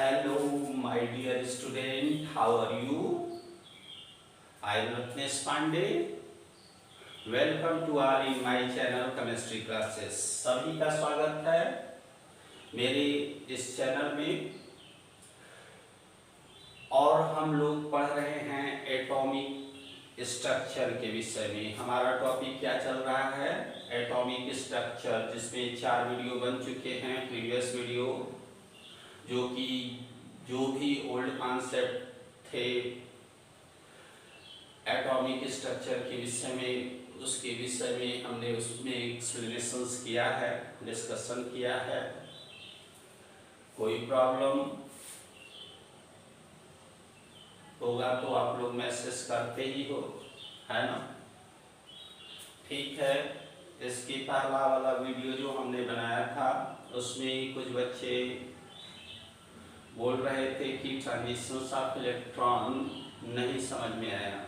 Hello, my dear student. How are you? I am Ratnesh Pandey. Welcome to all in my channel Chemistry Classes. सभी का स्वागत है मेरे इस channel में। और हम लोग पढ़ रहे हैं एटॉमिक स्ट्रक्चर के विषय में। हमारा टॉपिक क्या चल रहा है? एटॉमिक स्ट्रक्चर, जिसमें 4 वीडियो बन चुके हैं। प्रीवियस वीडियो जो भी ओल्ड कॉन्सेप्ट थे एटॉमिक स्ट्रक्चर के विषय में, उसके विषय में हमने उसमें एक्सप्लेनेशंस किया है, डिस्कशन किया है। कोई प्रॉब्लम होगा तो आप लोग मैसेज करते ही हो, है ना? ठीक है। इसके पहला वाला वीडियो जो हमने बनाया था उसमें कुछ बच्चे बोल रहे थे कि ट्रांजिशंस ऑफ इलेक्ट्रॉन नहीं समझ में आया।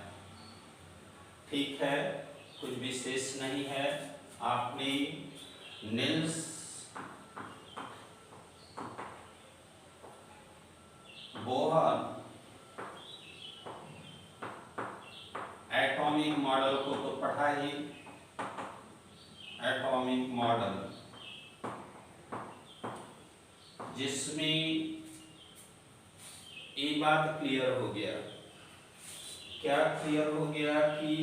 ठीक है, कुछ विशेष नहीं है। आपने निल्स बोहर एटॉमिक मॉडल को तो पढ़ा ही। एटॉमिक मॉडल जिसमें ये बात क्लियर हो गया। क्या क्लियर हो गया? कि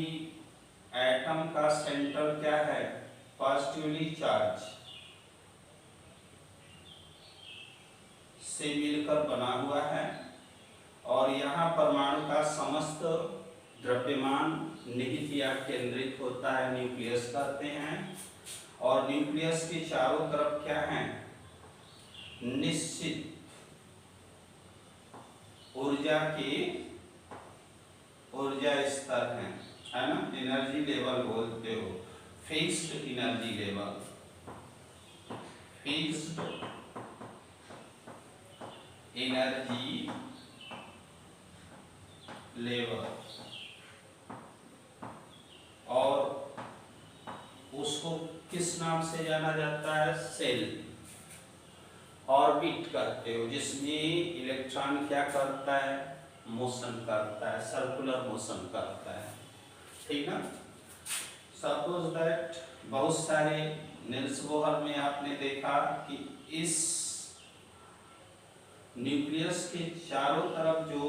एटम का सेंटर क्या है? पॉजिटिवली चार्ज से मिलकर बना हुआ है और यहाँ परमाणु का समस्त द्रव्यमान निहित या केंद्रित होता है, न्यूक्लियस कहते हैं। और न्यूक्लियस के चारों तरफ क्या है? निश्चित ऊर्जा स्तर है ना? एनर्जी लेवल बोलते हो, fixed energy level, fixed energy level. और उसको किस नाम से जाना जाता है? सेल। ऑर्बिट करते हो, जिसमें इलेक्ट्रॉन क्या करता है? मोशन करता है, सर्कुलर मोशन करता है। ठीक ना? सपोज दैट बहुत सारे निल्स बोहर में आपने देखा कि इस न्यूक्लियस के चारों तरफ जो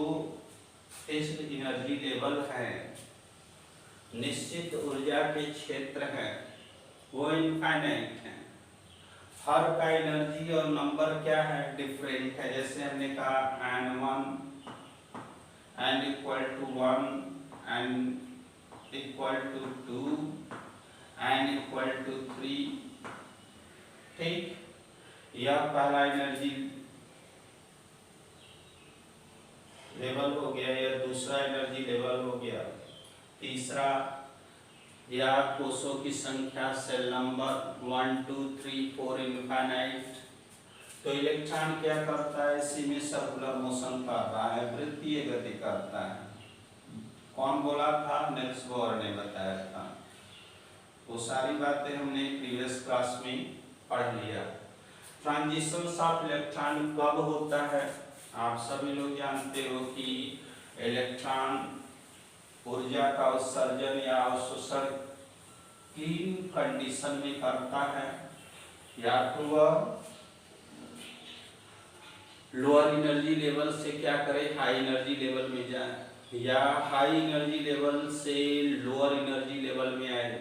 फिक्स्ड एनर्जी लेवल है, निश्चित ऊर्जा के क्षेत्र है, वो इनफाइनाइट है। हर का एनर्जी और नंबर क्या है? डिफरेंट है। जैसे हमने कहा n1 n equal to 1, n equal to 2, n equal to 3। ठीक, यह पहला एनर्जी लेवल हो गया, यह दूसरा एनर्जी लेवल हो गया। तीसरा, या कोषों की संख्या, सेल नंबर 1 2 3 4 इनफाइनाइट। तो इलेक्ट्रॉन क्या करता है? इसी में सर्कुलर मोशन कर रहा है, वृत्तीय गति करता है। कौन बोला था? निल्स बोहर ने बताया था। वो सारी बातें हमने प्रीवियस क्लास में पढ़ लिया। ट्रांजिशंस ऑफ इलेक्ट्रॉन कब होता है? आप सभी लोग जानते हो कि इलेक्ट्रॉन ऊर्जा का उत्सर्जन या अवशोषण 3 कंडीशन में करता है। या तो वह लोअर एनर्जी लेवल से क्या करे? हाई एनर्जी लेवल में जाए, या हाई एनर्जी लेवल से लोअर एनर्जी लेवल में आए।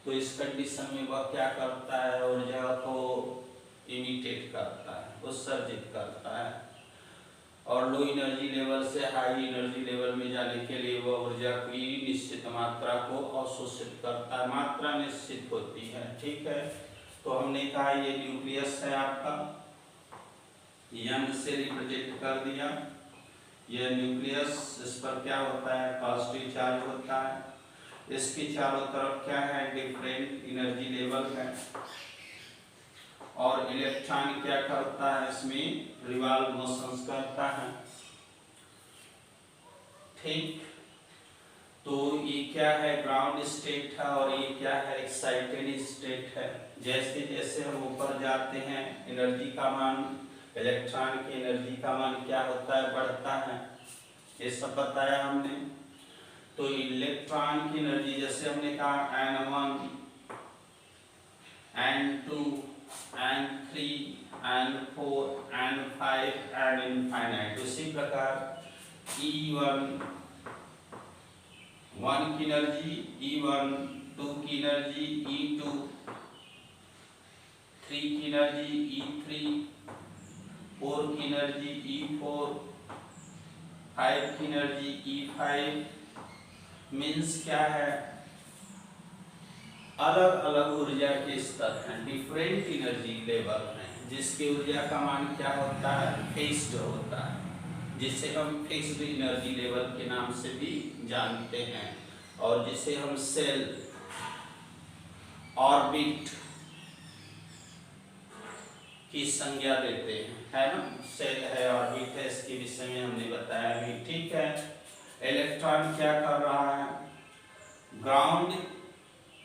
तो इस कंडीशन में वह क्या करता है? ऊर्जा को इमिटेट करता है, उत्सर्जित करता है। और लो एनर्जी लेवल से हाई एनर्जी लेवल में जाने के लिए वह ऊर्जा की निश्चित मात्रा को अवशोषित करता है। मात्रा निश्चित होती है। ठीक है, तो हमने कहा ये न्यूक्लियस है आपका, यंग से रिप्रेजेंट कर दिया। यह न्यूक्लियस, इस पर क्या होता है? पॉजिटिव चार्ज होता है। इसके चारों तरफ क्या है? डिफरेंट एनर्जी लेवल है। और इलेक्ट्रॉन क्या करता है? इसमें रिवॉल्व मोशंस करता है। ठीक, तो ये क्या है? ग्राउंड स्टेट है और ये क्या है? एक्साइटेड स्टेट है। जैसे जैसे हम ऊपर जाते हैं एनर्जी का मान इलेक्ट्रॉन की एनर्जी का मान क्या होता है, बढ़ता है, ये सब बताया हमने। तो इलेक्ट्रॉन की एनर्जी जैसे हमने कहा n1 n2 n3 n4 n5 n infinite. उसी प्रकार E1 1 की एनर्जी E1, 2 की एनर्जी E2, 3 की एनर्जी E3, 4 की एनर्जी E4, 5 की एनर्जी E5। मीन्स क्या है, अलग अलग ऊर्जा के स्तर हैं, डिफरेंट एनर्जी लेवल हैं, जिसकी ऊर्जा का मान क्या होता है, फिक्स्ड होता है, जिसे हम फिक्स्ड एनर्जी लेवल के नाम से भी जानते हैं, और जिसे हम सेल, ऑर्बिट की संज्ञा देते हैं, है ना। सेल है, ऑर्बिट है, इसके विषय में हमने बताया भी। ठीक है, इलेक्ट्रॉन क्या कर रहा है, ग्राउंड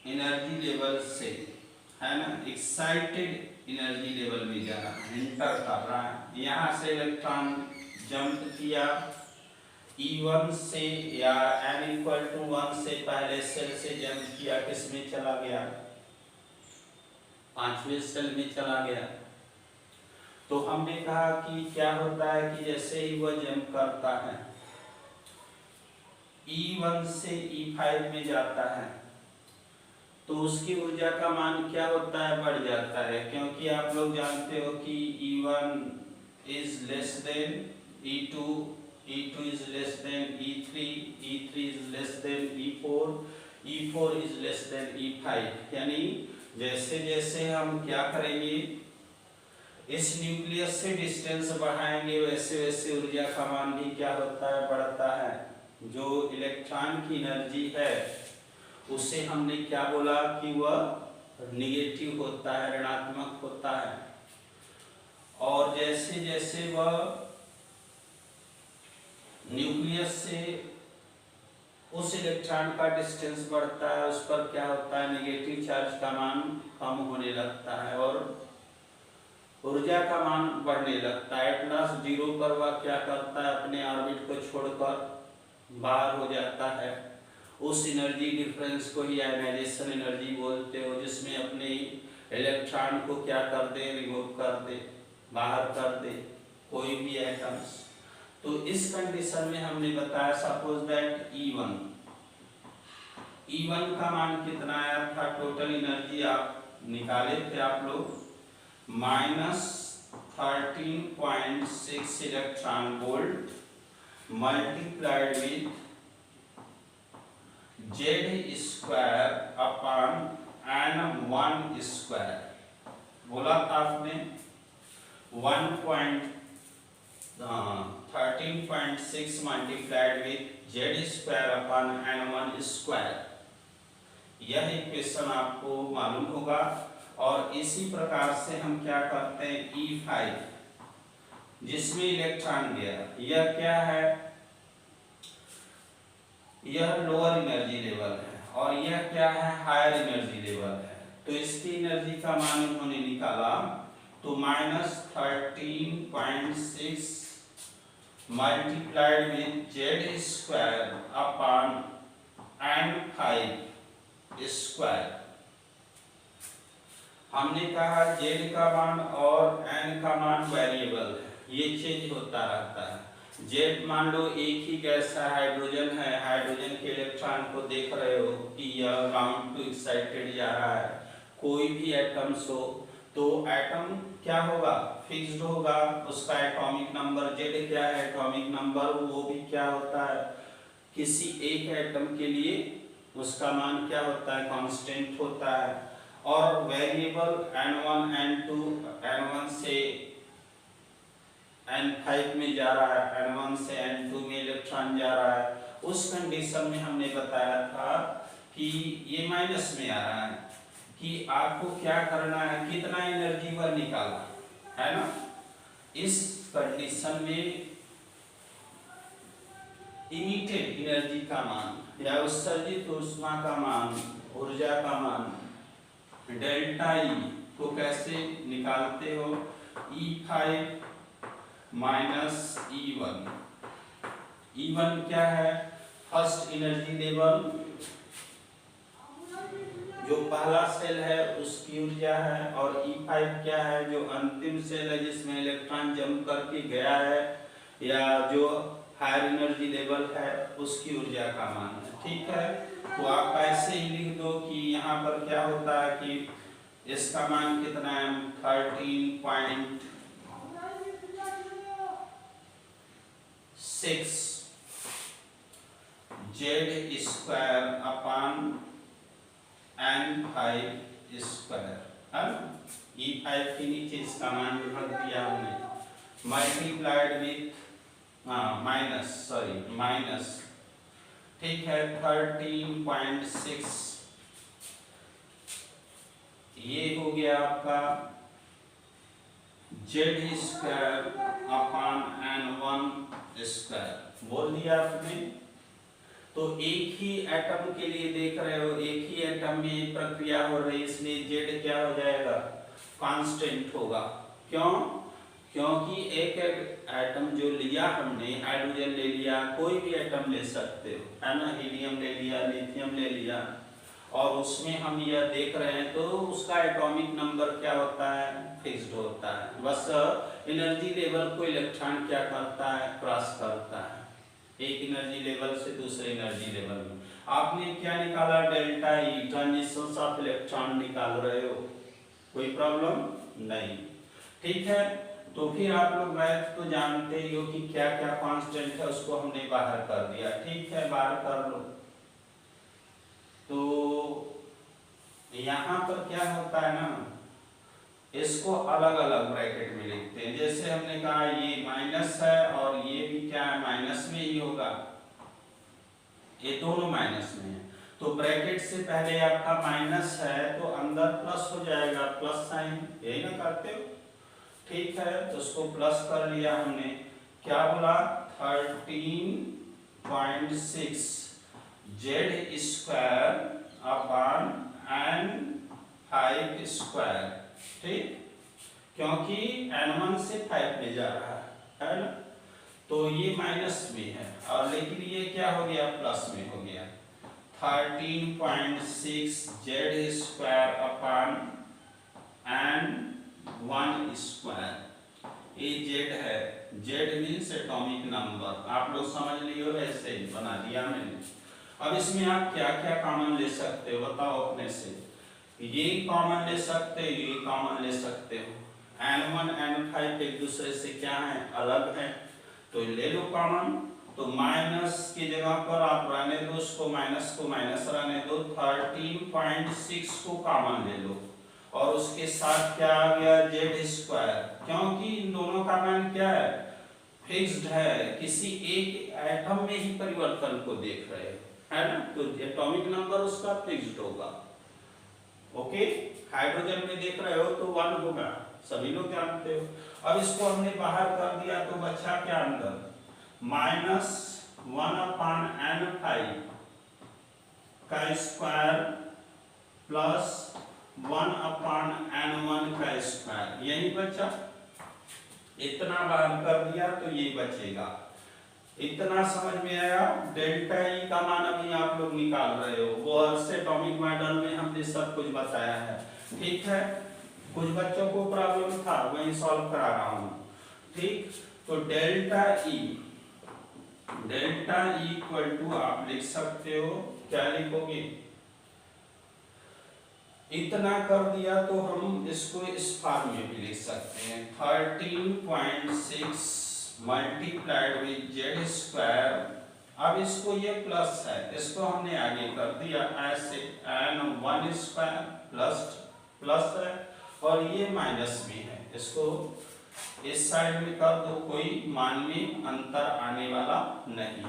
एनर्जी लेवल से, है ना, एक्साइटेड एनर्जी लेवल में जा रहा है, एंटर कर रहा है। यहाँ से इलेक्ट्रॉन जंप किया E1 से, या n=1 से पहले सेल से जंप किया, किस में चला गया, 5वें सेल में चला गया। तो हमने कहा कि क्या होता है कि जैसे ही वह जंप करता है E1 से E5 में जाता है, तो उसकी ऊर्जा का मान क्या होता है, बढ़ जाता है, क्योंकि आप लोग जानते हो कि E1 is less than E2, E2 is less than E3, E3 is less than E4, E4 is less than E5। यानी जैसे जैसे हम क्या करेंगे, इस न्यूक्लियस से डिस्टेंस बढ़ाएंगे, वैसे वैसे ऊर्जा का मान भी क्या होता है, बढ़ता है। जो इलेक्ट्रॉन की एनर्जी है उसे हमने क्या बोला कि वह निगेटिव होता है, ऋणात्मक होता है, और जैसे जैसे वह न्यूक्लियस से उस इलेक्ट्रॉन का डिस्टेंस बढ़ता है, उस पर क्या होता है, नेगेटिव चार्ज का मान कम होने लगता है और ऊर्जा का मान बढ़ने लगता है। एट लास्ट 0 पर वह क्या करता है, अपने ऑर्बिट को छोड़कर बाहर हो जाता है। उस एनर्जी डिफरेंस को ही आयनाइजेशन एनर्जी बोलते हो, जिसमें अपने इलेक्ट्रॉन को क्या कर दे, रिमूव कर दे, बाहर कर दे कोई भी एटम्स। तो इस कंडीशन में हमने बताया, सपोज दैट E1 का मान कितना आया था, टोटल एनर्जी आप निकाले थे आप लोग, -13.6 electron volt multiplied with Z² upon n1²। बोला था आपने 13.6 multiplied with Z² upon n1²। यह इक्वेशन आपको मालूम होगा। और इसी प्रकार से हम क्या करते हैं, E5 जिसमें इलेक्ट्रॉन गया, यह क्या है, यह लोअर एनर्जी लेवल है, और यह क्या है, हायर एनर्जी लेवल है। तो इसकी एनर्जी का मान उन्होंने निकाला, तो -13.6 multiplied with Z² upon n5²। हमने कहा Z का मान और n का मान वेरिएबल है, ये चेंज होता रहता है। Z मान लो एक ही गैस है, हाइड्रोजन है, हाइड्रोजन के इलेक्ट्रॉन को देख रहे हो कि यह बाउंड टू एक्साइटेड जा रहा है। कोई भी एटम्स हो तो एटम क्या होगा, फिक्स्ड होगा, उसका एटॉमिक नंबर Z क्या है, एटॉमिक नंबर वो भी क्या होता है, किसी एक एटम के लिए उसका मान क्या होता है, कांस्टेंट होता है। और वेरिएबल n1 n2 n1 से n5 में जा रहा है, n1 से n2 में इलेक्ट्रॉन जा रहा है। उस कंडीशन में हमने बताया था कि ये माइनस में आ रहा है, कि आपको क्या करना है, कितना एनर्जी वह निकाला, है ना। इस कंडीशन में इमिटेड एनर्जी का मान या उत्सर्जित ऊष्मा का मान, ऊर्जा का मान डेल्टा E को कैसे निकालते हो, E5 माइनस E1। E1 क्या है? फर्स्ट एनर्जी लेवल, जो पहला सेल है उसकी ऊर्जा है, और E5 क्या है? जो अंतिम सेल है जिसमें इलेक्ट्रॉन जंप करके गया है या जो हायर एनर्जी लेवल है उसकी ऊर्जा का मान है। ठीक है, तो आप ऐसे ही लिख दो कि यहाँ पर क्या होता है कि इसका मान कितना है? 13.6 Z square upon N5 square है ना। E5 के नीचे इसका मान रख दिया हमने, मल्टीप्लाइड विथ माइनस, ठीक है, 13.6 ये हो गया आपका Z square upon N1 square. बोल दिया आपने। तो एक ही एटम के लिए देख रहे हो, एक ही एटम में प्रक्रिया हो रही है, इसलिए जेड क्या हो जाएगा? कांस्टेंट होगा। क्यों? क्योंकि एक एटम जो लिया हमने, हाइड्रोजन ले लिया, कोई भी एटम ले सकते हो, है ना, हीलियम ले लिया, लिथियम ले लिया, और उसमें हम यह देख रहे हैं तो उसका एटॉमिक नंबर क्या होता है? फिक्स्ड होता है। बस एनर्जी लेवल को इलेक्ट्रॉन क्या करता है? क्रॉस करता है एक एनर्जी लेवल से दूसरे एनर्जी लेवल में। आपने क्या निकाला? Delta E, transitions of electron निकाल रहे हो, कोई प्रॉब्लम नहीं। ठीक है, तो फिर आप लोग मैथ तो जानते ही हो कि क्या क्या कांस्टेंट है उसको हमने बाहर कर दिया। ठीक है, बाहर कर लो। तो यहाँ पर क्या होता है ना, इसको अलग अलग ब्रैकेट में लिखते हैं। जैसे हमने कहा ये माइनस है और ये भी क्या है? माइनस में ही होगा, ये दोनों माइनस में है। तो ब्रैकेट से पहले आपका माइनस है तो अंदर प्लस हो जाएगा, प्लस साइन, यही ना करते हो। ठीक है, तो उसको प्लस कर लिया हमने। क्या बोला? 13.6 Z square upon N5 square. ठीक, क्योंकि N1 से 5 में जा रहा है ना, तो ये माइनस में है, और लेकिन ये क्या हो गया? प्लस में हो गया। 13.6 Z square upon N1 square. ये जेड है, जेड मीन्स एटॉमिक नंबर, आप लोग समझ लियो, ऐसे ही बना दिया मैंने। अब इसमें आप क्या क्या कॉमन ले सकते हो बताओ अपने से? ये कॉमन ले सकते हो, ये कॉमन ले सकते हो। N1 N5 एक दूसरे से क्या है? अलग है, तो ले लो कॉमन। तो माइनस की जगह पर आप रहने दो, उसको माइनस को माइनस रहने दो, 13.6 को कॉमन ले लो, और उसके साथ क्या आ गया? जेड स्क्वायर, क्योंकि इन दोनों का मान क्या है? फिक्स्ड है, किसी एक एटम में ही परिवर्तन को देख रहे हैं, है ना, तो एटॉमिक नंबर उसका फिक्स्ड होगा। ओके, हाइड्रोजन में देख रहे हो तो 1 होगा, सभी लोग जानते हो। अब इसको हमने बाहर कर दिया तो बचा क्या अंदर? -1 अपान N5 का स्क्वायर प्लस 1 अपान N1 का स्क्वायर, यही बचा। इतना बाहर कर दिया तो ये बचेगा। इतना समझ में आया? डेल्टा ई का मान अभी आप लोग निकाल रहे हो, वो अलग एटॉमिक मॉडल में हमने सब कुछ बताया है। ठीक है, कुछ बच्चों को प्रॉब्लम था, वही सॉल्व करा रहा हूँ। ठीक, तो डेल्टा ई इक्वल टू आप लिख सकते हो, क्या लिखोगे? इतना कर दिया तो हम इसको इस फॉर्म में भी लिख सकते हैं, 13.6 मल्टीप्लाइड विद जेड स्क्वायर। अब इसको ये प्लस है, इसको हमने आगे कर दिया ऐसे, N1 स्क्वायर प्लस है, और ये माइनस में है, इसको इस साइड में कर दो, कोई मान में अंतर आने वाला नहीं।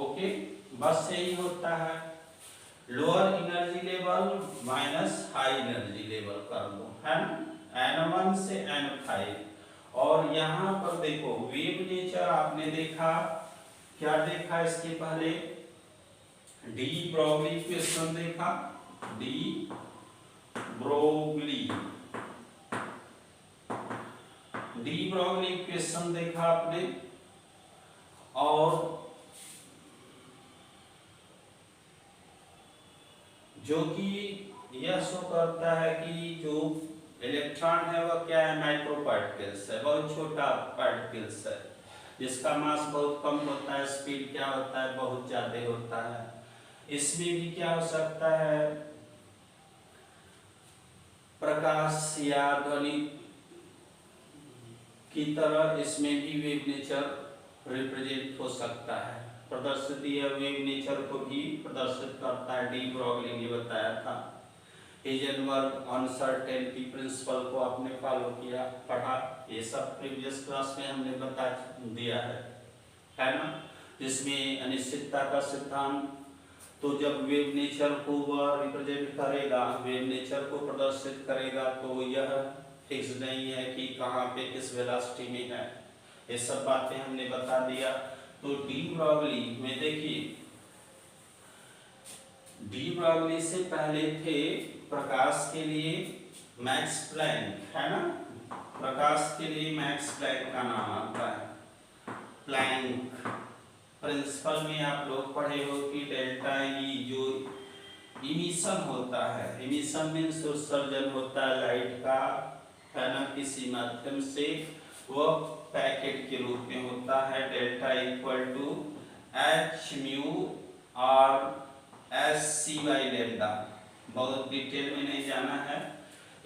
ओके, बस यही होता है। Lower energy level minus high energy level कर दो, है ना, N1 से N5। और यहाँ पर देखो वेव नेचर आपने देखा, क्या देखा इसके पहले? डी ब्रोगली क्वेश्चन देखा, de Broglie de Broglie equation देखा आपने, और जो कि यह शो करता है कि जो इलेक्ट्रॉन है वह क्या है, माइक्रो पार्टिकल्स है, बहुत छोटा पार्टिकल्स है, जिसका मास बहुत कम होता है, स्पीड क्या होता है, बहुत ज्यादा होता है। इसमें भी क्या हो सकता है, प्रकाश या ध्वनि की तरह इसमें भी वेव नेचर रिप्रेजेंट हो सकता है, प्रदर्शित या वेव नेचर को भी प्रदर्शित करता है। डी ब्रॉगली ने बताया था। हेजनबर्ग अनसर्टेनिटी प्रिंसिपल को आपने फॉलो किया, पढ़ा, ये सब प्रीवियस क्लास में हमने बता दिया है ना, जिसमें अनिश्चितता का सिद्धांत, तो जब वेव नेचर को वह रिप्रेजेंट करेगा, वेव नेचर को प्रदर्शित करेगा, तो यह फिक्स नहीं है कि कहाँ पे किस वेलोसिटी में है, ये सब बातें हमने बता दिया। तो डी ब्रॉगली में देखिए, डी ब्रॉगली से पहले थे प्रकाश के लिए मैक्स प्लैंक, है ना, प्रकाश के लिए मैक्स प्लैंक का नाम आता है। प्लैंक प्रिंसिपल में आप लोग पढ़े हो कि डेल्टा ई जो इमिशन होता है, इमिशन मीन्स उत्सर्जन होता है लाइट का, है ना, किसी माध्यम से, वो पैकेट के रूप में होता है। Delta equal to H mu और एस सी बाई लेमडा, बहुत डिटेल में नहीं जाना है,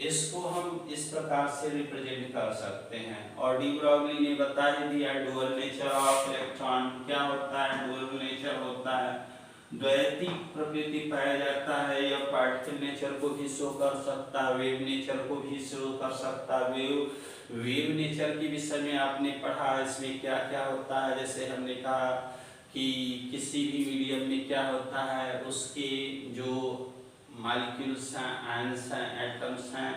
इसको हम इस प्रकार से रिप्रेजेंट कर सकते हैं। और डी ब्रॉगली ने बता ही दिया डुअल नेचर ऑफ इलेक्ट्रॉन क्या होता है, डुअल नेचर होता है, द्वैतिक प्रकृति पाया जाता है, या पार्टिकल नेचर को भी शो कर सकता है, वेव नेचर को भी शो कर सकता है। वेव नेचर के विषय में आपने पढ़ा, इसमें क्या क्या होता है, जैसे हमने कहा कि किसी भी मीडियम में क्या होता है, उसके जो मॉलिक्यूल्स हैं, आयंस हैं, एटम्स हैं,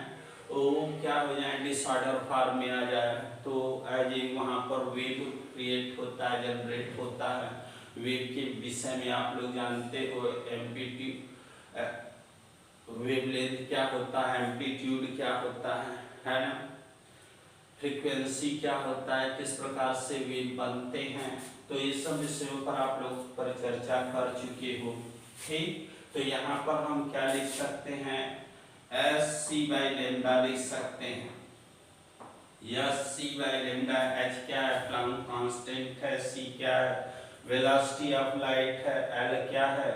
वो क्या हो जाए, डिसऑर्डर फॉर्म में आ जाए, तो एज ए वहाँ पर वेव क्रिएट होता है, जनरेट होता है। वेव के विषय में आप लोग जानते हो, एम्पलीट्यूड, वेवलेंथ क्या होता है, एम्पलीट्यूड क्या होता है ना, फ्रीक्वेंसी क्या होता है, किस प्रकार से वेव बनते हैं, तो ये सब विषयों पर आप लोग परिचर्चा कर चुके हो। ठीक, तो यहाँ पर हम क्या लिख सकते हैं, एस सी बाई लेमडा लिख सकते हैं, S C by lambda, H क्या है, प्लैंक कांस्टेंट है, सी क्या है, वेलोसिटी ऑफ लाइट है, एल क्या है,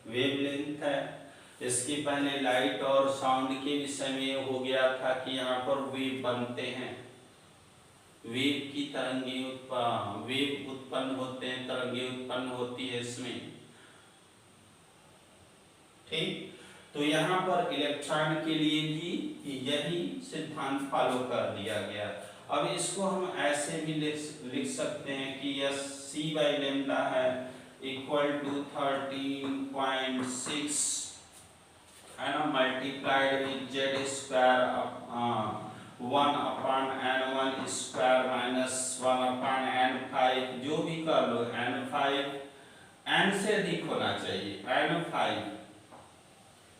वेवलेंथ है। इसके पहले लाइट और साउंड के विषय में हो गया था कि यहाँ पर वेव बनते हैं, वेव की तरंगे वेव उत्पन्न होते हैं, तरंगे उत्पन्न होती है इसमें। ठीक, तो यहाँ पर इलेक्ट्रॉन के लिए भी यही सिद्धांत फॉलो कर दिया गया। अब इसको हम ऐसे भी लिख सकते हैं कि यस सी बाई लेमडा है इक्वल टू 13.6 है ना, multiplied with Z square 1 upon n1 square minus 1 upon n5, जो भी कर लो, n5 n से अधिक होना चाहिए, n5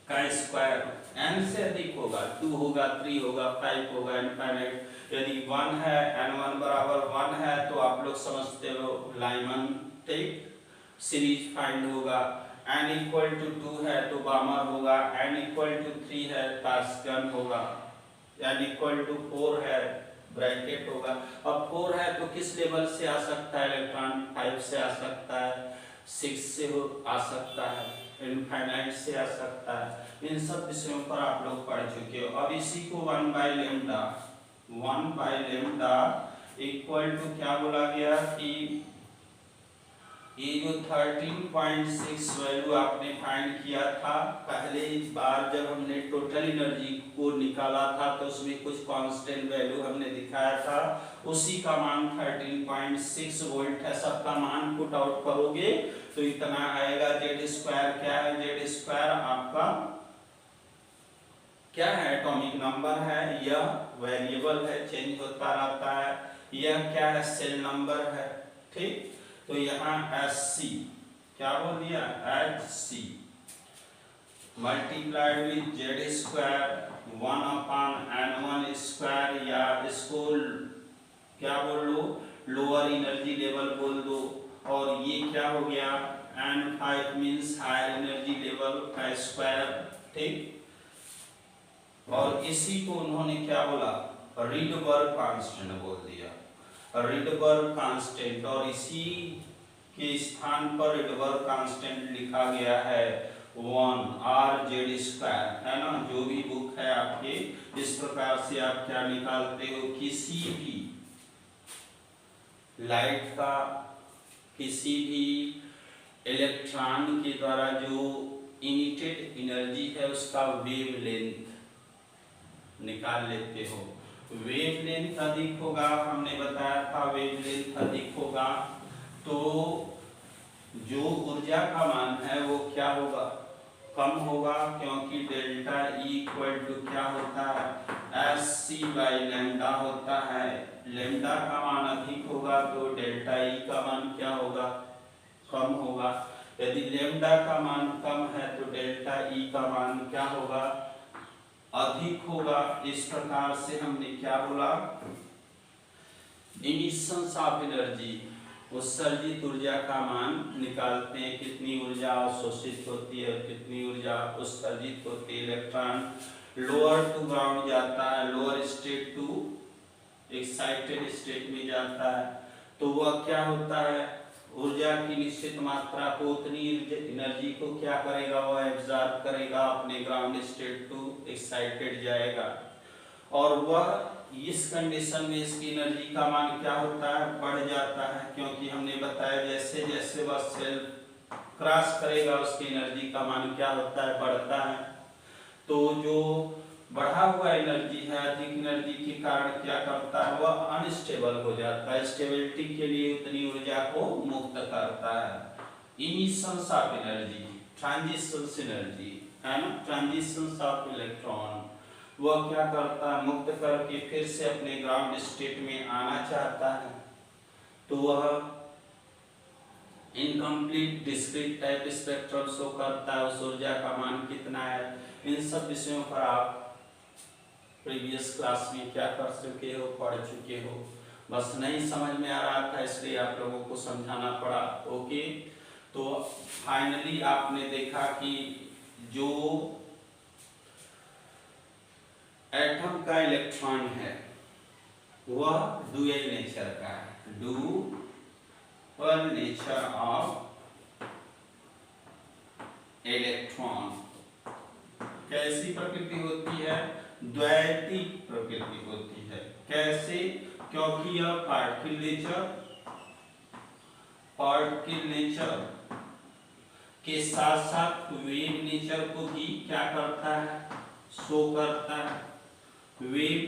का स्क्वायर n से अधिक होगा, 2 होगा, 3 होगा, 5 होगा, इनफाइनाइट। यदि 1 है, n1 बराबर 1 है, तो आप लोग समझते हो लाइमन सीरीज फाइंड होगा। n इक्वल टू 2 है तो बामर होगा, n इक्वल टू 3 है पास्कल होगा, n इक्वल टू 4 है ब्रैकेट होगा। अब 4 है तो किस लेवल से आ सकता है इलेक्ट्रॉन, 5 से आ सकता है, 6 से आ सकता है, इनफाइनाइट से आ सकता है। इन सब विषयों पर आप लोग पढ़ चुके हो। अब इसी को 1 बाई लेमडा इक्वल टू क्या बोला गया कि ये जो 13.6 वैल्यू आपने फाइंड किया था, पहले बार जब हमने टोटल एनर्जी को निकाला था तो उसमें कुछ कांस्टेंट वैल्यू हमने दिखाया था, उसी का मान 13.6 वोल्ट है। सबका मान पुट आउट करोगे तो इतना आएगा। जेड स्क्वायर क्या है, जेड स्क्वायर आपका क्या है, एटॉमिक नंबर है, यह वेरिएबल है, चेंज होता रहता है। यह क्या है, सेल नंबर है। ठीक, तो यहाँ Hc क्या बोल दिया, Hc multiplied with Z square 1 upon n1 square, या इसको क्या बोल लो, लोअर एनर्जी लेवल बोल दो। और ये क्या हो गया, N5 means higher energy level का स्क्वायर, ठीक। और इसी को उन्होंने क्या बोला, रिडबर्ग कांस्टेंट बोल दिया, रिडबर्ग कांस्टेंट। और इसी के स्थान पर रिडबर्ग कांस्टेंट लिखा गया है 1 RZ², है ना। जो भी बुक है आपके, इस प्रकार से आप क्या निकालते हो, किसी भी लाइट का, किसी भी इलेक्ट्रॉन के द्वारा जो इमिटेड एनर्जी है उसका वेवलेंथ निकाल लेते हो। वेवलेंथ अधिक होगा, हमने बताया था वेवलेंथ अधिक होगा तो जो ऊर्जा का मान है वो क्या होगा, कम होगा, क्योंकि डेल्टा ई इक्वल टू क्या होता है, SC/λ होता है। लैम्डा का मान अधिक होगा तो डेल्टा ई का मान क्या होगा, कम होगा। यदि लैम्डा का मान कम है तो डेल्टा ई का मान क्या होगा, अधिक होगा। इस प्रकार से हमने क्या बोला, इमिशंस ऑफ एनर्जी, उत्सर्जित ऊर्जा का मान निकालते हैं, कितनी ऊर्जा अवशोषित होती है और कितनी ऊर्जा उत्सर्जित होती है। इलेक्ट्रॉन लोअर टू ग्राउंड जाता है, lower state to excited state में जाता है, तो वह क्या होता है, ऊर्जा की निश्चित मात्रा को, उतनी एनर्जी को क्या करेगा, वह एब्जॉर्ब करेगा, अपने ग्राउंड स्टेट टू एक्साइटेड जाएगा। और वह इस कंडीशन में इसकी एनर्जी का मान क्या होता है, बढ़ जाता है, क्योंकि हमने बताया जैसे जैसे वह सेल क्रॉस करेगा उसकी एनर्जी का मान क्या होता है, बढ़ता है। तो जो बढ़ा हुआ एनर्जी है, अधिक एनर्जी के कारण क्या करता है, वह अनस्टेबल हो जाता है, स्टेबिलिटी के लिए उतनी ऊर्जा को मुक्त करता है। Emissions of energy, transitions energy, है ना, ट्रांजिशंस ऑफ इलेक्ट्रॉन, वह क्या करता है, मुक्त करके फिर से अपने ग्राउंड स्टेट में आना चाहता है, तो वह incomplete discrete type spectrum show करता है, उस ऊर्जा का मान कितना है। इन सब विषयों पर आप प्रीवियस क्लास में क्या कर चुके हो, पढ़ चुके हो, बस नहीं समझ में आ रहा था इसलिए आप लोगों को समझाना पड़ा। ओके, तो फाइनली आपने देखा कि जो एटम का इलेक्ट्रॉन है वह डुअल नेचर का है, डुअल नेचर ऑफ इलेक्ट्रॉन। कैसी प्रकृति होती है, द्वैतिक प्रकृति होती है। कैसे, क्योंकि यह पार्टिकल नेचर के साथ साथ वेव नेचर को भी क्या करता है, शो करता है। वेव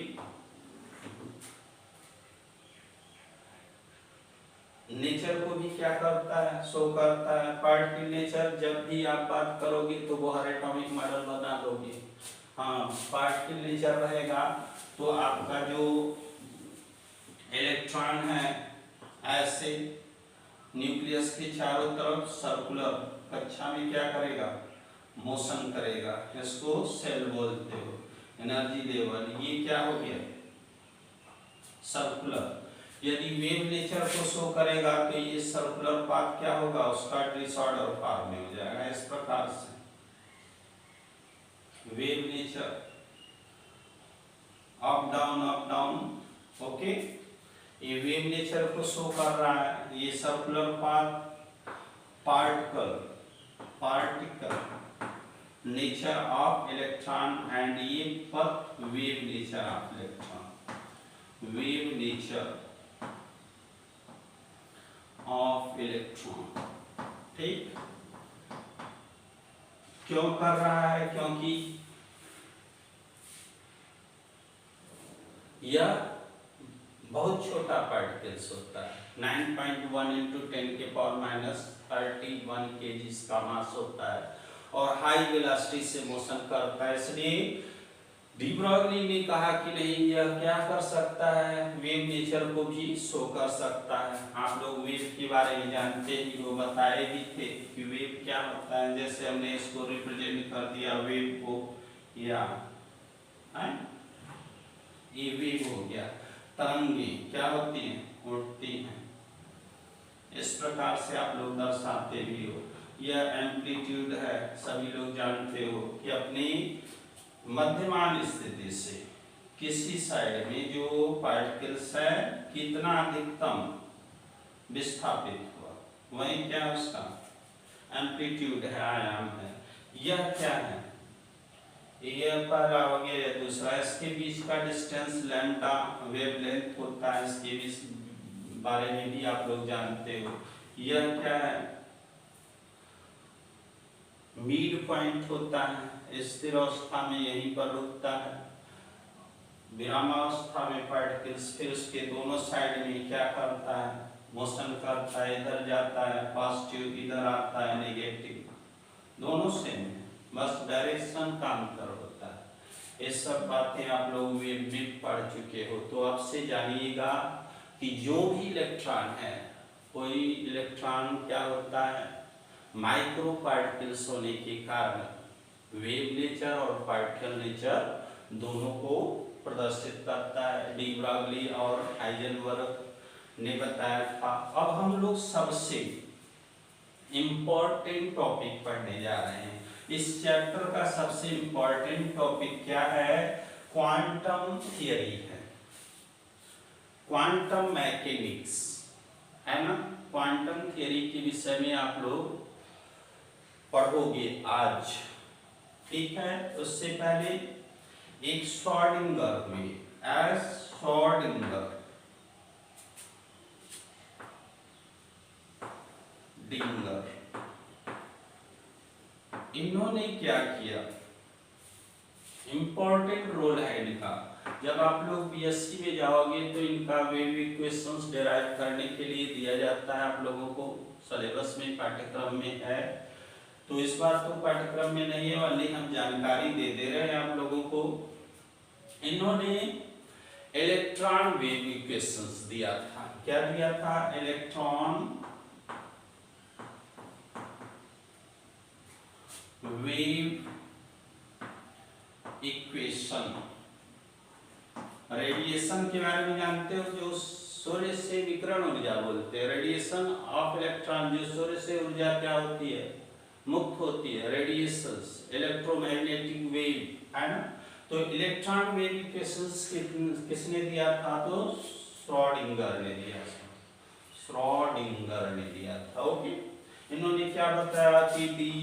नेचर को भी क्या करता है, शो करता है। पार्टिकल नेचर जब भी आप बात करोगे तो वो हर एटॉमिक मॉडल बना दोगे। हाँ, पार्टिकल नेचर रहेगा तो आपका जो इलेक्ट्रॉन है ऐसे न्यूक्लियस के चारों तरफ सर्कुलर कक्षा में क्या करेगा, मोशन करेगा। इसको सेल बोलते हो। एनर्जी लेवल ये क्या हो गया, सर्कुलर। यदि वेव नेचर को शो करेगा तो ये सर्कुलर पाथ क्या होगा, उसका डिसऑर्डर फॉर्म में हो जाएगा। इस प्रकार से wave nature up down, okay, ये वेव नेचर को शो कर रहा है। ये circular path particle nature of electron and ये पथ wave nature of electron, wave nature of electron. ठीक, क्यों कर रहा है, क्योंकि यह बहुत छोटा पार्टिकल्स होता है। 9.1 × 10⁻31 kg का मास होता है और हाई वेलोसिटी से मोशन करता है। इसलिए डी ब्रॉगली ने कहा कि नहीं, यह क्या कर सकता है, वेव नेचर को भी शो कर सकता है। आप लोग वेव के बारे में जानते ही, वो बताए भी थे कि वेव क्या होता है। जैसे हमने इसको रिप्रेजेंट कर दिया वेव को, या ये वेव हो गया। तरंगें क्या होती हैं, उड़ती हैं। इस प्रकार से आप लोग दर्शाते भी हो। यह एम्पलीट्यूड है, सभी लोग जानते हो कि अपनी मध्यमान स्थिति से किसी साइड में जो पार्टिकल्स है कितना अधिकतम विस्थापित हुआ, वही क्या उसका एम्पलीट्यूड है, आयाम है। यह क्या है, यह पहला हो गया। या दूसरा, इसके बीच का डिस्टेंस लैम्डा वेवलेंथ होता है, इसके बीच बारे में भी आप लोग जानते हो। यह क्या है, मिड पॉइंट होता है, स्थिर अवस्था में यहीं पर रुकता है। विरामावस्था में पार्टिकल्स फिर उसके दोनों साइड में क्या करता है, मोशन करता है, इधर जाता है, पॉजिटिव इधर आता है, नेगेटिव दोनों सेम है, बस डायरेक्शन का अंतर होता है। ये सब बातें आप लोग वेव में पढ़ चुके हो। तो अब से जानिएगा कि जो भी इलेक्ट्रॉन है, कोई इलेक्ट्रॉन क्या होता है, माइक्रो पार्टिकल्स होने के कारण वेव नेचर और पार्टिकल नेचर दोनों को प्रदर्शित करता है। डी ब्रॉगली और हाइजेनबर्ग ने बताया था। अब हम लोग सबसे इम्पोर्टेंट टॉपिक पढ़ने जा रहे हैं। इस चैप्टर का सबसे इम्पोर्टेंट टॉपिक क्या है, क्वांटम थियरी है, क्वांटम मैकेनिक्स है ना। क्वांटम थियरी के विषय में आप लोग पढ़ोगे आज, ठीक है। उससे पहले एक श्रोडिंगर में, डिंगर, इन्होंने क्या किया, इंपॉर्टेंट रोल है इनका। जब आप लोग बीएससी में जाओगे तो इनका वेव इक्वेशंस डेराइव करने के लिए दिया जाता है, आप लोगों को सिलेबस में, पाठ्यक्रम में है। तो इस बार तो पाठ्यक्रम में नहीं है, वाली हम जानकारी दे रहे हैं आप लोगों को। इन्होंने इलेक्ट्रॉन वेव इक्वेशंस दिया था। क्या दिया था, इलेक्ट्रॉन वेव इक्वेशन। रेडिएशन के बारे में जानते हो, जो सूर्य से विकिरण ऊर्जा बोलते हैं, रेडिएशन ऑफ इलेक्ट्रॉन, जो सूर्य से ऊर्जा क्या होती है, मुक्त होती है, रेडिएशंस, इलेक्ट्रोमैग्नेटिक वेव है ना। तो इलेक्ट्रॉन वेव इक्वेशंस किसने दिया था, तो श्रोडिंगर ने दिया था, श्रोडिंगर ने दिया था। ओके, इन्होंने क्या बताया कि डी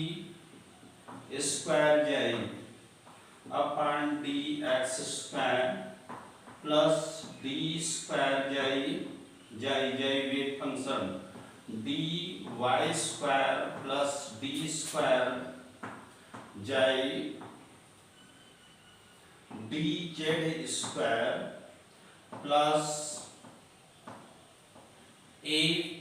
स्क्वायर जाई upon D X square plus D square जाई wave function D Y square plus D square जाई D Z square plus 8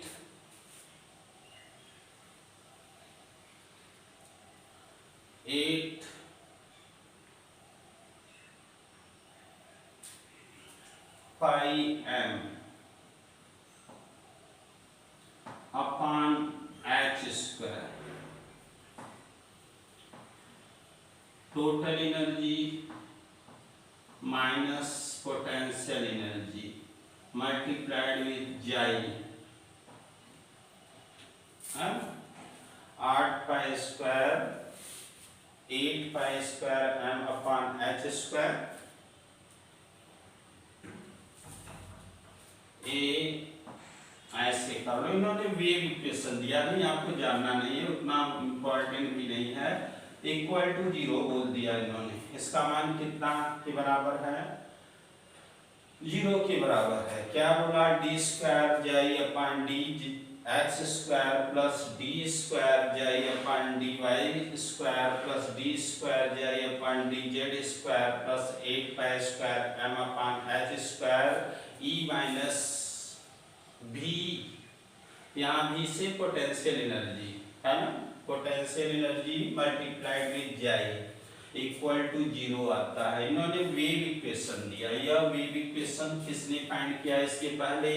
pi M upon H square. Total energy minus potential energy multiplied with जाई, 8 pi square 8 pi square M upon H square. ऐसे कर लो। इन्होंने wave equation दिया, नहीं आपको जानना नहीं है, उतना इम्पोर्टेंट भी नहीं है। इक्वल टू 0 बोल दिया इन्होंने। इसका मान कितना के बराबर है, 0 के बराबर है। क्या बोला, डी स्क्वायर जाई upon D X square plus D square जाई upon D Y square plus D square जाई upon D Z square plus 8 pi square M upon H square E minus भी। यहाँ भी से पोटेंशियल एनर्जी है ना, potential energy multiplied with जाई equal to 0 आता है। इन्होंने वेव इक्वेशन दिया। यह वेव इक्वेशन किसने फाइंड किया, इसके पहले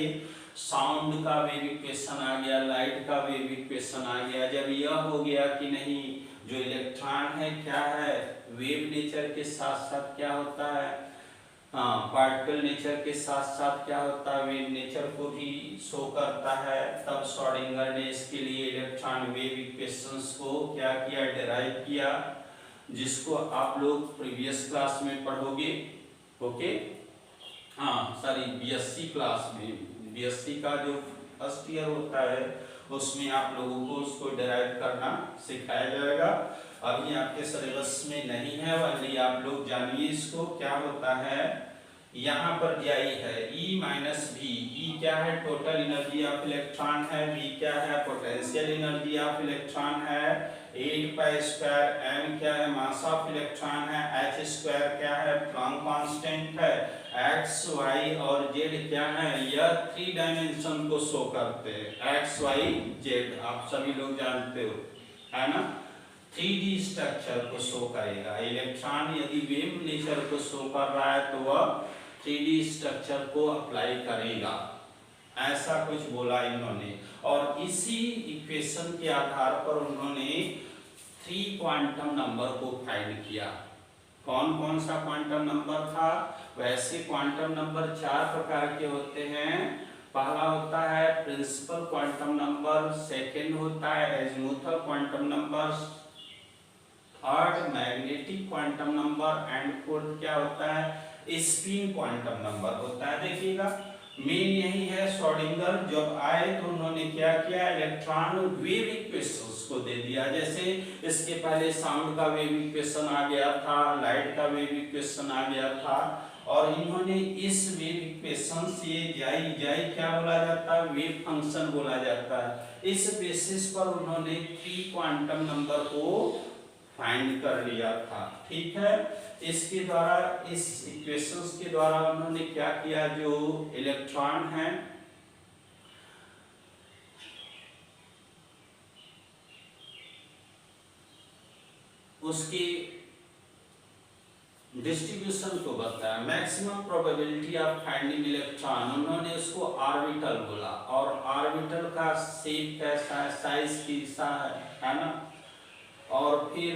साउंड का वेव इक्वेशन आ गया, लाइट का वेव इक्वेशन आ गया। जब यह हो गया कि नहीं, जो इलेक्ट्रॉन है क्या है, वेव नेचर के साथ साथ क्या होता है, हाँ, पार्टिकल नेचर के साथ साथ क्या होता है, वेव नेचर को भी शो करता है। तब श्रोडिंगर ने इसके लिए इलेक्ट्रॉन वेव इक्वेशंस को क्या किया, डिराइव किया, जिसको आप लोग प्रीवियस क्लास में पढ़ोगे। ओके, हाँ सॉरी, बीएससी क्लास में, बीएससी का जो फर्स्ट ईयर होता है उसमें आप लोगों को उसको डिराइव करना सिखाया जाएगा। अभी आपके सिलेबस में नहीं है, वाली आप लोग जानिए इसको। क्या होता है, यहाँ पर दिया ही है E माइनस V। E क्या है, टोटल एनर्जी ऑफ इलेक्ट्रॉन है, V क्या है, पोटेंशियल एनर्जी ऑफ इलेक्ट्रॉन है, 8 पाई स्क्वायर, M क्या है, मास ऑफ इलेक्ट्रॉन है, H स्क्वायर क्या है, प्लैंक कांस्टेंट है, X Y और Z क्या है, यह 3 डायमेंशन को शो करते हैं। X Y Z आप सभी लोग जानते हो, है ना। 3D स्ट्रक्चर को शो करेगा। इलेक्ट्रॉन यदि वेव नेचर को शो कर रहा है तो वह 3D स्ट्रक्चर को अप्लाई करेगा, ऐसा कुछ बोला इन्होंने। और इसी इक्वेशन के आधार पर उन्होंने 3 क्वांटम नंबर को फाइंड किया। कौन कौन सा क्वांटम नंबर था, वैसे क्वांटम नंबर 4 प्रकार के होते हैं। पहला होता है प्रिंसिपल क्वांटम नंबर, सेकेंड होता है azimuthal quantum number, third magnetic quantum number and fourth क्या होता है, स्पिन क्वांटम नंबर होता है। देखिएगा मेन यही है, श्रोडिंगर जब आए तो उन्होंने क्या किया, इलेक्ट्रॉन वेव इक्वेशंस को दे दिया। जैसे इसके पहले साउंड का वेव इक्वेशन आ गया था, लाइट का वेव इक्वेशन आ गया था, और इन्होंने इस वेव इक्वेशन से जाई क्या बोला जाता है, वेव फंक्शन बोला जाता है। इस बेसिस पर उन्होंने 3 क्वांटम नंबर को फाइंड कर लिया था। ठीक है, इसके द्वारा, इस इक्वेशंस के द्वारा उन्होंने क्या किया, जो इलेक्ट्रॉन है उसकी डिस्ट्रीब्यूशन को बताया। Maximum probability of finding electron, उन्होंने उसको ऑर्बिटल बोला। और ऑर्बिटल का शेप कैसा है, साइज कैसा है ना। और फिर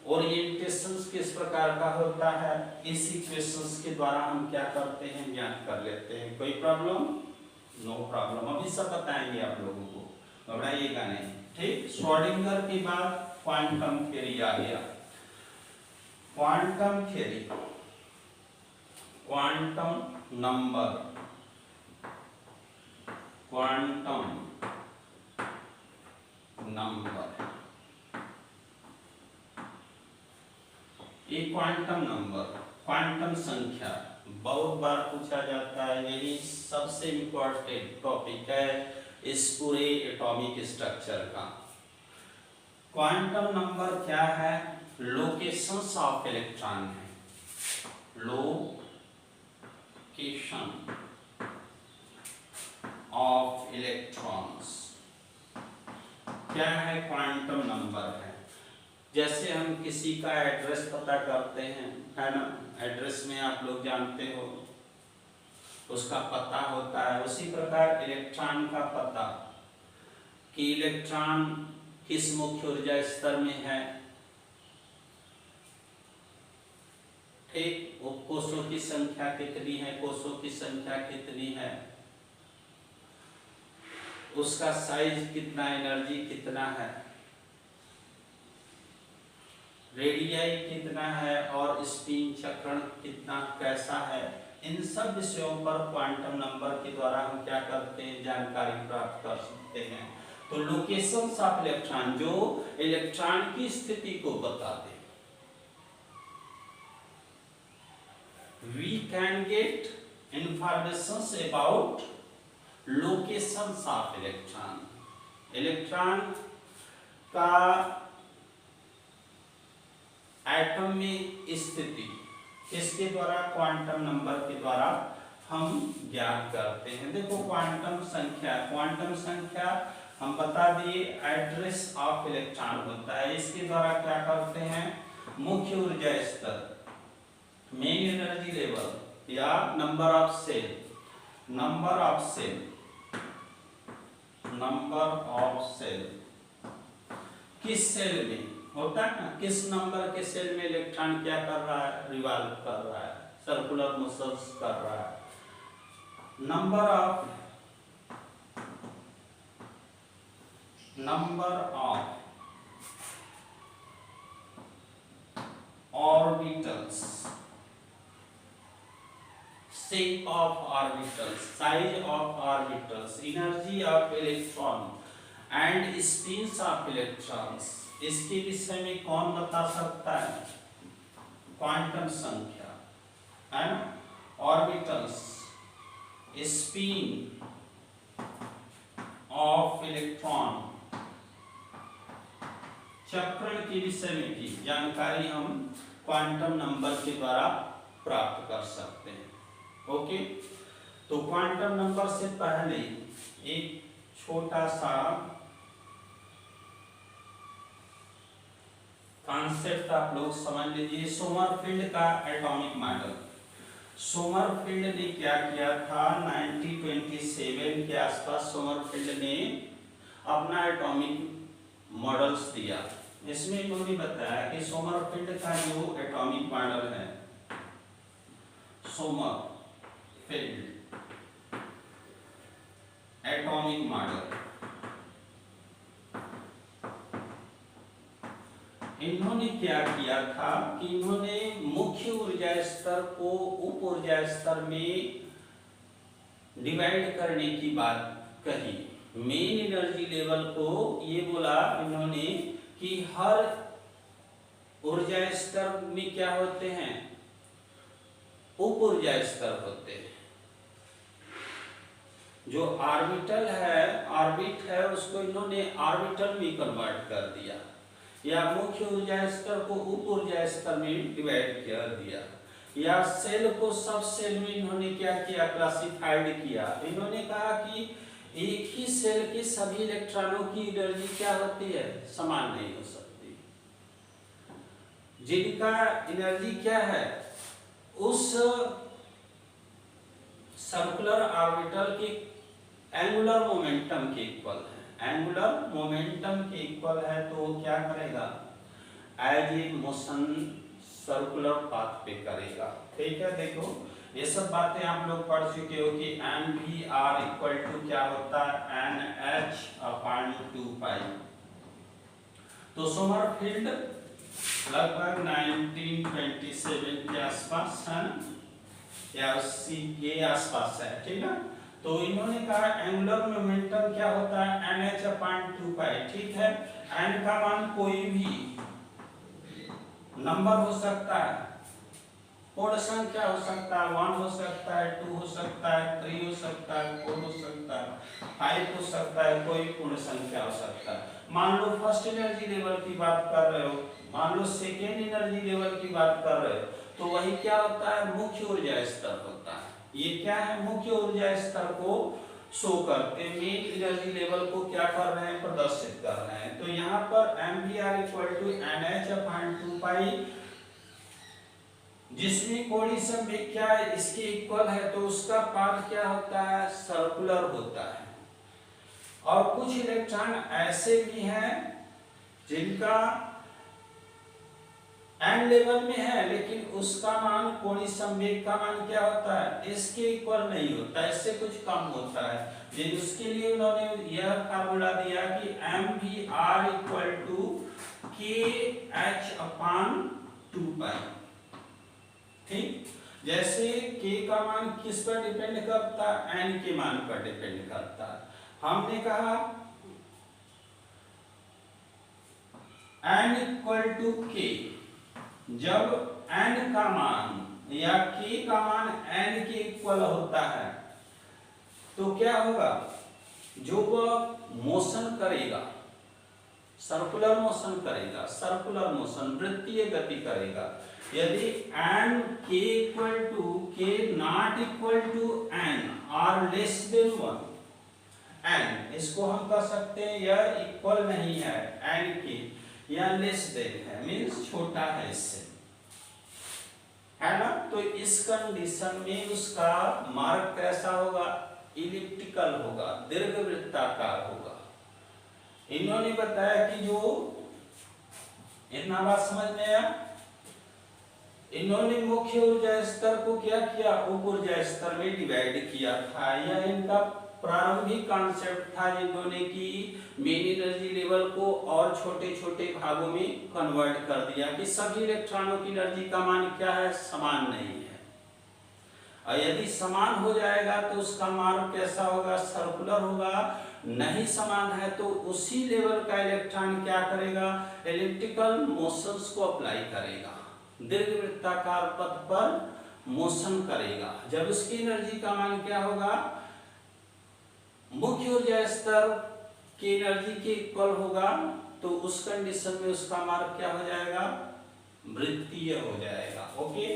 ओरिएंटेशंस किस प्रकार का होता है, इस इक्वेशंस के द्वारा हम क्या करते हैं, ज्ञान कर लेते हैं। कोई प्रॉब्लम? नो प्रॉब्लम, अभी सब बताएंगे आप लोगों को, घबराइएगा नहीं। ठीक, श्रोडिंगर के बाद क्वांटम थ्योरी आ गया। Quantum theory, quantum number, quantum number, ये क्वांटम नंबर, क्वांटम संख्या बहुत बार पूछा जाता है। यही सबसे इंपॉर्टेंट टॉपिक है इस पूरे एटॉमिक स्ट्रक्चर का। क्वांटम नंबर क्या है, लोकेशंस ऑफ इलेक्ट्रॉन है, लोकेशन ऑफ इलेक्ट्रॉन्स क्या है, क्वांटम नंबर है। जैसे हम किसी का एड्रेस पता करते हैं, है ना, एड्रेस में आप लोग जानते हो उसका पता होता है, उसी प्रकार इलेक्ट्रॉन का पता कि इलेक्ट्रॉन किस मुख्य ऊर्जा स्तर में है। ठीक, वो कोषों की संख्या कितनी है, कोषों की संख्या कितनी है, उसका साइज कितना, एनर्जी कितना है, रेडियाई कितना है, और स्पिन चक्रण कितना कैसा है। इन सब विषयों पर क्वांटम नंबर के द्वारा हम क्या करते हैं, जानकारी प्राप्त कर सकते हैं। तो लोकेशंस ऑफ इलेक्ट्रॉन, जो इलेक्ट्रॉन की स्थिति को बता दे। We can get informations about locations of electron. Electron का एटम में स्थिति किसके द्वारा, क्वांटम नंबर के द्वारा हम ज्ञात करते हैं। देखो क्वांटम संख्या, क्वांटम संख्या हम बता दिए एड्रेस ऑफ इलेक्ट्रॉन होता है। इसके द्वारा क्या करते हैं, मुख्य ऊर्जा स्तर, मेन एनर्जी लेवल या number of cell, number of cell, number of cell किस सेल में होता है ना, किस नंबर के सेल में इलेक्ट्रॉन क्या कर रहा है, रिवॉल्व कर रहा है, सर्कुलर मोशंस कर रहा है। Number of orbitals, shape of orbitals, size of orbitals, energy of electron and spins of electrons, इसके विषय में कौन बता सकता है? क्वांटम संख्या है ना, ऑर्बिटल्स, स्पिन ऑफ इलेक्ट्रॉन, चक्रण के विषय में की जानकारी हम क्वांटम नंबर के द्वारा प्राप्त कर सकते हैं। ओके, तो क्वांटम नंबर से पहले एक छोटा सा कॉन्सेप्ट आप लोग समझ लीजिए। सोमरफील्ड का एटॉमिक मॉडल, सोमरफील्ड ने क्या किया था 1927 के आसपास सोमरफील्ड ने अपना एटॉमिक मॉडल्स दिया। इसमें इन्होंने बताया कि सोमरफील्ड का जो एटॉमिक मॉडल है, सोमरफील्ड एटॉमिक मॉडल, इन्होंने क्या किया था कि इन्होंने मुख्य ऊर्जा स्तर को उप ऊर्जा स्तर में डिवाइड करने की बात कही। मेन एनर्जी लेवल को ये बोला इन्होंने कि हर ऊर्जा स्तर में क्या होते हैं, उप ऊर्जा स्तर होते हैं। जो ऑर्बिटल है, ऑर्बिट है, उसको इन्होंने ऑर्बिटल में कन्वर्ट कर दिया, या मुख्य ऊर्जा स्तर को उप ऊर्जा स्तर में डिवाइड कर दिया, या सेल को सब सेल में इन्होंने क्या किया, क्लासिफाइड किया। इन्होंने कहा कि एक ही सेल के सभी इलेक्ट्रॉनों की एनर्जी क्या होती है, समान नहीं हो सकती। जिनका एनर्जी क्या है, उस सर्कुलर ऑर्बिटल के एंगुलर मोमेंटम के इक्वल है, एंगुलर मोमेंटम के इक्वल है, तो वो क्या करेगा, as a motion circular path पे करेगा। ठीक है, देखो ये सब बातें आप लोग पढ़ चुके हो कि MVR इक्वल टू क्या होता है, NH अपॉन 2 तो सोमरफील्ड लगभग 1927 के आसपास है या उसी के आसपास है, ठीक है। तो इन्होंने कहा एंगुलर मोमेंटम क्या होता है, NH अपॉन 2 ठीक है। n का मान कोई भी नंबर हो सकता है, पूर्ण संख्या हो सकता है, 1 हो सकता है, 2 हो सकता है, 3 हो सकता है, 4 हो सकता है, 5 हो सकता है, कोई पूर्ण संख्या हो सकता है। मान लो फर्स्ट एनर्जी लेवल की बात कर रहे हो, मान लो सेकेंड एनर्जी लेवल की बात कर रहे हो, तो वही क्या होता है, मुख्य ऊर्जा स्तर होता है। ये क्या है, मुख्य ऊर्जा स्तर को शो करते, मेन एनर्जी लेवल को क्या कर रहे हैं, प्रदर्शित कर रहे हैं। तो यहाँ पर MVR equal to NH upon 2 जिसमें कोणीय संवेग क्या है, इसके इक्वल है, तो उसका पाथ क्या होता है, सर्कुलर होता है। और कुछ इलेक्ट्रॉन ऐसे भी हैं जिनका n लेवल में है, लेकिन उसका मान कोणीय संवेग का मान क्या होता है, इसके इक्वल नहीं होता, इससे कुछ कम होता है। जिन उसके लिए उन्होंने यह फार्मूला दिया कि MVR equal to KH upon 2 ठीक। जैसे k का मान किस पर डिपेंड करता है, n के मान पर डिपेंड करता है। हमने कहा n इक्वल टू k, जब n का मान या k का मान n के इक्वल होता है तो क्या होगा, जो वह मोशन करेगा, सर्कुलर मोशन करेगा, सर्कुलर मोशन वृत्तीय गति करेगा, यदि n k equal to k not equal to n और लेस देन 1, n इसको हम कह सकते हैं यह इक्वल नहीं है n के, या लेस देन है, मीन्स छोटा है इससे, है ना। तो इस कंडीशन में उसका मार्ग कैसा होगा, इलिप्टिकल होगा, दीर्घवृत्ताकार होगा। इन्होंने बताया कि जो इतना बात समझ में आया, इन्होंने मुख्य ऊर्जा स्तर को क्या किया, उप ऊर्जा स्तर में डिवाइड किया था। यह इनका प्रारंभिक कॉन्सेप्ट था जिन्होंने की मेन एनर्जी लेवल को और छोटे छोटे भागों में कन्वर्ट कर दिया कि सभी इलेक्ट्रॉनों की एनर्जी का मान क्या है, समान नहीं है। और यदि समान हो जाएगा तो उसका मार्ग कैसा होगा, सर्कुलर होगा। नहीं समान है तो उसी लेवल का इलेक्ट्रॉन क्या करेगा, एलिप्टिकल मोशंस को अप्लाई करेगा, दीर्घवृत्ताकार पथ पर मोशन करेगा। जब उसकी एनर्जी का मान क्या होगा, मुख्य ऊर्जा स्तर की एनर्जी के इक्वल होगा, तो उस कंडीशन में उसका मार्ग क्या हो जाएगा, वृत्तीय हो जाएगा। ओके,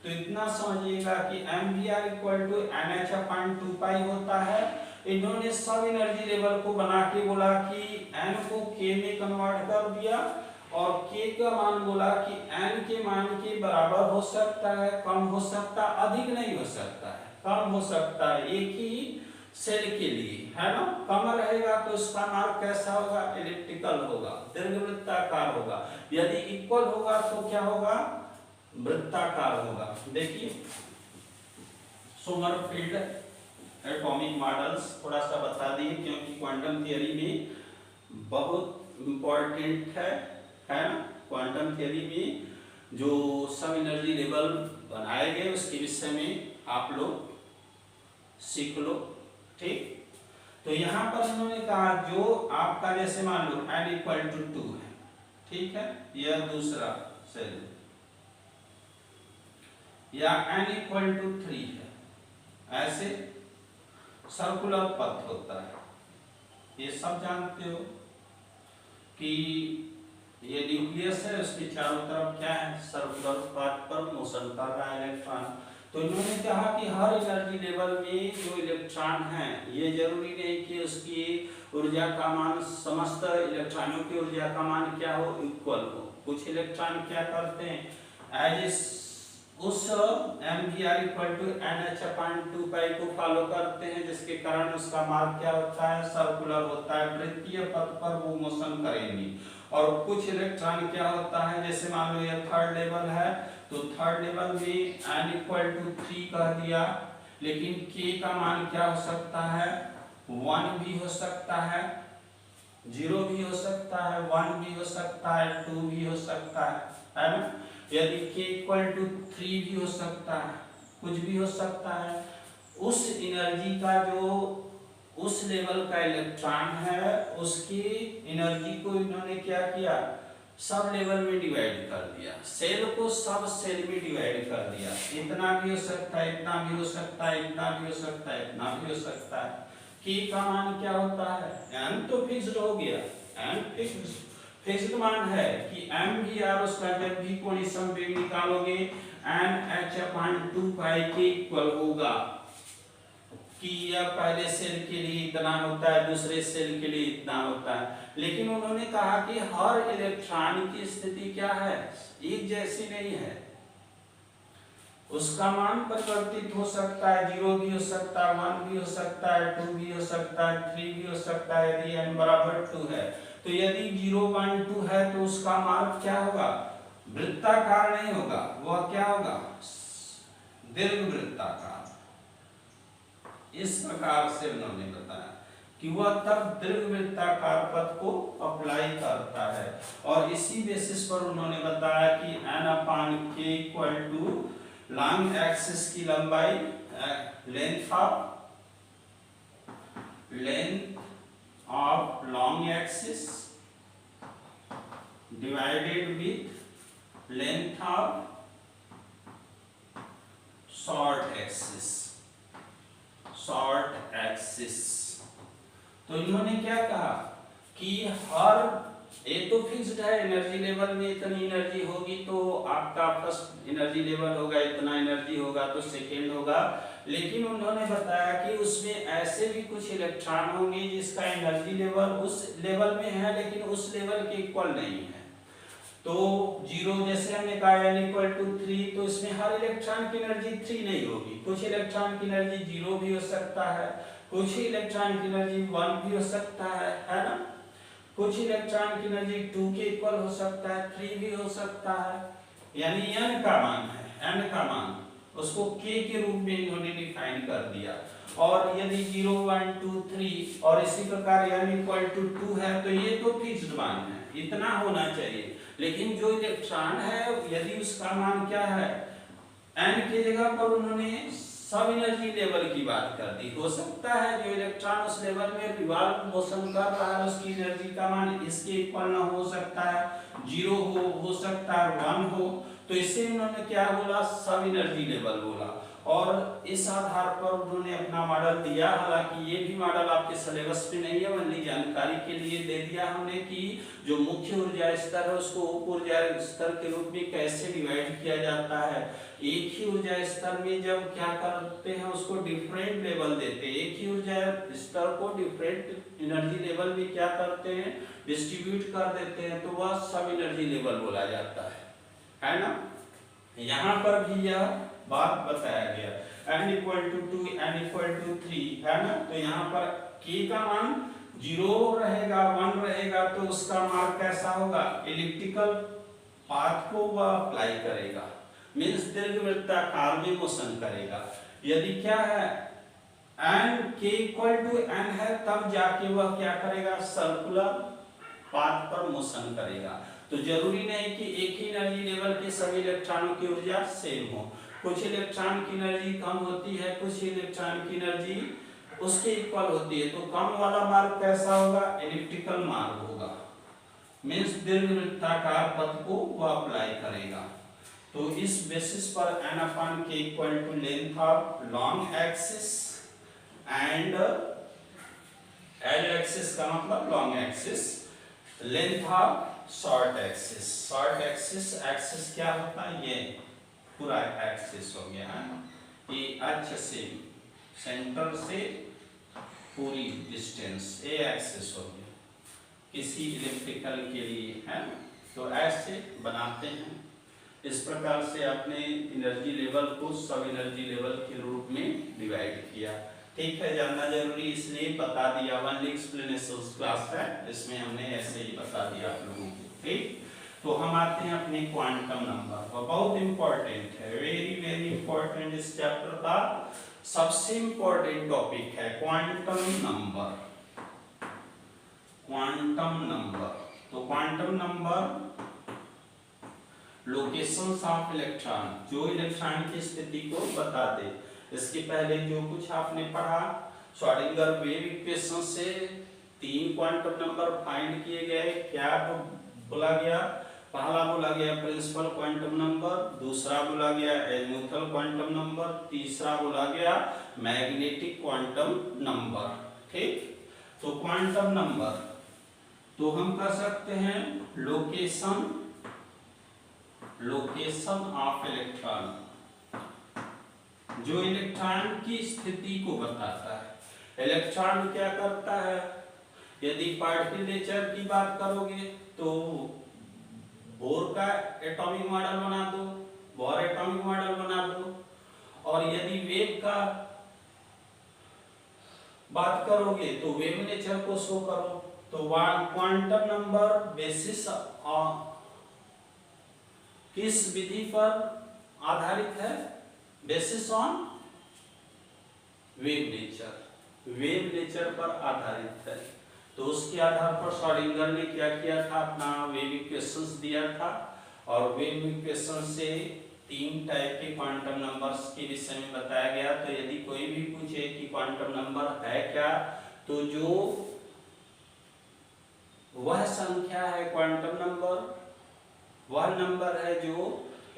तो इतना समझिएगा कि mvr इक्वल टू nh/2π होता है। इन्होंने सब एनर्जी लेवल को बना के बोला कि n को k में कन्वर्ट कर दिया और k का मान बोला कि n के मान के बराबर हो सकता है, कम हो सकता, अधिक नहीं हो सकता है, कम हो सकता है एक ही सेल के लिए, है ना। कम रहेगा तो उसका मार्ग कैसा होगा, एलिप्टिकल होगा, दीर्घवृत्ताकार होगा। यदि इक्वल होगा तो क्या होगा, वृत्ताकार होगा। देखिए सोमरफेल्ड एटॉमिक मॉडल्स थोड़ा सा बता दिए क्योंकि क्वांटम थियरी में बहुत इंपॉर्टेंट है ना। क्वांटम थियरी में जो सब एनर्जी लेवल बनाए गए उसके विषय में आप लोग सीख लो, ठीक। तो यहाँ पर उन्होंने कहा जो आपका जैसे मान लो n इक्वल टू 2 है, ठीक है, यह दूसरा सेल, या n इक्वल टू 3 है, ऐसे सर्कुलर पथ होता है। ये सब जानते हो कि ये न्यूक्लियस है, उसके चारों तरफ क्या है, सर्कुलर पथ पर मोशन कर रहा है इलेक्ट्रॉन। तो इन्होंने कहा कि हर एनर्जी लेवल में जो इलेक्ट्रॉन है, ये जरूरी नहीं कि उसकी ऊर्जा का मान समस्त इलेक्ट्रॉनों की ऊर्जा का मान क्या हो, इक्वल हो। कुछ इलेक्ट्रॉन क्या करते हैं, एज उस mvr इक्वल टू nh/2π को फॉलो करते हैं, जिसके कारण उसका मार्ग क्या होता है, सर्कुलर होता है, वृत्तीय पथ पर वो मोशन करेंगे। और कुछ इलेक्ट्रॉन क्या होता है, जैसे मान लो ये थर्ड लेवल है, तो थर्ड लेवल में n इक्वल टू 3 कह दिया, लेकिन k का मान क्या हो सकता है, 1 भी हो सकता है, 0 भी हो सकता है, 1 भी हो सकता है, 2 भी हो सकता है ना। यदि k इक्वल टू 3 भी हो सकता है, कुछ भी हो सकता है। उस एनर्जी का जो उस लेवल का इलेक्ट्रॉन है, उसकी एनर्जी को इन्होंने क्या किया, सब लेवल में डिवाइड कर दिया, सेल को सब सेल में डिवाइड कर दिया। इतना भी हो सकता है, इतना भी हो सकता है, इतना भी हो सकता है, इतना भी हो सकता है। k का मान क्या होता है, n तो फिक्स्ड हो गया, n फिक्स्ड मान है कि mvr उसका जब भी कोई संवेग निकालोगे nh/2π के इक्वल होगा, कि यह पहले सेल के लिए इतना होता है, दूसरे सेल के लिए इतना होता है। लेकिन उन्होंने कहा कि हर इलेक्ट्रॉन की स्थिति क्या है, एक जैसी नहीं है, उसका मान परिवर्तित हो सकता है, 0 भी हो सकता है, 1 भी हो सकता है, 2 भी हो सकता है, 3 भी हो सकता है, यदि n बराबर 2 है। तो यदि 0, 1, 2 है तो उसका मार्ग क्या होगा, वृत्ताकार नहीं होगा, वह क्या होगा, दीर्घवृत्ताकार। इस प्रकार से उन्होंने बताया कि वह तब दीर्घवृत्ताकार पथ को अप्लाई करता है। और इसी बेसिस पर उन्होंने बताया कि n/k equal to long axis की लंबाई, length of long axis divided with length of short axis. तो इन्होंने क्या कहा कि हर एक तो फिक्स्ड है, एनर्जी लेवल में इतनी एनर्जी होगी तो आपका फर्स्ट एनर्जी लेवल होगा, इतना एनर्जी होगा तो सेकेंड होगा। लेकिन उन्होंने बताया कि उसमें ऐसे भी कुछ इलेक्ट्रॉन होंगे जिसका एनर्जी लेवल उस लेवल में है लेकिन उस लेवल के इक्वल नहीं है। तो 0 जैसे हमने कहा n इक्वल टू 3, तो इसमें हर इलेक्ट्रॉन की एनर्जी 3 नहीं होगी, कुछ इलेक्ट्रॉन की एनर्जी 0 भी हो सकता है, कुछ इलेक्ट्रॉन की एनर्जी 1 भी हो सकता है ना। कुछ इलेक्ट्रॉन की एनर्जी 2 के इक्वल हो सकता है, 3 भी हो सकता है। यानी n का मान है n का मान, उसको k के रूप में इन्होंने डिफाइन कर दिया। और यदि 0 1 2 3 और इसी प्रकार n इक्वल टू 2 है तो ये तो फिक्स्ड मान है, इतना होना चाहिए। लेकिन जो इलेक्ट्रॉन है यदि उसका मान क्या है, n की जगह पर उन्होंने सब एनर्जी लेवल की बात कर दी। हो सकता है जो इलेक्ट्रॉन उस लेवल में रिवॉल्व मोशन कर रहा है उसकी एनर्जी का मान इसके इक्वल ना हो सकता है, 0 हो सकता है 1 हो। तो इससे उन्होंने क्या बोला, सब एनर्जी लेवल बोला। और इस आधार पर उन्होंने अपना मॉडल दिया। हालांकि ये भी मॉडल आपके सिलेबस में नहीं है, वही जानकारी के लिए दे दिया हमने कि जो मुख्य ऊर्जा स्तर है उसको उप ऊर्जा स्तर के रूप में कैसे डिवाइड किया जाता है। एक ही ऊर्जा स्तर में जब क्या करते हैं उसको डिफरेंट लेवल देते हैं, एक ही ऊर्जा स्तर को डिफरेंट एनर्जी लेवल में क्या करते हैं, डिस्ट्रीब्यूट कर देते हैं, तो वह सब एनर्जी लेवल बोला जाता है ना। यहाँ पर भी यह बात बताया गया, n equal to 2 n equal to 3 है ना। तो यहाँ पर k का मान 0 रहेगा 1 रहेगा तो उसका मार्ग कैसा होगा, एलिप्टिकल पाथ को वह अप्लाई करेगा, मीन्स दीर्घवृत्ताकार में मोशन करेगा। यदि क्या है n k equal to n है तब जाके वह क्या करेगा, सर्कुलर पाथ पर मोशन करेगा। तो जरूरी नहीं कि एक ही एनर्जी लेवल के सभी इलेक्ट्रॉनों की ऊर्जा सेम हो, कुछ इलेक्ट्रॉन की एनर्जी कम होती है, कुछ इलेक्ट्रॉन की एनर्जी उसके इक्वल होती है। तो कम वाला मार्ग कैसा होगा, एलिप्टिकल मार्ग होगा, मींस दीर्घवृत्ताकार पथ को वो अप्लाई करेगा। तो इस बेसिस पर n upon k equal to length of long axis and l axis का मतलब long axis, length of short axis. Short axis क्या होता है, ये पूरा एक्सिस हो गया है, ये अक्ष से सेंटर से पूरी डिस्टेंस ए एक्सिस हो गया किसी इलेक्ट्रिकल के लिए, है ना। तो ऐसे बनाते हैं, इस प्रकार से आपने एनर्जी लेवल को सब एनर्जी लेवल के रूप में डिवाइड किया। ठीक है, जानना जरूरी इसलिए बता दिया, वन एक्सप्लेनेशन क्लास है इसमें हमने ऐसे ही बता दिया आप लोगों को। ठीक, तो हम आते हैं अपने क्वांटम नंबर, और बहुत इंपॉर्टेंट है, वेरी इंपॉर्टेंट, इस चैप्टर का सबसे इंपॉर्टेंट टॉपिक है क्वांटम नंबर। क्वांटम नंबर, तो quantum number locations of electron, जो इलेक्ट्रॉन की स्थिति को बता दे। इसके पहले जो कुछ आपने पढ़ा, श्रोडिंगर वेव इक्वेशन से 3 क्वांटम नंबर फाइंड किए गए। क्या बोला गया, पहला बोला गया प्रिंसिपल क्वांटम नंबर, दूसरा बोला गया एजीमुथल क्वांटम नंबर, तीसरा बोला गया मैग्नेटिक क्वांटम नंबर। ठीक, तो क्वांटम नंबर तो हम कह सकते हैं लोकेशन ऑफ इलेक्ट्रॉन, जो इलेक्ट्रॉन की स्थिति को बताता है। इलेक्ट्रॉन क्या करता है, यदि पार्टिकल नेचर की बात करोगे तो बोर का एटॉमिक मॉडल बना दो, बोर एटॉमिक मॉडल बना दो। और यदि वेव का बात करोगे तो वेव नेचर को शो करो। तो क्वांटम नंबर बेसिस किस विधि पर आधारित है, बेसिस ऑन वेव नेचर पर आधारित है। तो उसके आधार पर श्रोडिंगर ने क्या किया था, अपना वेव इक्वेशंस दिया था, और वेव इक्वेशन से 3 टाइप के क्वांटम नंबर्स के विषय में बताया गया। तो यदि कोई भी पूछे कि क्वांटम नंबर है क्या, तो जो वह संख्या है क्वांटम नंबर, वह नंबर है जो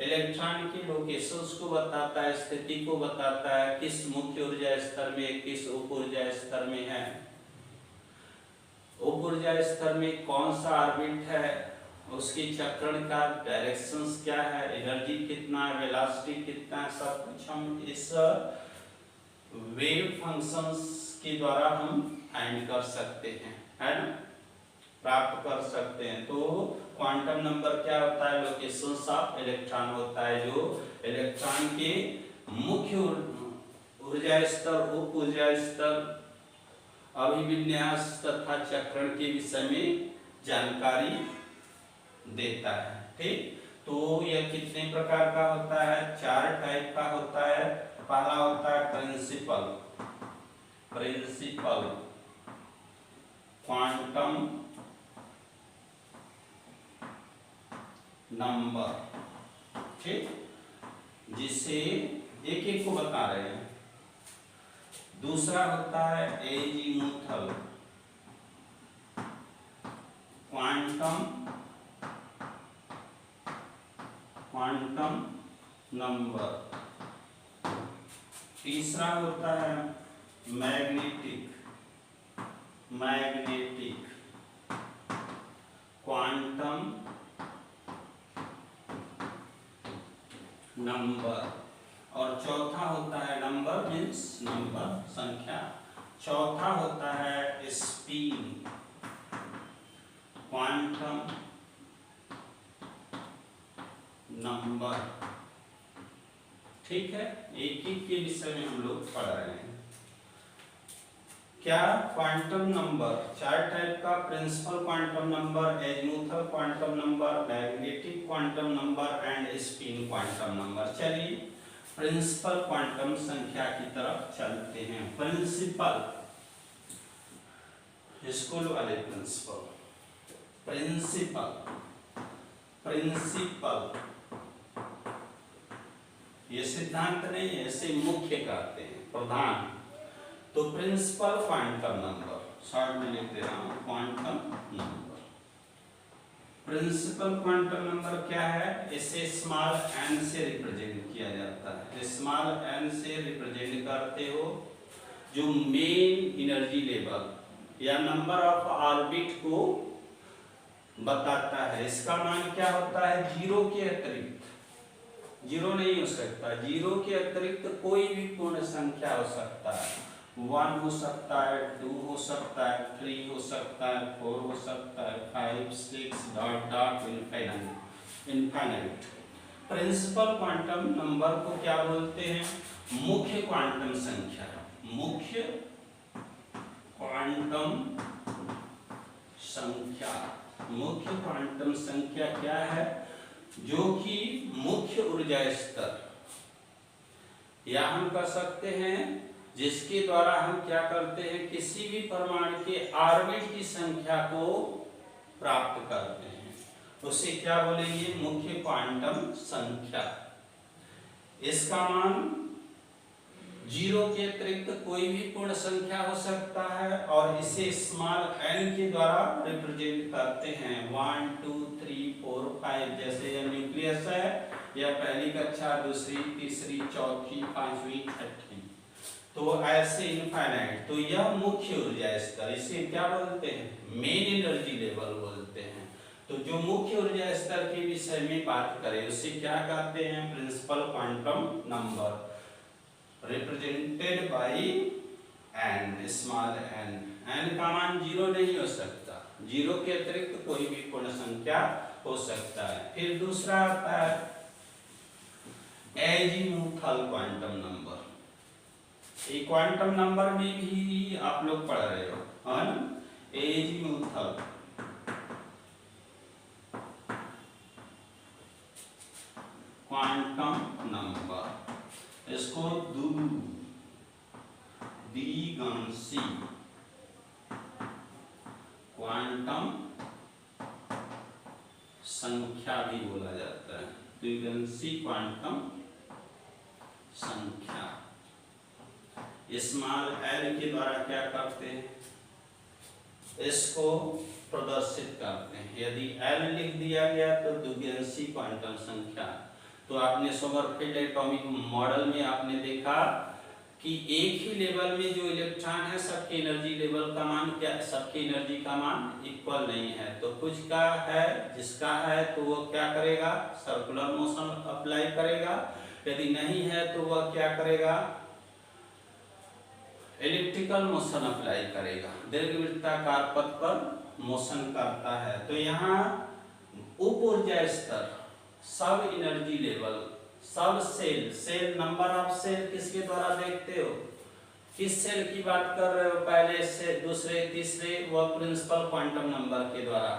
इलेक्ट्रॉन के लोकेशंस को बताता है, स्थिति को बताता है, किस मुख्य ऊर्जा स्तर में, किस उप ऊर्जा स्तर में है, उप ऊर्जा स्तर में कौन सा ऑर्बिट है, उसकी चक्रण का डायरेक्शंस क्या है, एनर्जी कितना है, वेलोसिटी कितना है, सब कुछ हम इस वेव फंक्शंस के द्वारा हम फाइंड कर सकते हैं, है ना, प्राप्त कर सकते हैं। तो क्वांटम नंबर क्या होता है, लोकेशंस ऑफ इलेक्ट्रॉन होता है, जो इलेक्ट्रॉन के मुख्य ऊर्जा स्तर, उप ऊर्जा स्तर, अभिविन्यास तथा चक्रण के विषय में जानकारी देता है। ठीक, तो यह कितने प्रकार का होता है? 4 टाइप का होता है। पहला होता है प्रिंसिपल क्वांटम नंबर, ठीक, जिसे एक एक को बता रहे हैं। दूसरा होता है एजीमुथल क्वांटम नंबर। तीसरा होता है मैग्नेटिक क्वांटम नंबर। और चौथा होता है, नंबर मीन्स नंबर, संख्या। चौथा होता है स्पिन क्वांटम नंबर। ठीक है, एक एक के विषय में हम लोग पढ़ रहे हैं। क्या क्वांटम नंबर 4 टाइप का, principal quantum number, azimuthal quantum number, magnetic quantum number and spin quantum number. चलिए प्रिंसिपल क्वांटम संख्या की तरफ चलते हैं। प्रिंसिपल, स्कूल वाले प्रिंसिपल ये सिद्धांत नहीं है, इसे मुख्य कहते हैं, प्रधान। तो प्रिंसिपल क्वांटम नंबर, शॉर्ट में लिख दे रहा हूं, quantum number. Principal quantum number क्या है? इसे स्मॉल n से रिप्रेजेंट किया जाता है। स्मॉल n से रिप्रेजेंट करते हो जो मेन एनर्जी लेवल या नंबर ऑफ ऑर्बिट को बताता है। इसका मान क्या होता है? 0 के अतिरिक्त, 0 नहीं हो सकता, 0 के अतिरिक्त कोई भी पूर्ण संख्या हो सकता है। 1 हो सकता है, 2 हो सकता है, 3 हो सकता है, 4 हो सकता है, 5 6 dot dot infinite. Principal quantum number को क्या बोलते हैं? मुख्य क्वांटम संख्या। मुख्य क्वांटम संख्या क्या है? जो कि मुख्य ऊर्जा स्तर, या हम कह सकते हैं जिसके द्वारा हम क्या करते हैं, किसी भी परमाणु के ऑर्बिट की संख्या को प्राप्त करते हैं, उसे क्या बोलेंगे? मुख्य क्वांटम संख्या। इसका मान 0 के अतिरिक्त कोई भी पूर्ण संख्या हो सकता है और इसे स्मॉल n के द्वारा रिप्रेजेंट करते हैं। 1 2 3 4 5, जैसे यह न्यूक्लियस है, या पहली कक्षा, दूसरी, तीसरी, चौथी, पांचवी, छठी, तो ऐसे इनफाइनाइट। तो यह मुख्य ऊर्जा स्तर, इसे क्या बोलते हैं? मेन एनर्जी लेवल बोलते हैं। तो जो मुख्य ऊर्जा स्तर के विषय में बात करें, उसे क्या कहते हैं? Principal quantum number, represented by n, small n। n का मान 0 नहीं हो सकता, 0 के अतिरिक्त कोई भी पूर्ण संख्या हो सकता है। फिर दूसरा आता है एजीमुथल क्वांटम नंबर। ये क्वांटम नंबर में भी आप लोग पढ़ रहे हो, है ना? एजीमुथल क्वांटम नंबर, इसको द्विगांशी क्वांटम संख्या भी बोला जाता है। द्विगांशी क्वांटम संख्या स्मॉल l के द्वारा क्या करते हैं? इसको प्रदर्शित करते हैं। यदि l लिख दिया गया तो द्विगांशी क्वांटम संख्या। तो आपने सोमरफेल्ड एटॉमिक मॉडल में आपने देखा कि एक ही लेवल में जो इलेक्ट्रॉन है, सबके एनर्जी लेवल का मान क्या, सबकी एनर्जी का मान इक्वल नहीं है। तो कुछ का है, जिसका है तो वो क्या करेगा? सर्कुलर मोशन अप्लाई करेगा। यदि नहीं है तो वह क्या करेगा? इलेक्ट्रिकल मोशन अप्लाई करेगा, दीर्घवृत्ताकार पथ पर मोशन करता है। तो यहाँ उप ऊर्जा स्तर, सब एनर्जी लेवल, सब सेल नंबर ऑफ सेल किसके द्वारा देखते हो? किस सेल की बात कर रहे हो? पहले से, दूसरे, तीसरे, वह प्रिंसिपल क्वांटम नंबर के द्वारा।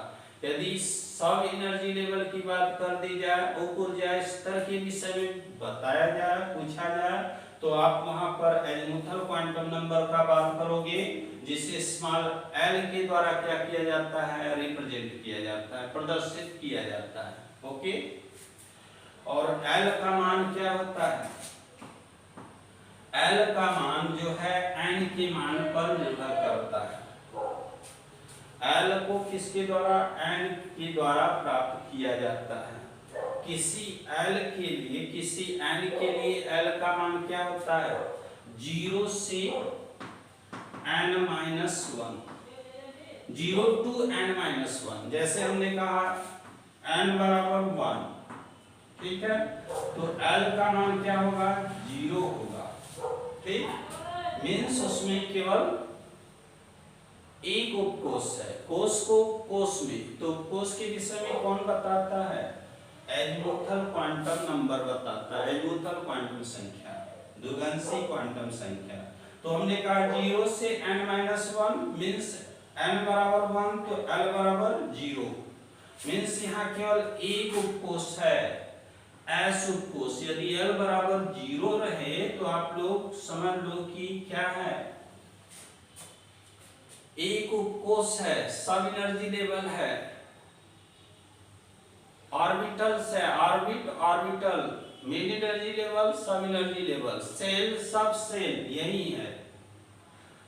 यदि सब एनर्जी लेवल की बात कर दी जाए, उप ऊर्जा स्तर के विषय में बताया जाए, पूछा जाए, तो आप वहां पर एजीमुथल क्वांटम नंबर का बात करोगे, जिसे स्मॉल एल के द्वारा क्या किया जाता है, रिप्रेजेंट किया जाता है, प्रदर्शित किया जाता है। ओके, और एल का मान क्या होता है, एल का मान जो है एन के मान पर निर्भर करता है। एल को किसके द्वारा, एन के द्वारा प्राप्त किया जाता है। किसी एल के लिए, किसी एन के लिए एल का मान क्या होता है, 0 से n-1, 0 to n-1। जैसे हमने कहा n बराबर 1, ठीक है, तो l का मान क्या होगा, 0 होगा। ठीक, मीन्स उसमें केवल एक उपकोष है, कोष को कोष में, तो कोष के विषय में कौन बताता है, एजीमुथल क्वांटम नंबर बताता है, एजीमुथल क्वांटम संख्या, द्विगंशी क्वांटम संख्या। तो हमने कहा 0 से n-1 मीन्स n बराबर 1 तो l बराबर 0, मीन्स यहाँ केवल एक उपकोष है, s उपकोष। यदि l बराबर 0 रहे तो आप लोग समझ लो कि क्या है, एक उपकोष है, सब एनर्जी लेवल है, ऑर्बिटल्स है, orbit orbital, mid energy level, सब energy level, cell sub cell, यही है।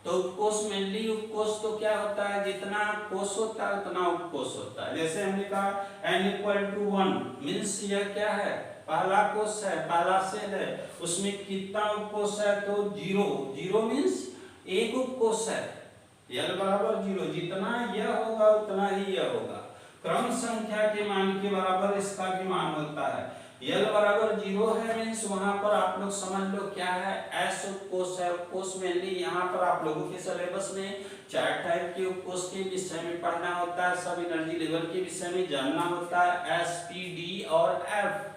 तो उपकोष मेनली, उपकोष तो क्या होता है, जितना कोष होता है उतना उपकोष होता है। जैसे हमने कहा n=1 मीन्स यह क्या है, पहला कोष है, पहला सेल है, उसमें कितना उपकोष है, तो 0, 0 मीन्स एक उपकोष है, l बराबर 0, जितना यह होगा उतना ही यह होगा। क्रम संख्या के मान के बराबर इसका भी मान होता है। l बराबर 0 है मीन्स वहां पर आप लोग समझ लो क्या है, s उपकोष है। उपकोष मेनली यहाँ पर आप लोगों के सिलेबस में 4 टाइप के उपकोष के विषय में पढ़ना होता है, सब एनर्जी लेवल के विषय में जानना होता है, s, p, d और f।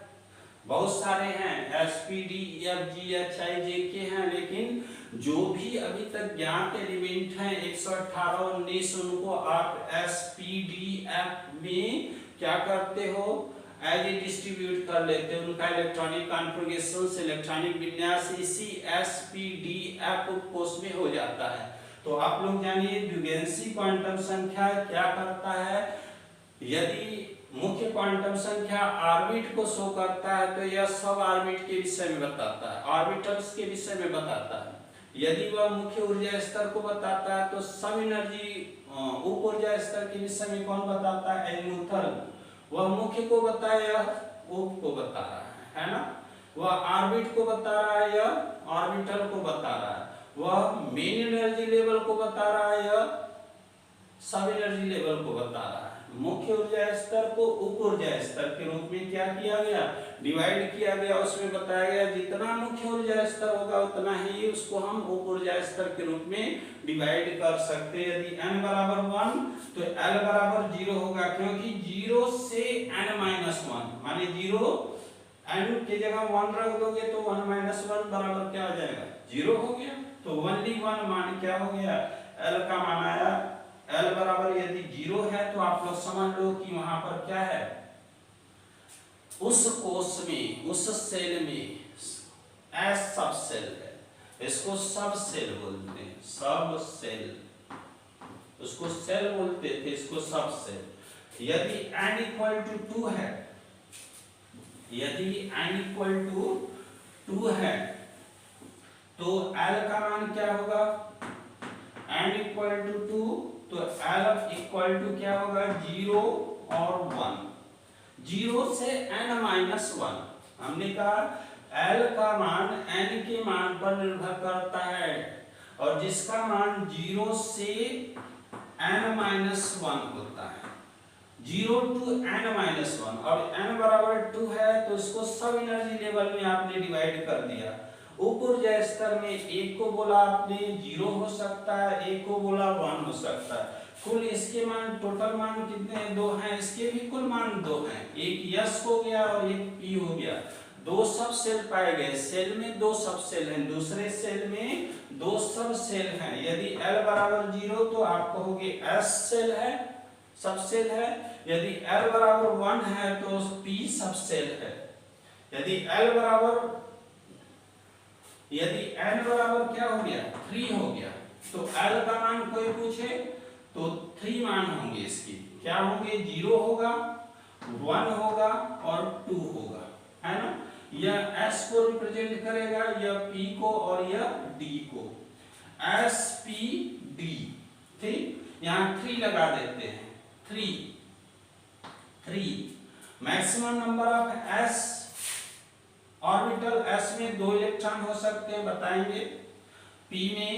बहुत सारे हैं, s, p, d, f, g, h, i, j, k हैं, लेकिन जो भी अभी तक ज्ञात एलिमेंट हैं 118 19, उनको आप s, p, d, f में क्या करते हो, एज ए डिस्ट्रीब्यूट कर लेते हो, उनका इलेक्ट्रॉनिक कॉन्फ़िगरेशन से इलेक्ट्रॉनिक विन्यास इसी s, p, d, f उपकोष में हो जाता है। तो आप लोग जानिए द्विगंशी क्वांटम संख्या क्या करता है, यदि मुख्य क्वांटम संख्या ऑर्बिट को शो करता है तो यह सब ऑर्बिट के विषय में बताता है, ऑर्बिटल्स के विषय में बताता है। यदि वह मुख्य ऊर्जा स्तर को बताता है तो सब एनर्जी उप ऊर्जा स्तर के विषय में कौन बताता है, एजीमुथल। वह मुख्य को बताया, उप को बता रहा है ना, वह ऑर्बिट को बता रहा है, यह ऑर्बिटल को बता रहा है, वह मेन एनर्जी लेवल को बता रहा है, यह सब एनर्जी लेवल को बता रहा है। मुख्य ऊर्जा स्तर को उप ऊर्जा स्तर के रूप में क्या किया गया, डिवाइड किया गया। उसमें बताया गया जितना मुख्य ऊर्जा स्तर होगा उतना ही उसको हम उप ऊर्जा स्तर के रूप में डिवाइड कर सकते हैं। यदि n बराबर 1 तो l बराबर 0 होगा, क्योंकि 0 से n-1 माने 0 n की जगह 1 रख दोगे तो 1-1 बराबर क्या हो जाएगा, 0 हो गया। तो 1 मान क्या हो गया, l का मान आया, l बराबर यदि 0 है तो आप लोग समझ लो कि वहां पर क्या है, उस कोष में, उस सेल में S सब सेल है, इसको सब सेल बोलते हैं, सब सेल, उसको सेल बोलते थे, इसको सब सेल। यदि n=2 है, यदि n=2 है तो l का मान क्या होगा, n=2 तो l क्या होगा, 0 और 1, 0 से n-1। हमने कहा l का मान n के मान पर निर्भर करता है, और जिसका मान 0 से n-1 होता है, 0 to n-1, और n बराबर 2 है तो इसको सब एनर्जी लेवल में आपने डिवाइड कर दिया। उप ऊर्जा स्तर में एक को बोला आपने 0 हो सकता है, एक को बोला 1 हो सकता है। कुल इसके मान, टोटल मान कितने हैं, 2 हैं, इसके भी कुल मान 2 हैं, एक S हो गया और एक P हो गया। 2 सब सेल पाए गए, सेल में 2 सब सेल हैं, दूसरे सेल में 2 सब सेल हैं। यदि L बराबर 0 तो आप कहोगे S सेल है, सब सेल है। यदि L बराबर 1 है तो P सब सेल है। यदि L बराबर यदि n बराबर क्या हो गया 3 हो गया तो L का मान कोई पूछे तो 3 मान होंगे इसकी। क्या होंगे 0 होगा 1 होगा और 2 होगा, है ना। यह S को रिप्रेजेंट करेगा, यह P को और यह D को। S P D, ठीक। यहाँ 3 लगा देते हैं, 3 maximum number of S orbital S में 2 इलेक्ट्रॉन हो सकते हैं बताएंगे, P में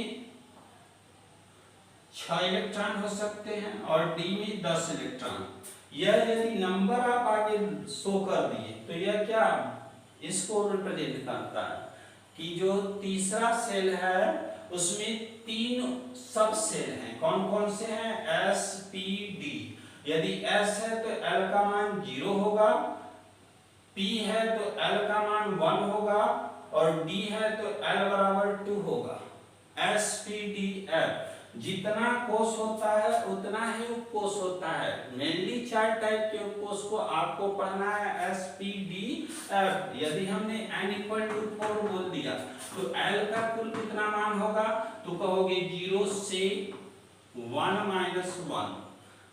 6 इलेक्ट्रॉन हो सकते हैं और D में 10 इलेक्ट्रॉन। यह यदि नंबर आप आगे शो कर दिए तो यह क्या इसको रिप्रेजेंट करता है कि जो तीसरा सेल है उसमें 3 सब सेल हैं। कौन कौन से हैं? S P D। यदि S है तो L का मान 0 होगा, P है तो L का मान 1 होगा और D है तो L बराबर 2 होगा। S P D F जितना कोष होता है उतना ही उपकोष होता है। मेनली 4 टाइप के उपकोष को आपको पढ़ना है S P D F। यदि हमने n = 4 बोल दिया तो L का कुल कितना मान होगा तो कहोगे 0 से 1 - 1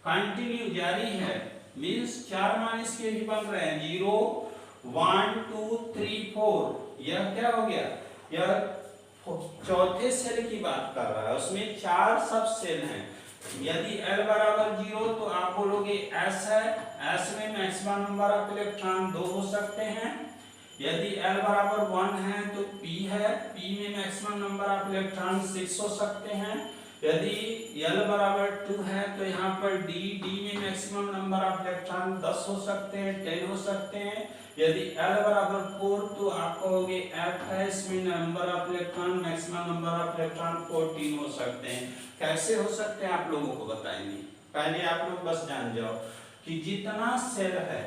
कंटिन्यू जारी है, मींस 4 मान इसके भी बन रहे हैं 0 1 2 3 4। यह क्या हो गया? यह चौथे सेल की बात कर रहा है, उसमें 4 सब सेल हैं। यदि L बराबर 0 तो आप बोलोगे S है, S में मैक्सिमम नंबर ऑफ इलेक्ट्रॉन 2 हो सकते हैं। यदि L बराबर 1 है तो P है, P में मैक्सिमम नंबर ऑफ इलेक्ट्रॉन 6 हो सकते हैं। यदि L बराबर 2 है तो यहाँ पर D में मैक्सिमम नंबर ऑफ इलेक्ट्रॉन 10 हो सकते हैं, 10 हो सकते हैं। यदि L बराबर 4 तो आप कहोगे F है, इसमें number of electron maximum number of electron 14 हो सकते हैं। कैसे हो सकते हैं आप लोगों को बताएंगे। पहले आप लोग बस जान जाओ कि जितना सेल है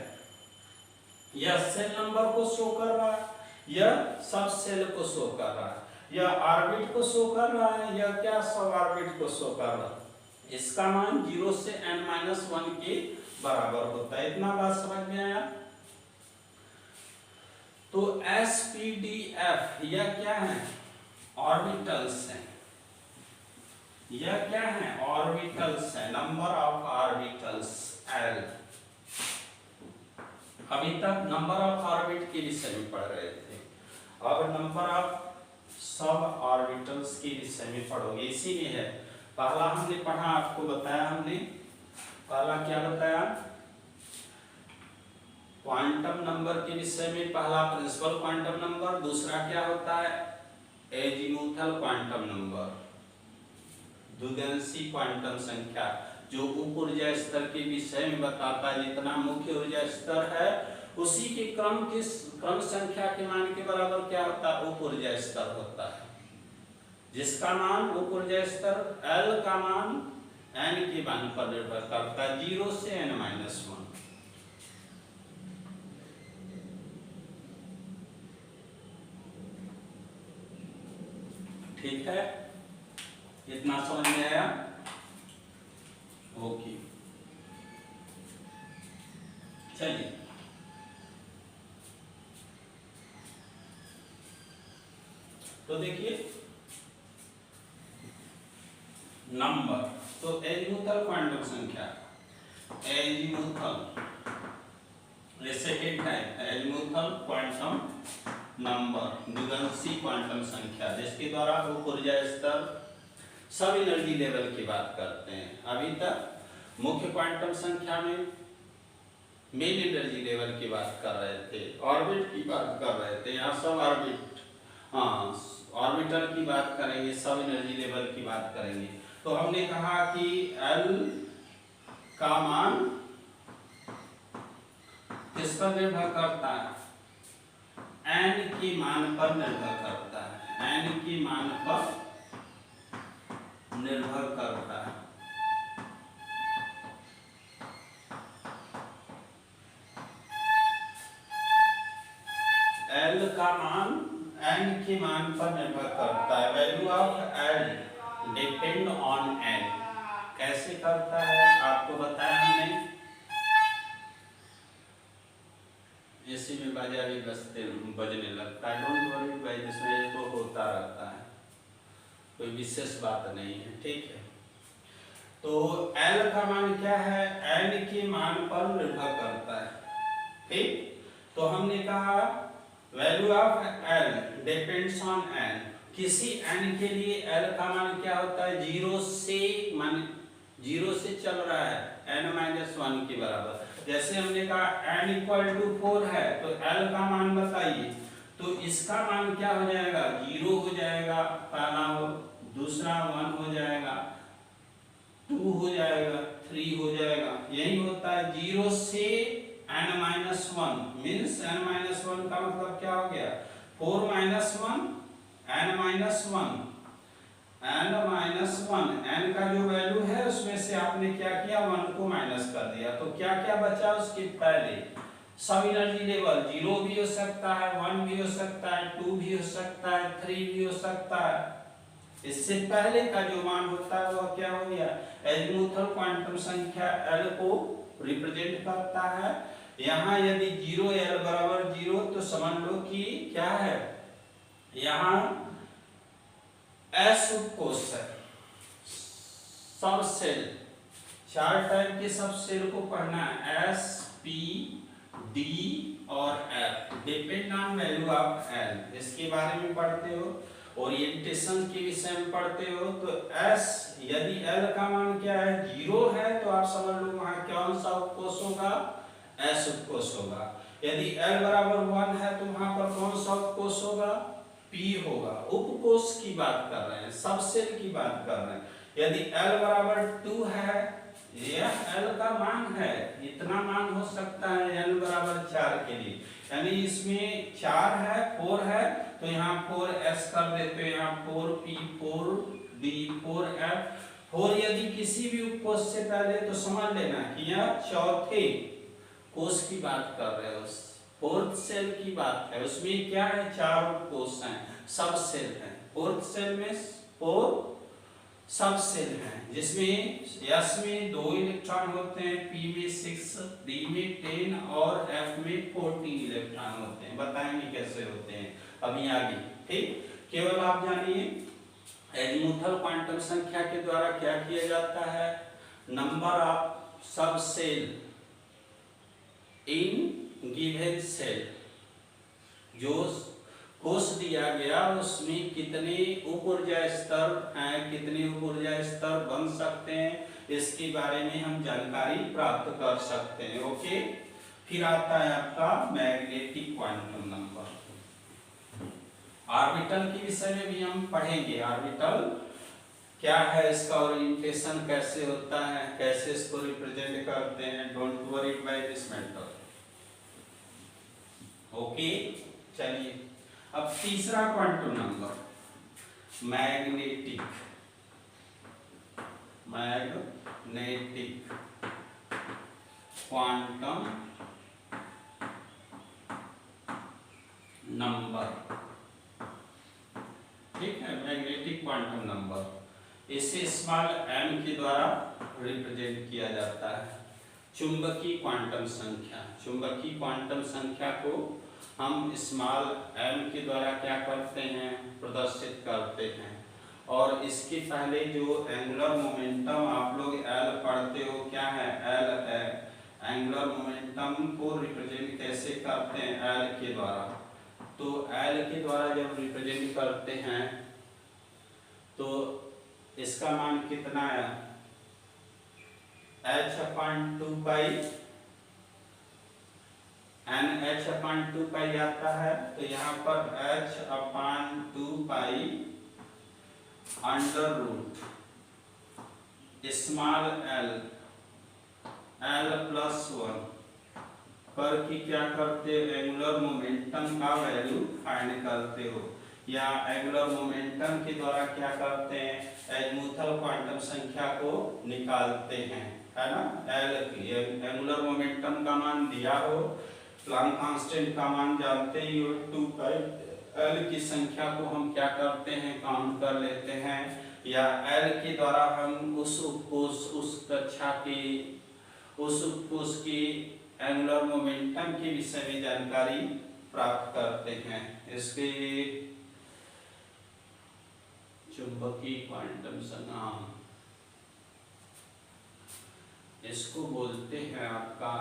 यह सेल नंबर को शो कर रहा है, यह सब सेल को शो कर रहा है, यह ऑर्बिट को शो कर रहा है, यह क्या सब ऑर्बिट को शो कर रहा है। इसका मान 0 से n-1 के बराबर होता है। इतना बात समझ में आया? तो S P D F यह क्या है? ऑर्बिटल्स हैं। यह क्या है? ऑर्बिटल्स है। Number of orbitals L। अभी तक नंबर ऑफ ऑर्बिट के विषय में पढ़ रहे थे, अब नंबर ऑफ सब ऑर्बिटल्स के विषय में पढ़ोगे। इसी में है पहला हमने पढ़ा, आपको बताया हमने, पहला क्या बताया? क्वांटम नंबर के विषय में पहला प्रिंसिपल क्वांटम नंबर, दूसरा क्या होता है? एजीमुथल क्वांटम नंबर, द्विगंशी क्वांटम संख्या, जो उप ऊर्जा स्तर के विषय में बताता है। जितना मुख्य ऊर्जा स्तर है उसी के क्रम संख्या के मान के बराबर क्या होता है? उप ऊर्जा स्तर होता है, जिसका मान उप ऊर्जा स्तर L का मान n के मान पर निर्भर करता है, 0 से n-1। ठीक है, इतना समझ में आया? ओके, चलिए तो देखिए नंबर, तो एजीमुथल क्वांटम संख्या, एजीमुथल जैसे एक टाइप एजीमुथल क्वांटम नंबर, द्विगंशी क्वांटम संख्या, जिसके द्वारा उप ऊर्जा स्तर सब एनर्जी लेवल की बात करते हैं। अभी तक मुख्य क्वांटम संख्या में मेन एनर्जी लेवल की बात कर रहे थे, ऑर्बिट की बात कर रहे थे। यहाँ सब ऑर्बिट, हाँ ऑर्बिटल की बात करेंगे, सब एनर्जी लेवल की बात करेंगे। तो हमने कहा कि L का मान किस पर निर्भर करता है? n के मान पर निर्भर करता है, n के मान पर निर्भर करता है। L का मान n के मान पर निर्भर करता है। Value of L depend on n। कैसे करता है आपको बताया हमने। इसी में बाजा भी बजने लगता है, डोंट वरी भाई, जिसमें तो होता रहता है, कोई विशेष बात नहीं है, ठीक है। तो L का मान क्या है, N के मान पर निर्भर करता है, ठीक। तो हमने कहा value of L depends on N, किसी N के लिए L का मान क्या होता है, 0 से, मान 0 से चल रहा है n-1 के बराबर। जैसे हमने कहा n = 4 है, तो L का मान बताइए, तो इसका मान क्या हो जाएगा, 0 हो जाएगा पहला, हो दूसरा 1 हो जाएगा, 2 हो जाएगा, 3 हो जाएगा। यही होता है 0 से n-1 मीन्स n-1 का मतलब क्या हो गया, 4 - 1 n-1 n-1 n का जो वैल्यू है उसमें से आपने क्या किया, 1 को माइनस कर दिया, तो क्या क्या बचा उसके पहले, सब एनर्जी लेवल 0 भी हो सकता है, 1 भी हो सकता है, 2 भी हो सकता है, 3 भी हो सकता है। इससे पहले का जो मान होता है वह क्या हो गया, एजीमुथल क्वांटम संख्या L को रिप्रेजेंट करता है। यहाँ यदि 0 L = 0 तो समझ लो कि क्या है, यहाँ S उपकोष है, सब सेल, 4 टाइप के सब सेल को पढ़ना है, S, P, D और F, depend on value of L, इसके बारे में पढ़ते हो, ओरिएंटेशन के विषय में पढ़ते हो। तो S यदि L का मान क्या है, 0 है, तो आप समझ लो वहाँ कौन सा उपकोष होगा, S उपकोष होगा। यदि L = 1 है तो वहाँ पर कौन सा उपकोष होगा, P होगा। उपकोष की बात कर रहे हैं, सब सेल की बात कर रहे हैं। यदि L = 2 है, यह L का मान है, इतना मान हो सकता है N = 4 के लिए, यानी इसमें 4 है, 4 है, तो यहाँ 4s कर देते हैं, यहाँ 4p, 4d, 4f। 4 यदि किसी भी उपकोष से पहले, तो समझ लेना कि यह चौथे कोष की बात कर रहे हो, फोर्थ सेल की बात है, उसमें क्या है, 4 उपकोष हैं, सब सेल हैं। फोर्थ सेल में 4 सब सेल हैं, जिसमें S में 2 इलेक्ट्रॉन होते हैं, P में 6, D में 10 और F में 14 इलेक्ट्रॉन होते हैं। बताएंगे कैसे होते हैं अभी आगे, ठीक। केवल आप जानिए एजीमुथल क्वांटम संख्या के द्वारा क्या किया जाता है, नंबर ऑफ सब सेल इन गिवन सेल, जो कोष दिया गया उसमें कितने उप ऊर्जा स्तर हैं, कितने उप ऊर्जा स्तर बन सकते हैं, इसके बारे में हम जानकारी प्राप्त कर सकते हैं। ओके, फिर आता है आपका मैग्नेटिक क्वांटम नंबर। ऑर्बिटल के विषय में भी हम पढ़ेंगे, ऑर्बिटल क्या है, इसका ओरिएंटेशन कैसे होता है, कैसे इसको रिप्रेजेंट करते हैं, don't worry by this matter. Okay, चलिए अब तीसरा quantum number, magnetic quantum number, ठीक है। मैग्नेटिक क्वांटम नंबर, इसे स्मॉल m के द्वारा रिप्रेजेंट किया जाता है। चुंबकीय क्वांटम संख्या, चुंबकीय क्वांटम संख्या को हम स्मॉल m के द्वारा क्या करते हैं, प्रदर्शित करते हैं। और इसके पहले जो एंगुलर मोमेंटम आप लोग L पढ़ते हो, क्या है, L है। एंगुलर मोमेंटम को रिप्रेजेंट कैसे करते हैं, L के द्वारा। तो L के द्वारा जब रिप्रेजेंट करते हैं तो इसका मान कितना है, h/2π NH/2π आता है। तो यहाँ पर h/2π √ स्मॉल l l+1 पर की क्या करते हो, एंगुलर मोमेंटम का वैल्यू फाइंड करते हो, या एंगुलर मोमेंटम के द्वारा क्या करते हैं, एजीमुथल क्वांटम संख्या को निकालते हैं, है ना। L की एंगुलर मोमेंटम का मान दिया हो, प्लांक कांस्टेंट का मान जानते ही हो, 2π, L की संख्या को हम क्या करते हैं, काउंट कर लेते हैं। या एल के द्वारा हम उस उपकोष उस कक्षा के उस उपकोष की एंगुलर मोमेंटम के विषय में जानकारी प्राप्त करते हैं। इसके चुंबकीय क्वांटम संघात इसको बोलते हैं आपका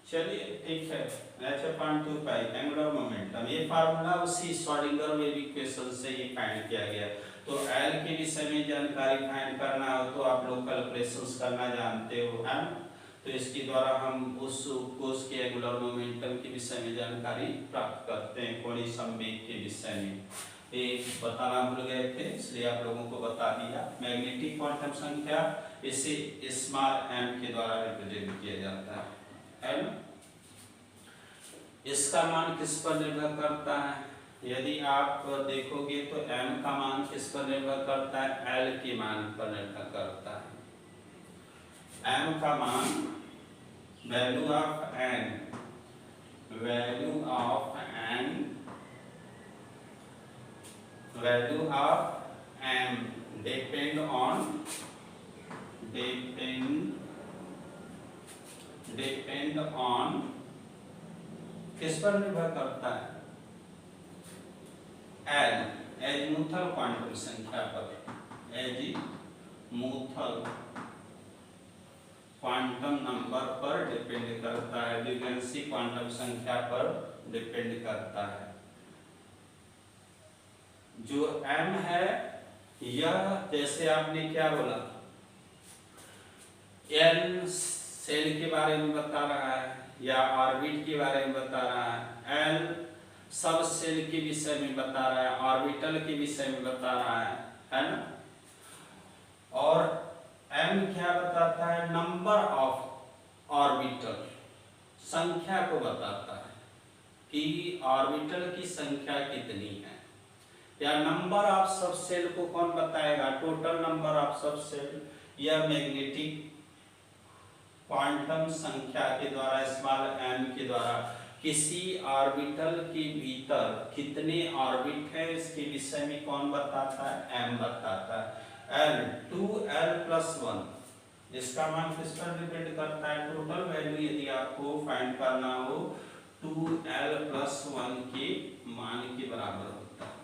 चलिए ठीक है h/2 एंगुलर मोमेंटम। ये फार्मूला उसी श्रोडिंगर वेव इक्वेशन से ही फाइंड किया गया। तो एल के विषय में जानकारी फाइंड करना हो तो आप लोग कैलकुलेशंस करना जानते हो, है ना। तो इसके द्वारा हम उस कोष के एंगुलर मोमेंटम के विषय में जानकारी प्राप्त करते हैं, कोणीय संवेग के विषय में। ये बताना भूल गए थे इसलिए आप लोगों को बता दिया। मैग्नेटिक क्वांटम संख्या इसे स्मॉल m के द्वारा रिप्रेजेंट किया जाता है ना। इसका मान किस पर निर्भर करता है? यदि आप देखोगे तो m का मान किस पर निर्भर करता है? l के मान पर निर्भर करता है। m का मान value of n value of m depend on किस पर निर्भर करता है? l एजीमुथल क्वांटम संख्या पर, एजीमुथल क्वांटम नंबर पर डिपेंड करता है, ड्यूरेंसी क्वांटम संख्या पर डिपेंड करता है। जो m है यह जैसे आपने क्या बोला, n सेल के बारे में बता रहा है या ऑर्बिट के बारे में बता रहा है, l सब सेल के विषय में बता रहा है, ऑर्बिटल के विषय में बता रहा है ना। और m क्या बताता है? नंबर ऑफ ऑर्बिटल, संख्या को बताता है कि ऑर्बिटल की संख्या कितनी है। या नंबर ऑफ सब सेल को कौन बताएगा? टोटल नंबर ऑफ सब सेल या मैग्नेटिक क्वांटम संख्या के द्वारा स्मॉल m के द्वारा किसी ऑर्बिटल के भीतर कितने ऑर्बिट है इसके विषय में कौन बताता है? m बताता है। l 2l+1 इसका मान किस पर डिपेंड करता है? टोटल वैल्यू यदि आपको फाइंड करना हो 2l+1 के मान के बराबर होता है।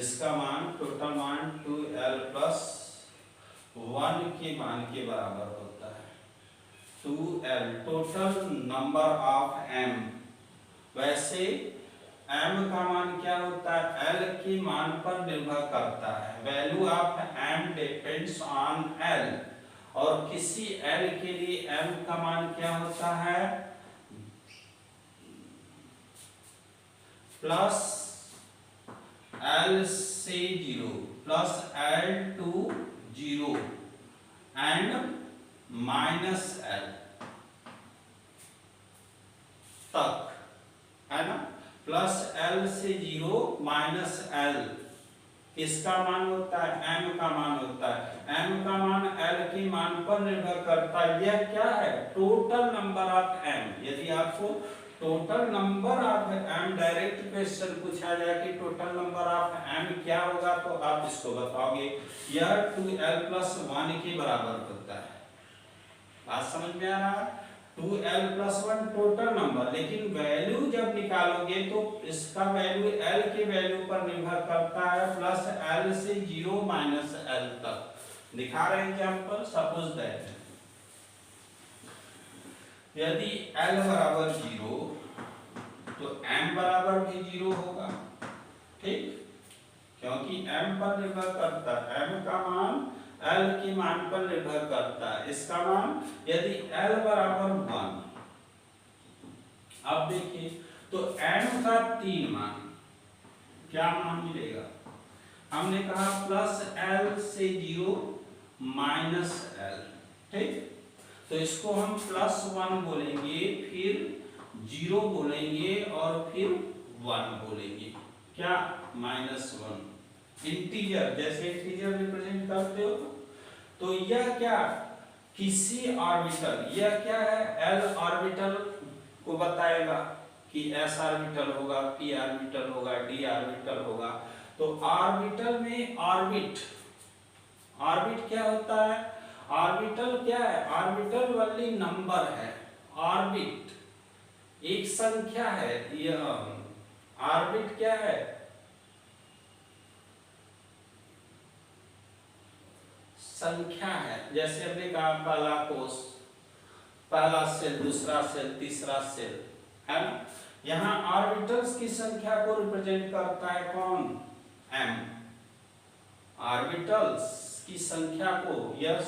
इसका मान टोटल मान 2l+1 के मान के बराबर होता है। 2l total number of m। वैसे m का मान क्या होता है? l के मान पर निर्भर करता है। Value of m depends on l। और किसी l के लिए m का मान क्या होता है? प्लस l से 0 plus l to 0 and minus l तक, है ना। प्लस l से 0 माइनस l किसका मान होता है? m का मान होता है। m का मान l के मान पर निर्भर करता है। यह क्या है? Total number of m। यदि आपको total number of m direct question पूछा जाए कि टोटल नंबर ऑफ m क्या होगा तो आप इसको बताओगे। यह 2l+1 के बराबर होता है। बात समझ में आ रहा है? 2l+1 टोटल नंबर, लेकिन वैल्यू जब निकालोगे तो इसका वैल्यू l के वैल्यू पर निर्भर करता है, प्लस l से 0 माइनस l तक। दिखा रहे हैं एग्जांपल। सपोज दैट यदि l बराबर 0 तो m बराबर भी 0 होगा, ठीक, क्योंकि m पर निर्भर करता है। m का मान l के मान पर निर्भर करता है। इसका मान यदि l बराबर 1, अब देखिए तो m का 3 मान क्या मान मिलेगा? हमने कहा प्लस l से 0 माइनस l, ठीक। तो इसको हम +1 बोलेंगे, फिर 0 बोलेंगे और फिर 1 बोलेंगे। क्या? -1 इंटीजर, जैसे इंटीजर रिप्रेजेंट करते हो। तो यह क्या? किसी ऑर्बिटल, यह क्या है? l ऑर्बिटल को बताएगा कि s ऑर्बिटल होगा, p ऑर्बिटल होगा, d ऑर्बिटल होगा। तो ऑर्बिटल में ऑर्बिट क्या होता है? ऑर्बिटल क्या है? ऑर्बिटल वाली नंबर है। ऑर्बिट एक संख्या है। यह ऑर्बिट क्या है? संख्या है। जैसे हमने कहा पहला कोष, पहला सेल, दूसरा सेल, तीसरा सेल, है ना? यहाँ ऑर्बिटल्स की संख्या को रिप्रेजेंट करता है कौन? m। ऑर्बिटल्स की संख्या को, यस,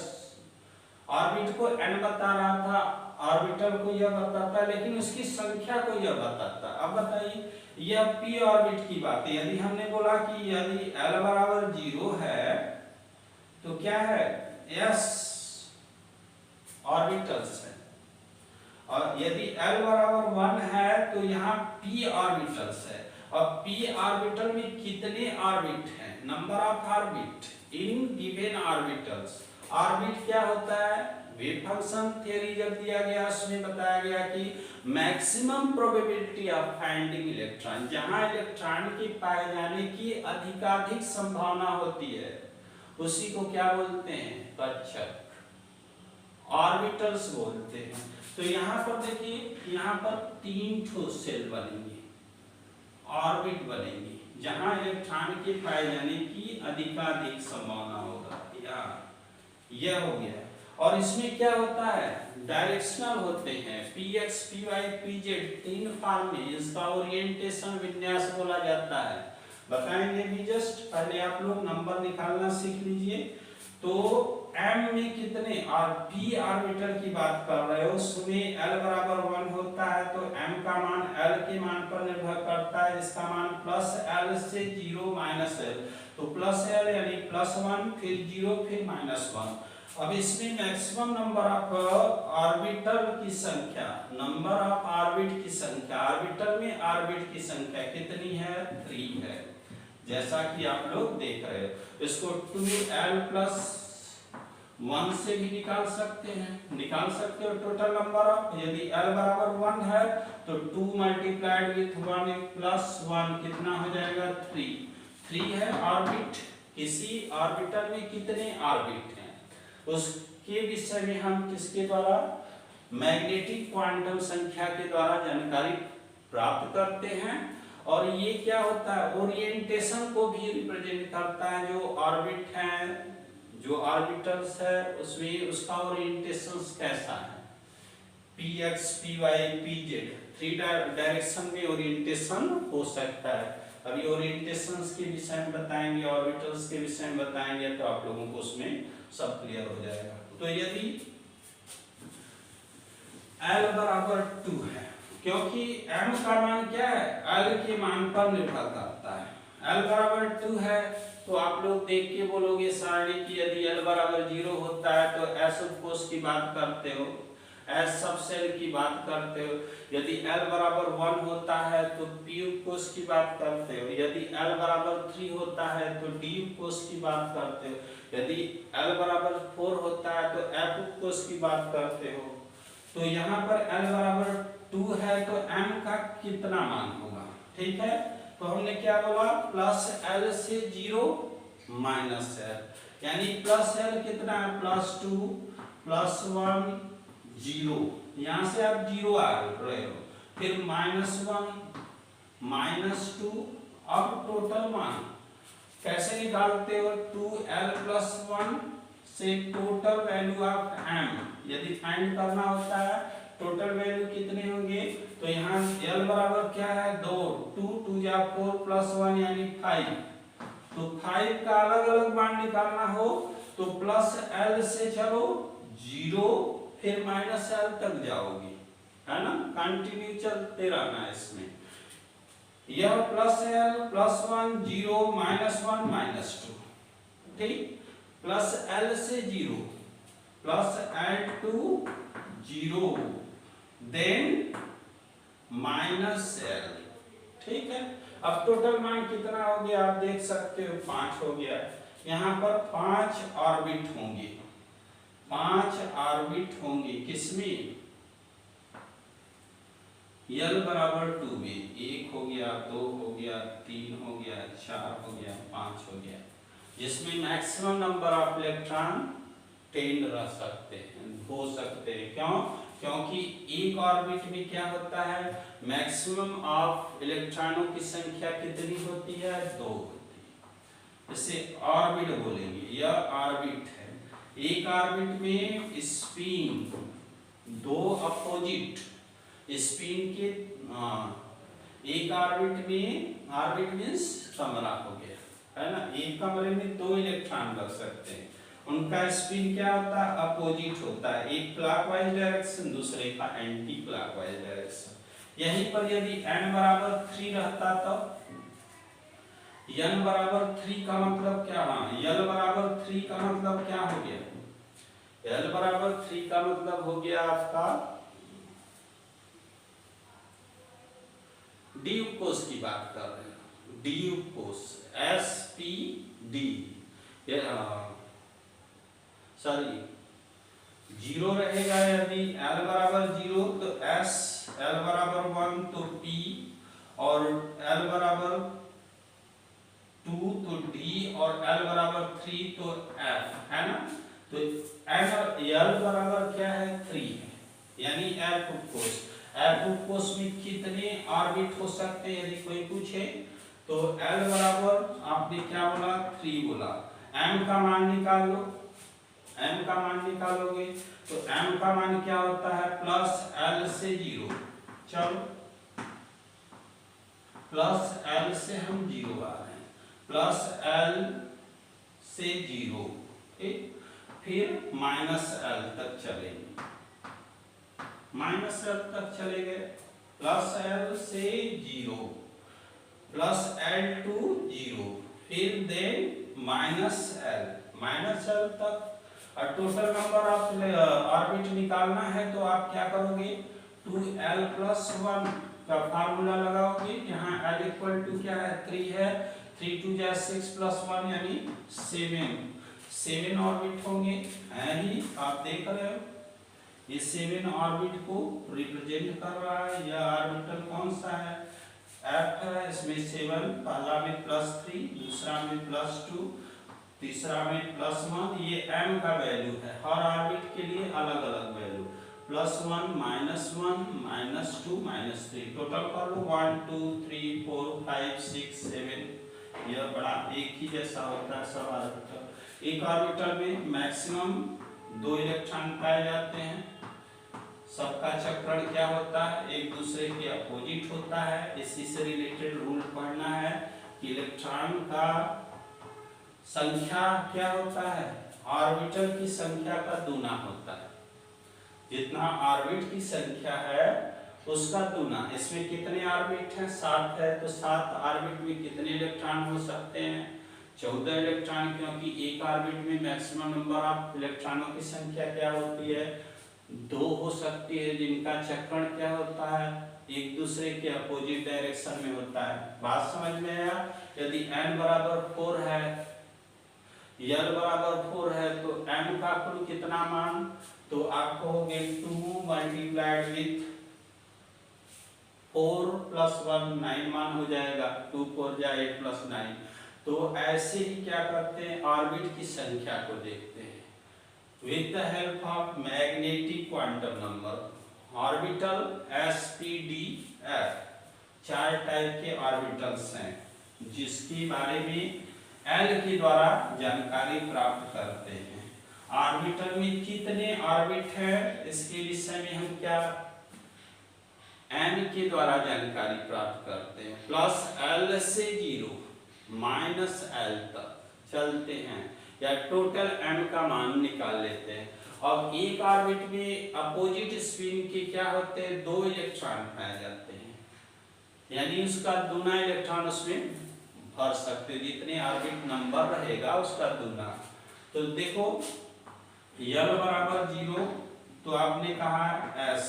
ऑर्बिट को n बता रहा था, ऑर्बिटल को यह बताता है, लेकिन उसकी संख्या को यह बताता है। अब बताइए, यह p ऑर्बिट की बात है। यदि हमने बोला कि यदि l बराबर 0 है तो क्या है? s ऑर्बिटल्स है, और यदि l बराबर 1 है तो यहाँ p ऑर्बिटल्स है। और p ऑर्बिटल में कितने ऑर्बिट हैं? Number of orbit in given orbitals. Orbit क्या होता है? वेव फंक्शन थ्योरी जब दिया गया उसमें बताया गया कि maximum probability of finding electron, जहां इलेक्ट्रॉन के पाए जाने की अधिकाधिक संभावना होती है, उसी को क्या बोलते हैं? कक्षक, ऑर्बिटल्स बोलते हैं। तो यहाँ पर देखिए, यहाँ पर 3 ठो सेल बनेंगे, ऑर्बिट बनेंगे, जहां इलेक्ट्रॉन के पाए जाने की अधिकाधिक संभावना होगा। यह हो गया। और इसमें क्या होता है? डायरेक्शनल होते हैं। px, py, pz 3 फॉर्म में इसका ओरिएंटेशन विन्यास बोला जाता है। बताएंगे भी, जस्ट पहले आप लोग नंबर निकालना सीख लीजिए। तो m में कितने, और p ऑर्बिटल की बात कर रहे हो, उसमें l बराबर 1 होता है तो m का मान l के मान पर निर्भर करता है, जिसका मान प्लस l से 0 माइनस l। तो प्लस l यानी +1, फिर 0, फिर -1। अब इसमें मैक्सिमम नंबर ऑफ ऑर्बिटल की संख्या, नंबर ऑफ ऑर्बिट की संख्या, ऑर्बिटल में ऑर्बिट की संख्या कितनी है? 3 है, जैसा कि आप लोग देख रहे हो। इसको 2l+1 से भी निकाल सकते हो टोटल नंबर ऑफ। यदि l बराबर 1 है तो 2 मल्टीप्लाइड विथ 1 +1 कितना हो जाएगा? 3 है ऑर्बिट। किसी ऑर्बिटल में कितने ऑर्बिट हैं उसके विषय में हम किसके द्वारा? मैग्नेटिक क्वांटम संख्या के द्वारा जानकारी प्राप्त करते हैं। और ये क्या होता है? ओरिएंटेशन को भी रिप्रेजेंट करता है। जो ऑर्बिट है, जो ऑर्बिटल्स है, उसमें उसका ओरिएंटेशन कैसा है? px, py, pz 3 डायरेक्शन में ओरिएंटेशन हो सकता है। अभी ओरिएंटेशंस के विषय में बताएंगे, ऑर्बिटल्स के विषय में बताएंगे, तो आप लोगों को उसमें सब क्लियर हो जाएगा। तो यदि l बराबर 2 है, क्योंकि m का मान क्या है? l के मान पर निर्भर करता है। l बराबर 2 है तो आप लोग देख के बोलोगे सारणी की, यदि l बराबर 0 होता है तो s कोष की बात करते हो, s सब सेल की बात करते हो। यदि l बराबर 1 होता है तो p कोष की बात करते हो। यदि l बराबर 3 होता है तो d कोष की बात करते हो। यदि l बराबर 4 होता है तो f कोष की बात करते हो। तो यहाँ पर l बराबर 2 है तो m का कितना मान होगा? ठीक है, तो हमने क्या बोला? प्लस l से 0 माइनस l, यानी प्लस l कितना है? +2 +1 0, यहाँ से आप 0 आ रहे हो, फिर -1 -2। अब टोटल मान कैसे निकालते हो? 2l+1 से टोटल वैल्यू ऑफ m यदि फाइंड करना होता है, टोटल वैल्यू कितने होंगे? तो यहाँ l बराबर क्या है? 2, 2 2 जा 4 +1 यानी 5। तो 5 का अलग अलग मान निकालना हो तो प्लस l से चलो 0 फिर -l तक जाओगे, है ना? कंटिन्यू चलते रहना है इसमें। यह +l +1 0 -1 -2, ठीक। प्लस l से 0 प्लस l2 0 देन -l, ठीक है। अब टोटल मान कितना हो गया आप देख सकते हो? 5 हो गया। यहाँ पर 5 ऑर्बिट होंगे, 5 ऑर्बिट होंगे किसमें? L बराबर 2 में 1 हो गया, 2 हो गया, 3 हो गया, 4 हो गया, 5 हो गया, जिसमें मैक्सिमम नंबर ऑफ इलेक्ट्रॉन 10 रह सकते हैं, हो सकते हैं। क्यों? क्योंकि एक ऑर्बिट में क्या होता है, मैक्सिमम ऑफ इलेक्ट्रॉनों की संख्या कितनी होती है, 2 होती है। इसे ऑर्बिट बोलेंगे, यह ऑर्बिट है। एक ऑर्बिट में स्पिन, 2 अपोजिट स्पिन के एक ऑर्बिट में, ऑर्बिट मींस कमरा हो गया, है ना। एक कमरे में 2 इलेक्ट्रॉन रख सकते हैं, उनका स्पिन क्या होता है, अपोजिट होता है, एक क्लॉकवाइज डायरेक्शन, दूसरे का एंटी क्लॉकवाइज डायरेक्शन। यहीं पर यदि n बराबर 3 रहता तो n बराबर 3 का मतलब क्या हुआ, l बराबर 3 का मतलब क्या हो गया, l बराबर 3 का मतलब हो गया आपका डी उपकोष की बात कर रहे हैं, डी उपकोष, SPD, सॉरी 0 रहेगा यदि L बराबर 0 तो S, L बराबर 1 तो P, और L बराबर 2 तो D, और L बराबर 3 तो F, है ना। तो L बराबर क्या है, 3 है, यानी F उपकोष। F उपकोष में कितने ऑर्बिट हो सकते हैं यदि कोई पूछे तो L बराबर आपने क्या बोला, 3 बोला। M का मान निकाल लो, M का मान निकालोगे तो M का मान क्या होता है, प्लस L से 0, चलो प्लस L से हम 0 आ रहे हैं, प्लस L से 0, ठीक, फिर माइनस L तक चलेंगे, माइनस L तक चले गए, प्लस L से 0, प्लस L टू 0, फिर देन माइनस L तक। और टोटल नंबर ऑफ ऑर्बिट निकालना है तो आप क्या करोगे, 2L प्लस 1 का फार्मूला लगाओगे, यहाँ L इक्वल टू क्या है, 3 है, 3 2 जा 6 प्लस 1 यानी 7 ऑर्बिट होंगे, है ही, आप देख रहे हो ये 7 ऑर्बिट को रिप्रेजेंट कर रहा है। यह ऑर्बिटल कौन सा है, F है, इसमें 7, पहला में +3, दूसरा में +2, तीसरा में +1, ये m का वैल्यू है, हर ऑर्बिट के लिए अलग अलग वैल्यू, +1 -1 -2 -3, टोटल कर लो 1 2 3 4 5 6 7, यह बड़ा एक ही जैसा होता है सब ऑर्बिटल। एक ऑर्बिटल में मैक्सिमम 2 इलेक्ट्रॉन पाए जाते हैं, सबका चक्रण क्या होता है, एक दूसरे के अपोजिट होता है। इसी से रिलेटेड रूल पढ़ना है कि इलेक्ट्रॉन का संख्या क्या होता है, ऑर्बिटल की संख्या का दूना होता है, जितना ऑर्बिट की संख्या है उसका दूना। इसमें कितने ऑर्बिट हैं, 7 है, तो 7 ऑर्बिट में कितने इलेक्ट्रॉन हो सकते हैं, 14 इलेक्ट्रॉन, क्योंकि एक ऑर्बिट में मैक्सिमम नंबर ऑफ इलेक्ट्रॉनों की संख्या क्या होती है, 2 हो सकती है, जिनका चक्रण क्या होता है, एक दूसरे के अपोजिट डायरेक्शन में होता है। बात समझ में आया। यदि n बराबर 4 है, L बराबर 4 है, तो m का कुल कितना मान, तो आप कहोगे 2 मल्टीप्लाइड विथ 4 + 1 9 मान हो जाएगा, 2 4 जा 8 + 9। तो ऐसे ही क्या करते हैं, ऑर्बिट की संख्या को देखते हैं with the help of magnetic quantum number. Orbital SPDF 4 type के ऑर्बिटल्स हैं, जिसके बारे में L के द्वारा जानकारी प्राप्त करते हैं। ऑर्बिटल में कितने ऑर्बिट है, इसके विषय में हम क्या n के द्वारा जानकारी प्राप्त करते हैं, प्लस L से 0 माइनस L तक चलते हैं, या टोटल m का मान निकाल लेते हैं। और एक ऑर्बिट में अपोजिट स्पिन के क्या होते हैं, 2 इलेक्ट्रॉन पाए जाते हैं, यानी उसका दूना इलेक्ट्रॉन उसमें भर सकते, जितने ऑर्बिट नंबर रहेगा उसका दूना। तो देखो L बराबर 0, तो आपने कहा S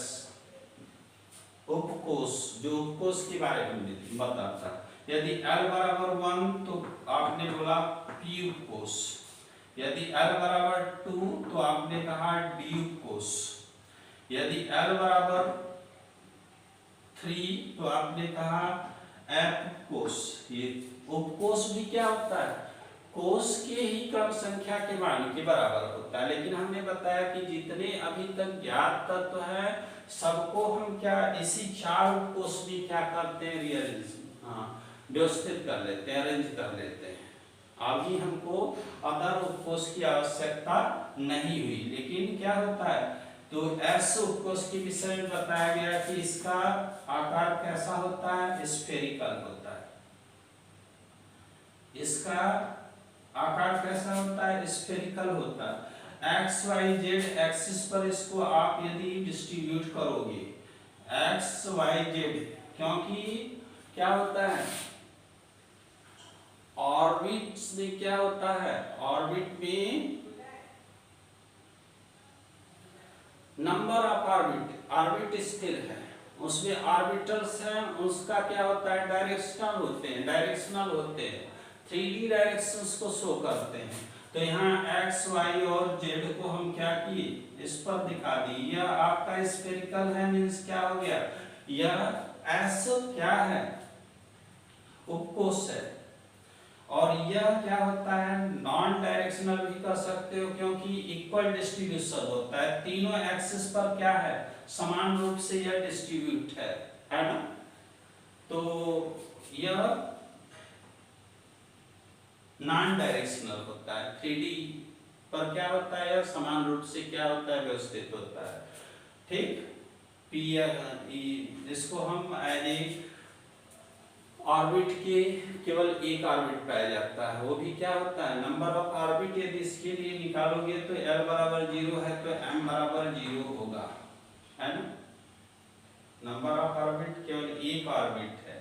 उपकोष, जो उपकोष के बारे में बताता। यदि L बराबर 1 तो आपने बोला P उपकोष, यदि L बराबर 2 तो आपने कहा D उपकोष, यदि L बराबर 3, तो आपने कहा अपकोष। ये उपकोष भी क्या होता है, कोष के ही क्रम संख्या के मान के बराबर होता है। लेकिन हमने बताया कि जितने अभी तक ज्ञात तत्व है सबको हम क्या इसी 4 उपकोष में क्या करते हैं, रीअरेंज, व्यवस्थित कर लेते हैं, अरेंज कर लेते हैं। अभी हमको अदर उपकोष की आवश्यकता नहीं हुई। लेकिन क्या होता है, तो एस उपकोष के विषय में बताया गया कि इसका आकार कैसा होता है, स्फेरिकल होता है। इसका आकार कैसा होता है, स्फेरिकल होता है। एक्स वाई जेड एक्सिस पर इसको आप यदि डिस्ट्रीब्यूट करोगे, एक्स वाई जेड, क्योंकि क्या होता है ऑर्बिट में, क्या होता है ऑर्बिट में नंबर ऑफ ऑर्बिट, ऑर्बिट स्थिर है, उसमें ऑर्बिटल्स हैं, उसका क्या होता है डायरेक्शनल होते हैं, डायरेक्शनल होते हैं, 3D डायरेक्शंस को शो करते हैं। तो यहाँ x, y और z को हम क्या किए, इस पर दिखा दिए। यह आपका स्फेरिकल है, मींस क्या हो गया, यह S क्या है, उपकोष है। और यह क्या होता है, नॉन डायरेक्शनल भी कर सकते हो, क्योंकि इक्वल डिस्ट्रीब्यूशन होता है, तीनों एक्सिस पर क्या है, समान रूप से यह डिस्ट्रीब्यूट है ना। तो यह नॉन डायरेक्शनल होता है, 3D पर क्या होता है, समान रूप से क्या होता है, व्यवस्थित होता है। ठीक, इसको हम एज ए ऑर्बिट के केवल एक ऑर्बिट पाया जाता है, वो भी क्या होता है नंबर ऑफ ऑर्बिट। यदि इसके लिए निकालोगे तो L बराबर 0 है तो M बराबर 0 होगा, है ना। नंबर ऑफ ऑर्बिट केवल एक ऑर्बिट है,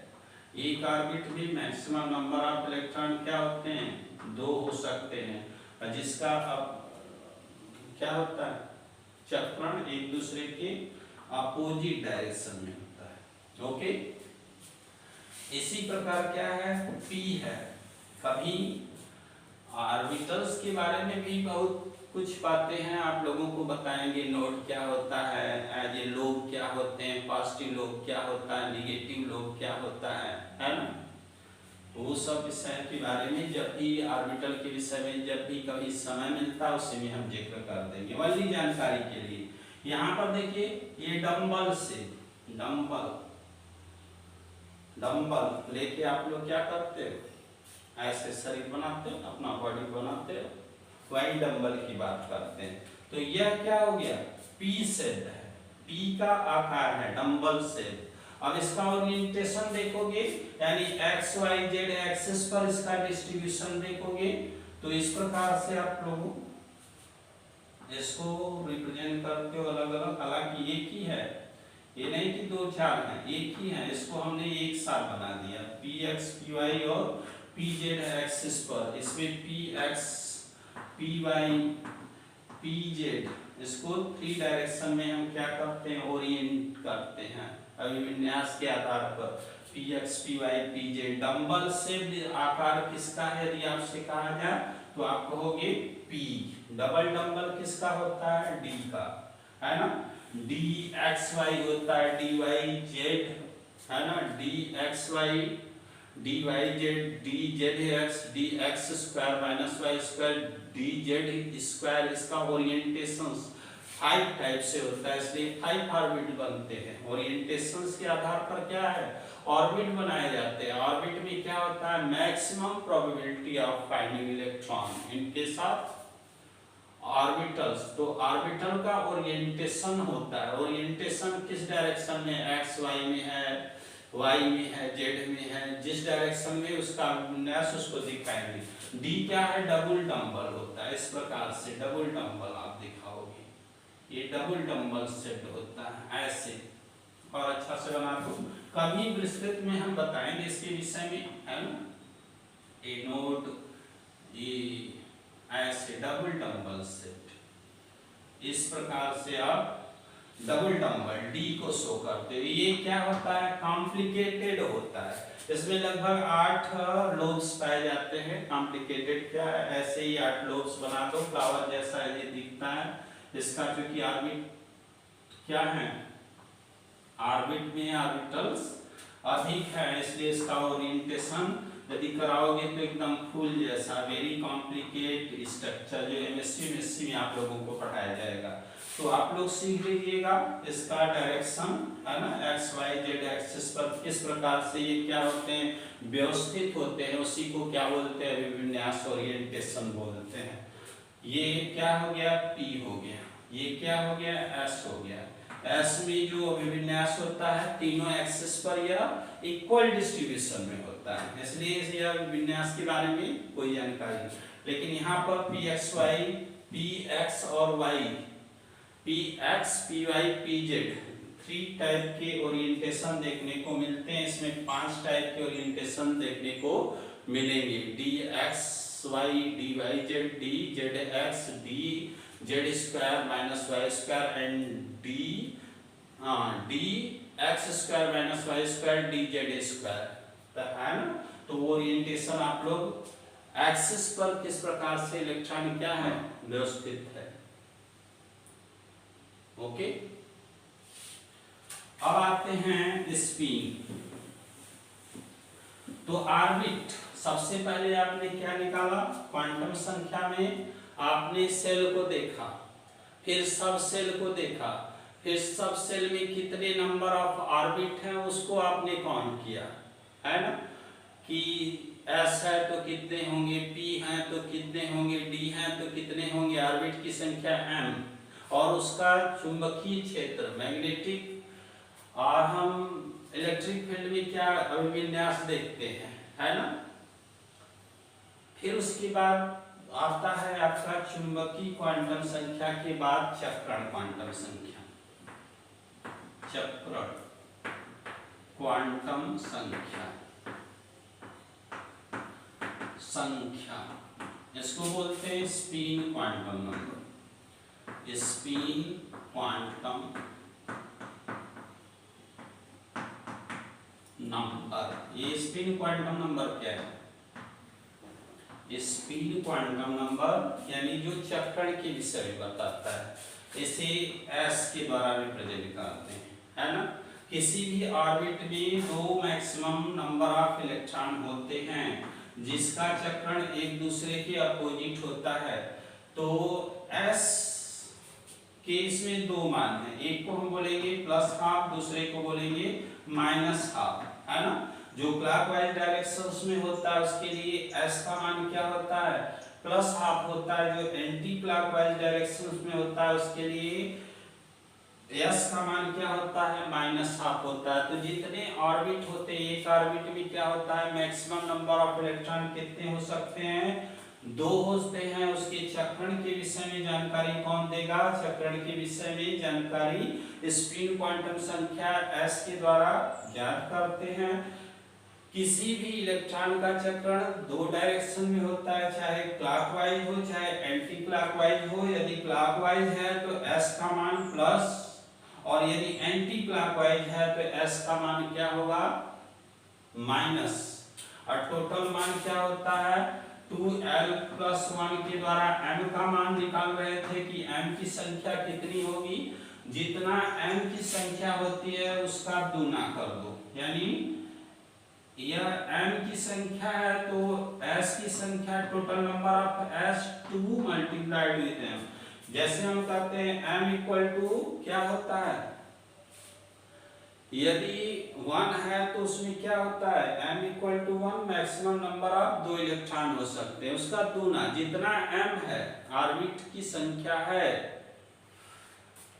एक ऑर्बिट में मैक्सिमम नंबर ऑफ इलेक्ट्रॉन क्या होते हैं, 2 हो सकते हैं, और जिसका अब क्या होता है, चक्रण एक दूसरे के अपोजिट डायरेक्शन में होता है। ओके, इसी प्रकार क्या है, P है। कभी ऑर्बिटल्स के बारे में भी बहुत कुछ बातें हैं, आप लोगों को बताएंगे, नोड क्या होता है, एज ए लोब क्या होते हैं, पॉजिटिव लोब क्या होता है, नेगेटिव लोब क्या होता है ना। वो सब विषय के बारे में जब भी ऑर्बिटल के विषय में जब भी कभी समय मिलता है उसी में हम जिक्र कर देंगे, वाली जानकारी के लिए। यहाँ पर देखिए ये डंबल से, डंबल लेके आप लोग क्या करते हो, ऐसे शरीर बनाते हो, अपना बॉडी बनाते हो, वही डंबल की बात करते हैं। तो यह क्या हो गया, पी शेप है, पी का आकार है, डंबल शेप। अब इसका ओरिएंटेशन देखोगे, यानी एक्स वाई जेड एक्सिस पर इसका डिस्ट्रीब्यूशन देखोगे, तो इस प्रकार से आप लोग इसको रिप्रेजेंट करते हो अलग अलग। हालांकि एक ही है, ये नहीं कि 2-4 हैं, एक ही है, इसको हमने एक साथ बना दिया, पी एक्स पी वाई और पी जेड एक्सिस पर। इसमें P x P Y P Z, इसको 3 डायरेक्शन में हम क्या करते हैं, ओरिएंट करते हैं अभिविन्यास के आधार पर। P x P Y P Z dumbbell से आकार किसका है, यदि आपसे कहा जाए तो आप कहोगे पी। डबल डंबल किसका होता है, डी का, है ना। डी एक्स वाई होता है, डी वाई जेड, है ना, D X Y D Y Z, D Z X, D X square minus Y square, D Z square. इसका ओरिएंटेशन 5 टाइप से होता है, इसलिए 5 ऑर्बिट बनते हैं। ओरिएंटेशंस के आधार पर क्या है, ऑर्बिट बनाए जाते हैं। ऑर्बिट में क्या होता है, maximum probability of finding electron इनके साथ ऑर्बिटल्स। तो ऑर्बिटल का ओरिएंटेशन होता है, ओरिएंटेशन किस डायरेक्शन में, एक्स वाई में है, वाई में है, जेड में है, जिस डायरेक्शन में उसका विन्यास उसको दिखाएंगे। डी क्या है, डबल डंबल होता है, इस प्रकार से डबल डंबल आप दिखाओगे, ये डबल डंबल सेट होता है ऐसे। और अच्छा से बना दो, कभी विस्तृत में हम बताएंगे इसके विषय में, है ना। ए नोट ये ऐसे डबल डंबल सेट, इस प्रकार से आप डबल डंबल डी को शो करते हो। ये क्या होता है, कॉम्प्लिकेटेड होता है, इसमें लगभग 8 लोब्स पाए जाते हैं। कॉम्प्लिकेटेड क्या है, ऐसे ही 8 लोब्स बना दो, फ्लावर जैसा ये दिखता है। इसका क्योंकि ऑर्बिट क्या है, ऑर्बिट में ऑर्बिटल्स अधिक है, इसलिए इसका ओरिएंटेशन यदि कराओगे तो एकदम फूल जैसा वेरी कॉम्प्लिकेट स्ट्रक्चर जो एमएससी में आप लोगों को पढ़ाया जाएगा। तो आप लोग सीख लीजिएगा इसका डायरेक्शन है ना, एक्स वाई जेड एक्सिस पर किस प्रकार से ये क्या होते हैं, व्यवस्थित होते हैं, उसी को क्या बोलते हैं, अभिविन्यास ओरिएंटेशन बोलते हैं। ये क्या हो गया, पी हो गया, ये क्या हो गया, एस हो गया। एस में जो अभिविन्यास होता है तीनों एक्सिस पर या इक्वल डिस्ट्रीब्यूशन में होता है, इसलिए इस अभिविन्यास के बारे में कोई जानकारी नहीं। लेकिन यहाँ पर P x y, p x और y, p x P Y P z 3 type के ओरिएंटेशन देखने को मिलते हैं। इसमें 5 टाइप के ओरिएंटेशन देखने को मिलेंगे, D X Y D Y Z, D Z X, D Z square minus Y square and D X square minus Y square D Z square है ना। तो वो ओरिएंटेशन आप लोग एक्सिस पर किस प्रकार से इलेक्ट्रॉन क्या है, व्यवस्थित है। ओके, अब आते हैं स्पिन। तो ऑर्बिट सबसे पहले आपने क्या निकाला, क्वांटम संख्या में आपने सेल को देखा, फिर सब सेल को देखा, फिर सब सेल में कितने नंबर ऑफ ऑर्बिट हैं उसको आपने काउंट किया, है ना, कि एस है तो कितने होंगे, पी है तो कितने होंगे, डी है तो कितने होंगे, ऑर्बिट की संख्या m, और उसका चुंबकीय क्षेत्र मैग्नेटिक, और हम इलेक्ट्रिक फील्ड में क्या अभिविन्यास देखते हैं, है ना। फिर उसके बाद आता है आपका चुंबकीय क्वांटम संख्या के बाद चक्रण क्वांटम संख्या, चक्रण क्वांटम संख्या, इसको बोलते हैं spin quantum number, spin quantum number. ये स्पिन क्वांटम नंबर क्या है, स्पिन क्वांटम नंबर यानी जो चक्रण के विषय में बताता है, इसे एस के द्वारा रिप्रेजेंट करते हैं, है ना। किसी भी ऑर्बिट में 2 मैक्सिमम नंबर ऑफ इलेक्ट्रॉन होते हैं जिसका चक्रण एक दूसरे के अपोजिट होता है, तो एस के इसमें 2 मान हैं, एक को हम बोलेंगे प्लस हाफ, दूसरे को बोलेंगे माइनस हाफ, है ना। जो क्लॉकवाइज डायरेक्शन में होता है उसके लिए एस का मान क्या होता है, प्लस हाफ होता है, जो एंटी क्लॉकवाइज डायरेक्शन में होता है उसके लिए एस का मान क्या होता है, माइनस हाफ होता है। तो जितने ऑर्बिट होते हैं, एक ऑर्बिट में क्या होता है, मैक्सिमम नंबर ऑफ इलेक्ट्रॉन कितने हो सकते हैं, 2 होते हैं। उसके चक्रण के विषय में जानकारी कौन देगा, चक्रण के विषय में जानकारी स्पिन क्वांटम संख्या s के द्वारा ज्ञात करते हैं। किसी भी इलेक्ट्रॉन का चक्रण 2 डायरेक्शन में होता है, चाहे क्लॉकवाइज हो चाहे एंटी क्लॉकवाइज हो। यदि क्लॉकवाइज है तो s का मान प्लस, और यदि एंटी क्लॉकवाइज है तो s का मान क्या होगा, माइनस। और टोटल मान क्या होता है, 2l+1 के द्वारा m का मान निकाल रहे थे कि m की संख्या कितनी होगी, जितना m की संख्या होती है उसका दूना कर दो, यानी यह m की संख्या है तो s की संख्या total number of s 2 multiplied with m। जैसे हम कहते हैं m इक्वल टू क्या होता है, यदि 1 है तो उसमें क्या होता है, m equal to 1 maximum number of 2 electron हो सकते हैं, उसका दूना, जितना m है ऑर्बिट की संख्या है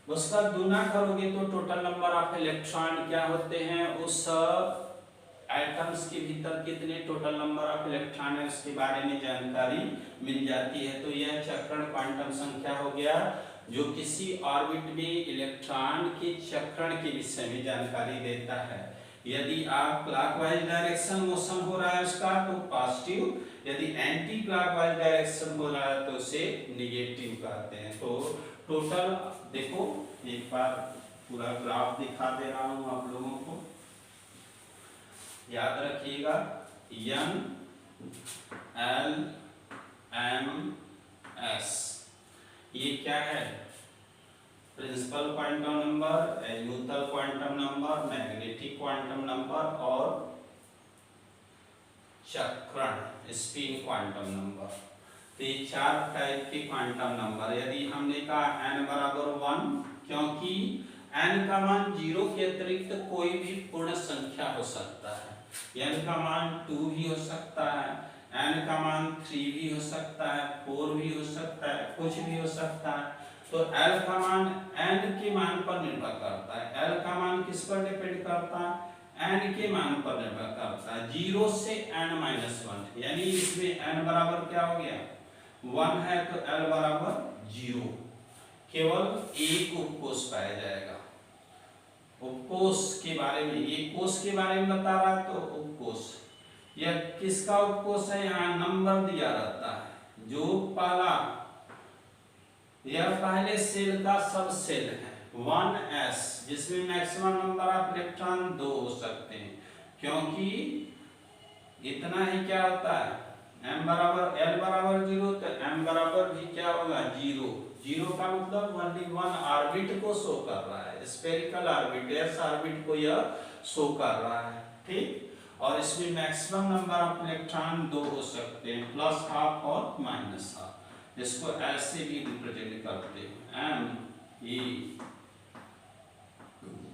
उसका दूना करोगे तो टोटल नंबर ऑफ इलेक्ट्रॉन क्या होते हैं, उस एटम्स के भीतर कितने टोटल नंबर ऑफ इलेक्ट्रॉन है उसके बारे में जानकारी मिल जाती है। तो यह चक्रण क्वांटम संख्या हो गया जो किसी ऑर्बिट में इलेक्ट्रॉन के चक्रण के विषय में जानकारी देता है। यदि आप क्लॉकवाइज डायरेक्शन मोशन हो रहा है उसका तो पॉजिटिव, यदि एंटी क्लॉकवाइज डायरेक्शन हो रहा है तो उसे नेगेटिव कहते हैं। तो टोटल देखो, एक बार पूरा ग्राफ दिखा दे रहा हूं आप लोगों को, याद रखिएगा N L M S ये क्या है, principal quantum number, azimuthal quantum number, magnetic quantum number और चक्रण स्पिन क्वांटम नंबर। तो ये 4 टाइप के क्वांटम नंबर। यदि हमने कहा n बराबर 1, क्योंकि n का मान 0 के अतिरिक्त कोई भी पूर्ण संख्या हो सकता है। n का मान 2 भी हो सकता है, n का मान 3 भी हो सकता है, 4 भी हो सकता है, कुछ भी हो सकता है। तो l का मान n के मान पर निर्भर करता है। l का मान किस पर डिपेंड करता है? n के मान पर निर्भर करता है। 0 से n-1, यानी इसमें n बराबर क्या हो गया? 1 है तो l बराबर 0। केवल एक उपकोष पाया जाएगा। उपकोष के बारे में, ये कोष के बारे में बता रहा है तो उपकोष, यह किसका उपकोष है? यहाँ नंबर दिया रहता है। जो पहला, यह पहले सेल का सब सेल है 1s, जिसमें मैक्सिमम नंबर ऑफ इलेक्ट्रॉन 2 हो सकते हैं, क्योंकि इतना ही क्या होता है, m बराबर l बराबर 0, तो m बराबर भी क्या होगा? 0। 0 का मतलब ओनली 1 ऑर्बिट को शो कर रहा है, स्फेरिकल ऑर्बिट, s ऑर्बिट को यह शो कर रहा है, ठीक। और इसमें मैक्सिमम नंबर ऑफ इलेक्ट्रॉन 2 हो सकते हैं, +12 और -12। इसको ऐसे भी रिप्रेजेंट करते हैं,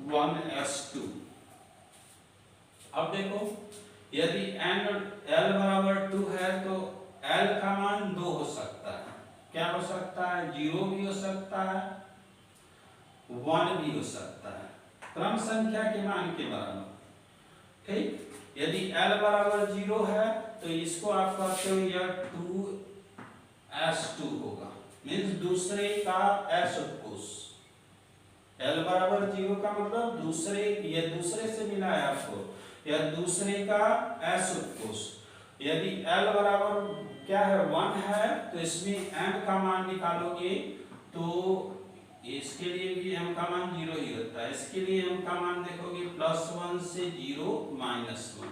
Me1s2। अब देखो, यदि l बराबर 2 है तो l का मान 2 हो सकता है। क्या हो सकता है? 0 भी हो सकता है, 1 भी हो सकता है, क्रम संख्या के मान के बराबर, ठीक। यदि l बराबर 0 है तो इसको आप कहते हो यह 2s2 होगा, मीन्स दूसरे का s उपकोष। l बराबर 0 का मतलब दूसरे, ये दूसरे से मिला है आपको, यह दूसरे का s उपकोष। यदि l बराबर क्या है? 1 है तो इसमें m का मान निकालोगे तो इसके लिए भी m का मान 0 ही होता है। इसके लिए m का मान देखोगे +1 से 0 -1,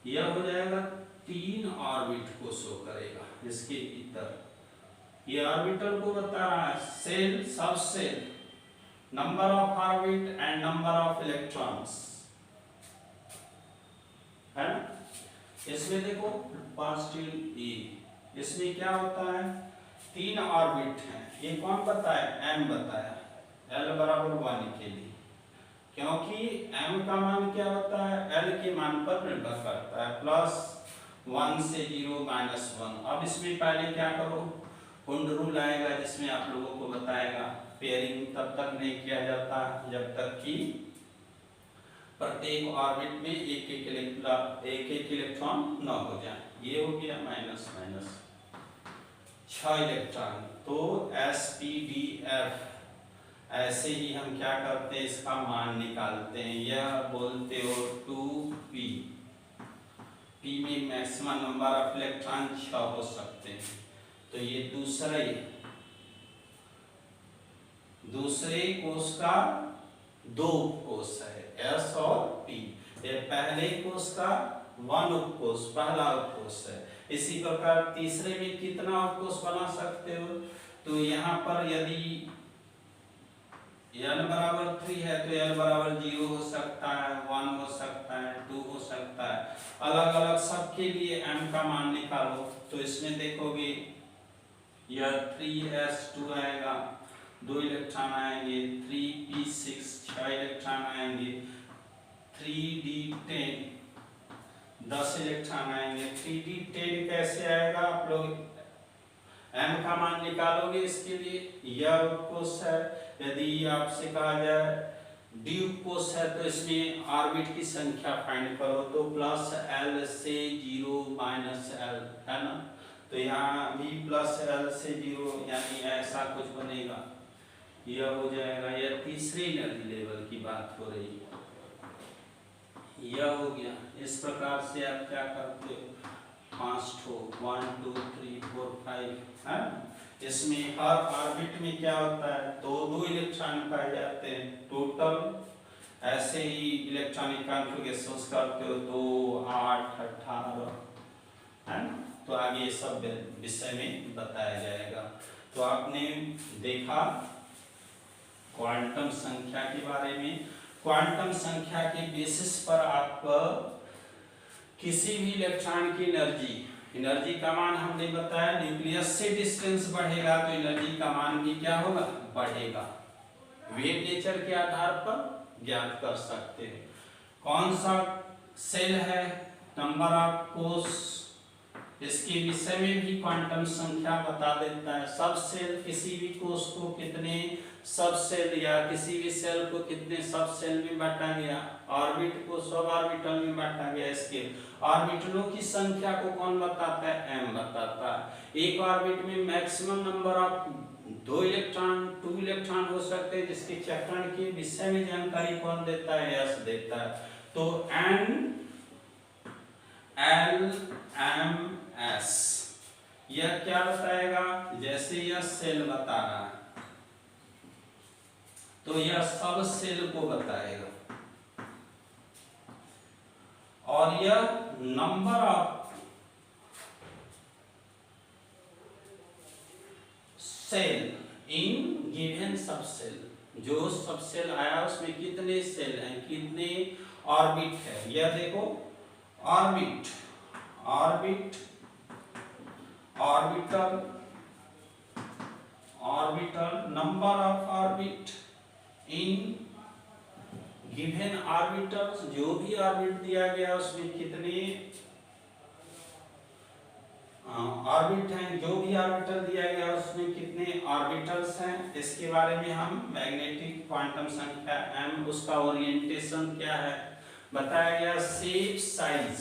यह हो जाएगा 3 ऑर्बिट को शो करेगा इसके भीतर। ये ऑर्बिटल को बता रहा है shell, sub shell, number of orbit and number of electrons, है ना। इसमें देखो पॉजिटिव E, इसमें क्या होता है? 3 ऑर्बिट हैं। ये कौन बताया? m बताया, l बराबर 1 के लिए, क्योंकि m का मान क्या होता है? l के मान पर निर्भर करता है, +1 से 0 -1। अब इसमें पहले क्या करो? हुंड रूल आएगा जिसमें आप लोगों को बताएगा पेयरिंग तब तक नहीं किया जाता जब तक कि प्रत्येक ऑर्बिट में एक इलेक्ट्रॉन न हो जाए। ये हो गया माइनस 6 इलेक्ट्रॉन। तो sp_d_f, ऐसे ही हम क्या करते हैं? इसका मान निकालते हैं। यह बोलते हो 2p, p में मैक्सिमम नंबर ऑफ इलेक्ट्रॉन 6 हो सकते हैं। तो ये दूसरे कोष का 2 उपकोष है, s और p। ये पहले कोष का 1 उपकोष, पहला उपकोष है। इसी प्रकार तीसरे में कितना उपकोष बना सकते हो? तो यहाँ पर यदि n बराबर 3 है तो l बराबर 0 हो सकता है, 1 हो सकता है, 2 हो सकता है, अलग अलग सबके लिए m का मान निकालो। तो इसमें देखोगे यह 3s2 आएगा, 2 इलेक्ट्रॉन आएंगे, 3p6 6 इलेक्ट्रॉन आएंगे, 3d10 10 इलेक्ट्रॉन आएंगे। 3d10 कैसे आएगा? आप लोग m का मान निकालोगे। इसके लिए यह उपकोष है। यदि आपसे कहा जाए d उपकोष है तो इसमें ऑर्बिट की संख्या फाइंड करो, तो +l से 0 -l, है ना। तो यहाँ भी +l से 0, यानी ऐसा कुछ बनेगा, यह हो जाएगा। यह तीसरे एनर्जी लेवल की बात हो रही है, यह हो गया। इस प्रकार से आप क्या करते हो? 5 ठो 1 2 3 4 5 है। इसमें हर ऑर्बिट में क्या होता है? 2 इलेक्ट्रॉन पाए जाते हैं टोटल। ऐसे ही इलेक्ट्रॉनिक कॉन्फ़िगरेशंस करते हो 2 8 18, है ना। तो आगे सब विषय में बताया जाएगा। तो आपने देखा क्वांटम संख्या के बारे में। क्वांटम संख्या के बेसिस पर आप किसी भी इलेक्ट्रॉन की एनर्जी का मान हमने बताया, न्यूक्लियस से डिस्टेंस बढ़ेगा तो एनर्जी का मान भी क्या होगा, बढ़ेगा। वेव नेचर के आधार पर ज्ञात कर सकते हैं। कौन सा सेल है, नंबर ऑफ कोष, इसके विषय में भी क्वांटम संख्या बता देता है। सब सेल, किसी भी कोष को कितने सब सेल या किसी भी सेल को कितने सब सेल में बांटा गया, ऑर्बिट को सब ऑर्बिटल में बांटा गया। इसके ऑर्बिटलों की संख्या को कौन बताता है, m बताता है। एक ऑर्बिट में मैक्सिमम नंबर ऑफ 2 इलेक्ट्रॉन हो सकते हैं, जिसके चक्रण के विषय में जानकारी कौन देता है, s देता है। तो n l m s यह क्या बताएगा, जैसे यह सेल बता रहा है तो यह सब सेल को बताएगा, और यह number of shell in given sub shell, जो सब सेल आया उसमें कितने सेल हैं, कितने ऑर्बिट है। यह देखो orbit, orbital, number of orbit in given orbitals, जो भी ऑर्बिट दिया गया उसमें कितने ऑर्बिट हैं, जो भी ऑर्बिटल दिया गया उसमें कितने ऑर्बिटल्स हैं। इसके बारे में हम मैग्नेटिक क्वांटम संख्या m, उसका ओरिएंटेशन क्या है बताया गया। शेप, साइज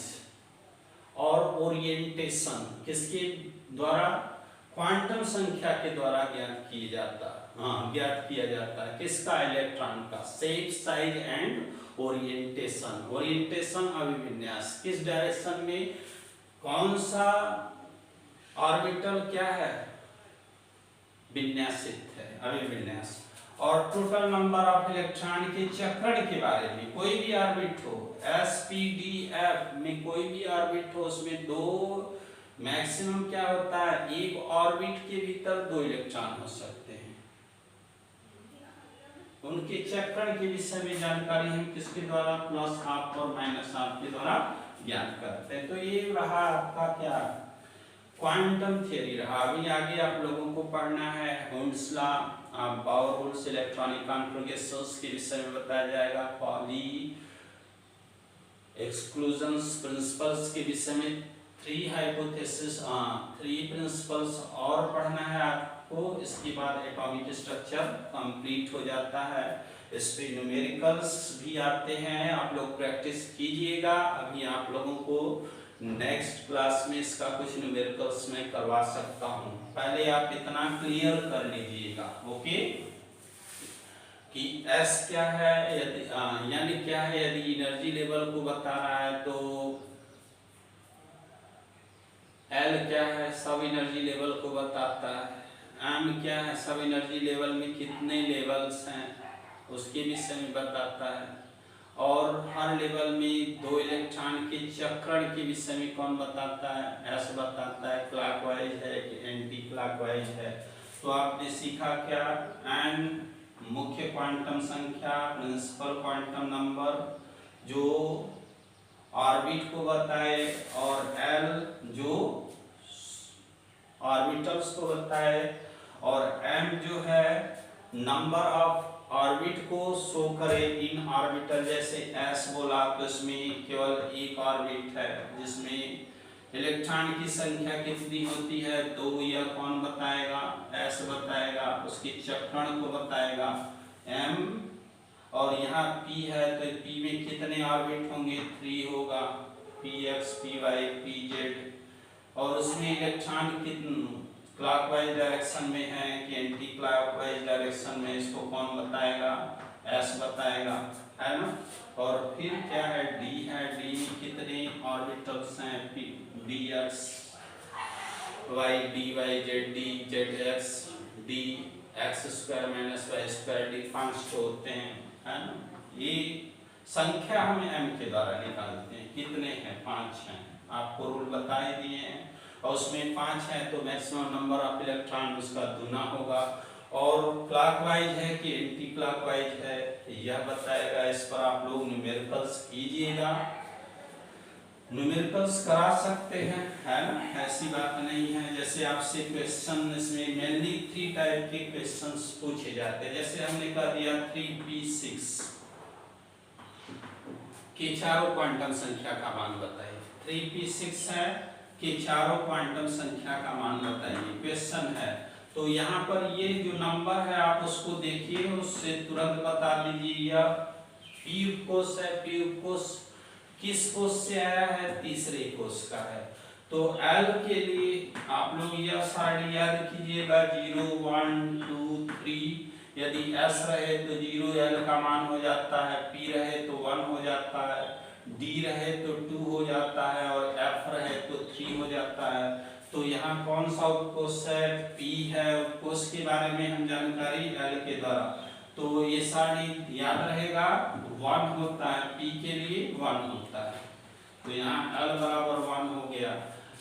और ओरिएंटेशन किसके द्वारा, क्वांटम संख्या के द्वारा ज्ञात किया जाता है। किसका, इलेक्ट्रॉन का। Shape, size and orientation, orientation अभिविन्यास, किस डायरेक्शन में कौन सा ऑर्बिटल क्या है, विन्यासित है, अभिविन्यास। और टोटल नंबर ऑफ इलेक्ट्रॉन के चक्रण के बारे में, कोई भी ऑर्बिट हो, s p d f में कोई भी ऑर्बिट हो, उसमें 2 मैक्सिमम क्या होता है, एक ऑर्बिट के भीतर 2 इलेक्ट्रॉन हो सकते हैं। उनके चक्रण के विषय में जानकारी हम किसके द्वारा, प्लस हाफ और माइनस हाफ के द्वारा ज्ञात करते हैं। तो ये रहा आपका क्या, क्वांटम थ्योरी रहा। अभी आगे आप लोगों को पढ़ना है होल्ड्स लॉ, बाउर रूल्स, इलेक्ट्रॉनिक कॉन्फ़िगरेशंस के विषय में बताया जाएगा, पॉली एक्सक्लूजन्स प्रिंसिपल्स के विषय में, 3 हाइपोथेसिस, 3 प्रिंसिपल्स और पढ़ना है आपको। इसके बाद एटॉमिक स्ट्रक्चर कंप्लीट हो जाता है। इस पे न्यूमेरिकल्स भी आते हैं, आप लोग प्रैक्टिस कीजिएगा। अभी आप लोगों को नेक्स्ट क्लास में इसका कुछ न्यूमेरिकल्स में करवा सकता हूँ, पहले आप इतना क्लियर कर लीजिएगा, ओके। कि S क्या है, यानी क्या है, यदि एनर्जी लेवल को बता रहा है तो L क्या है, सब एनर्जी लेवल को बताता है। M क्या है, सब एनर्जी लेवल में कितने लेवल्स हैं उसके विषय में बताता है। और हर लेवल में 2 इलेक्ट्रॉन के चक्रण के विषय में कौन बताता है, S बताता है, क्लॉकवाइज है कि एंटी क्लॉकवाइज है। तो आपने सीखा क्या, n मुख्य क्वांटम संख्या, प्रिंसिपल क्वांटम नंबर जो ऑर्बिट को बताए, और L जो ऑर्बिटल्स को बताए, और M जो है नंबर ऑफ ऑर्बिट को शो करे इन ऑर्बिटल। जैसे S बोला तो इसमें केवल एक ऑर्बिट है जिसमें इलेक्ट्रॉन की संख्या कितनी होती है, 2, यह कौन बताएगा, S बताएगा, उसके चक्रण को बताएगा M। और यहाँ P है तो P में कितने ऑर्बिट होंगे, 3 होगा, Px, Py, Pz। और उसमें इलेक्ट्रॉन कितने क्लॉकवाइज डायरेक्शन में है कि एंटी क्लॉकवाइज डायरेक्शन में, इसको कौन बताएगा, S बताएगा, है ना। और फिर क्या है, D है, D में कितने ऑर्बिटल्स हैं, dx, y, dy, z, dz, d, x square minus y square, d 5 होते हैं, है ना। ये संख्या हम m के द्वारा निकालते हैं, कितने हैं, 5 हैं, आपको रूल बताए दिए हैं। और उसमें 5 है तो मैक्सिमम नंबर ऑफ इलेक्ट्रॉन उसका 2 होगा। और क्लॉकवाइज है कि एंटी क्लॉकवाइज है यह बताएगा। इस पर आप लोग न्यूमेरिकल्स कीजिएगा, न्यूमेरिकल्स करा सकते हैं, है ना, ऐसी बात नहीं है। जैसे आपसे क्वेश्चन इसमें मेनली 3 टाइप के क्वेश्चंस पूछे जाते हैं। जैसे हमने कह दिया 3p6 के चारों क्वांटम संख्या का मान बताइए। 3p6 है कि चारों क्वांटम संख्या का मान बताइए, क्वेश्चन है। तो यहाँ पर ये जो नंबर है आप उसको देखिए, उससे तुरंत बता लीजिए यह p कोष है। p कोष किस कोष से आया है? तीसरे कोष का है। तो L के लिए आप लोग यह सारणी याद कीजिएगा 0 1 2 3। यदि S रहे तो 0 L का मान हो जाता है, P रहे तो 1 हो जाता है, D रहे तो 2 हो जाता है और F रहे तो 3 हो जाता है। तो यहाँ कौन सा उपकोष है? P है। उपकोष के बारे में हम जानकारी L के द्वारा, तो ये सारणी याद रहेगा 1 होता है, P के लिए 1 होता है। तो यहाँ L बराबर 1 हो गया।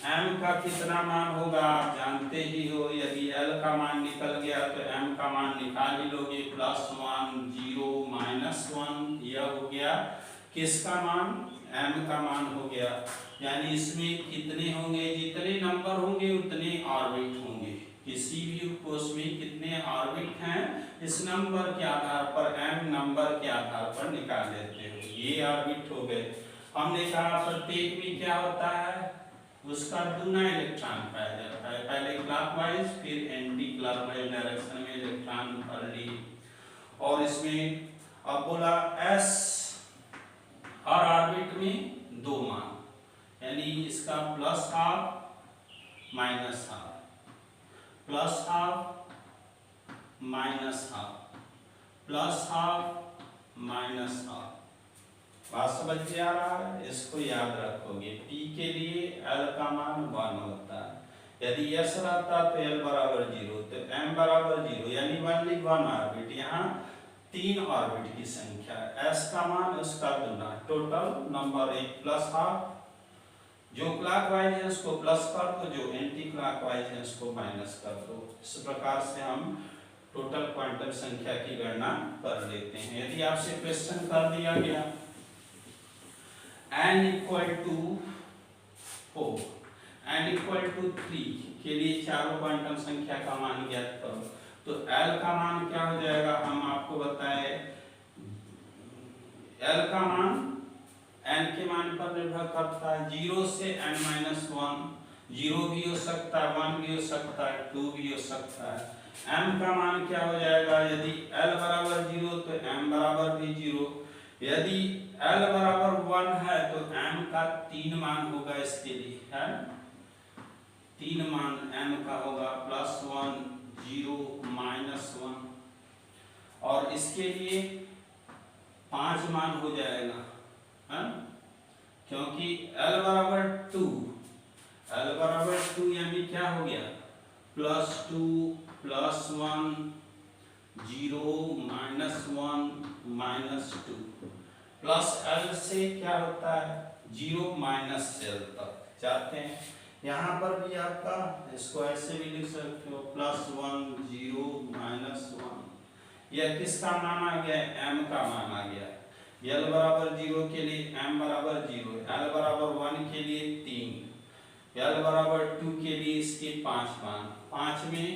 M का कितना मान होगा आप जानते ही हो। यदि L का मान निकल गया तो M का मान निकाल ही लोगे, +1 0 -1। यह हो गया किसका मान? M का मान हो गया। यानी इसमें कितने होंगे? जितने नंबर होंगे उतने ऑर्बिट होंगे। किसी भी उपकोष में कितने ऑर्बिट हैं इस नंबर के आधार पर, m नंबर के आधार पर निकाल लेते हो। ये ऑर्बिट हो गए। हमने कहा प्रत्येक में क्या होता है? उसका दूना इलेक्ट्रॉन पाया जाता है। पहले क्लॉकवाइज फिर एंटी क्लॉकवाइज डायरेक्शन में इलेक्ट्रॉन भर लिए। और इसमें अब बोला s हर ऑर्बिट में 2 मान, यानी इसका +12 -12 +12 -12 +12 बात समझ में आ रहा है? इसको याद रखोगे। P के लिए L का मान 1 होता है। यदि S रहता तो L बराबर 0, तो M बराबर 0, यानी 1 ऑर्बिट। यहाँ 3 ऑर्बिट की संख्या, S का मान उसका दूना, टोटल नंबर 1 +12। जो क्लॉकवाइज है उसको प्लस कर दो, जो एंटी क्लॉकवाइज है उसको माइनस कर दो। इस प्रकार से हम टोटल क्वांटम संख्या की गणना कर लेते हैं। यदि आपसे क्वेश्चन कर दिया गया n = 4 n = 3 के लिए चारों क्वांटम संख्या का मान ज्ञात करो, तो L का मान क्या हो जाएगा? हम आपको बताए L का मान n के मान पर निर्भर करता है। 0 से n-1, 0 भी हो सकता है, 1 भी हो सकता है, 2 भी हो सकता है। m का मान क्या हो जाएगा? यदि L बराबर 0 तो m बराबर भी 0। यदि L बराबर 1 है तो m का 3 मान होगा इसके लिए, है 3 मान m का होगा, +1 0 -1। और इसके लिए 5 मान हो जाएगा, है? क्योंकि L बराबर 2, L बराबर 2 यानी क्या हो गया? +2 +1 0 -1 -2 प्लस L से क्या होता है? 0 -L तक जाते हैं। यहाँ पर भी आपका इसको ऐसे भी लिख सकते हो, +1 0 -1। यह किसका मान आ गया? m का मान आ गया। L बराबर 0 के लिए m बराबर 0, L बराबर 1 के लिए 3, L बराबर 2 के लिए इसके 5 मान। 5 में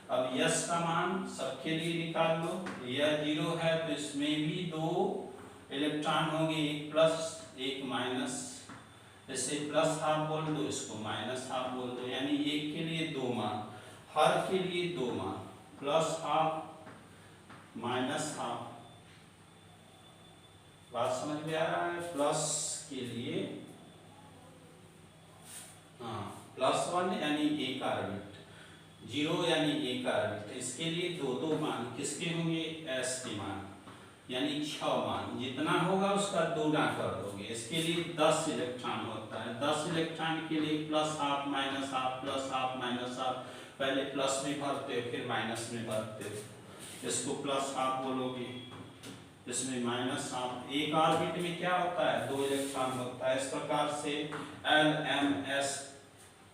अब S का मान सबके लिए निकाल लो। यह 0 है तो इसमें भी 2 इलेक्ट्रॉन होंगे, एक प्लस एक माइनस। जैसे +12 बोल दो, इसको -12 बोल दो, यानी एक के लिए 2 मान, हर के लिए 2 मान, +12 -12। बात समझ में आ रहा है? प्लस के लिए +1 यानी 1 ऑर्बिट, 0 यानी 1 ऑर्बिट, इसके लिए 2 मान किसके होंगे? S के मान, यानी 6 मान। जितना होगा उसका 2 कर दोगे। इसके लिए 10 इलेक्ट्रॉन होता है। 10 इलेक्ट्रॉन के लिए +12 -12 +12 -12, पहले प्लस में भरते हो फिर माइनस में भरते हो। इसको +12 बोलोगे, इसमें -12। एक ऑर्बिट में क्या होता है? 2 इलेक्ट्रॉन होता है। इस प्रकार से L M S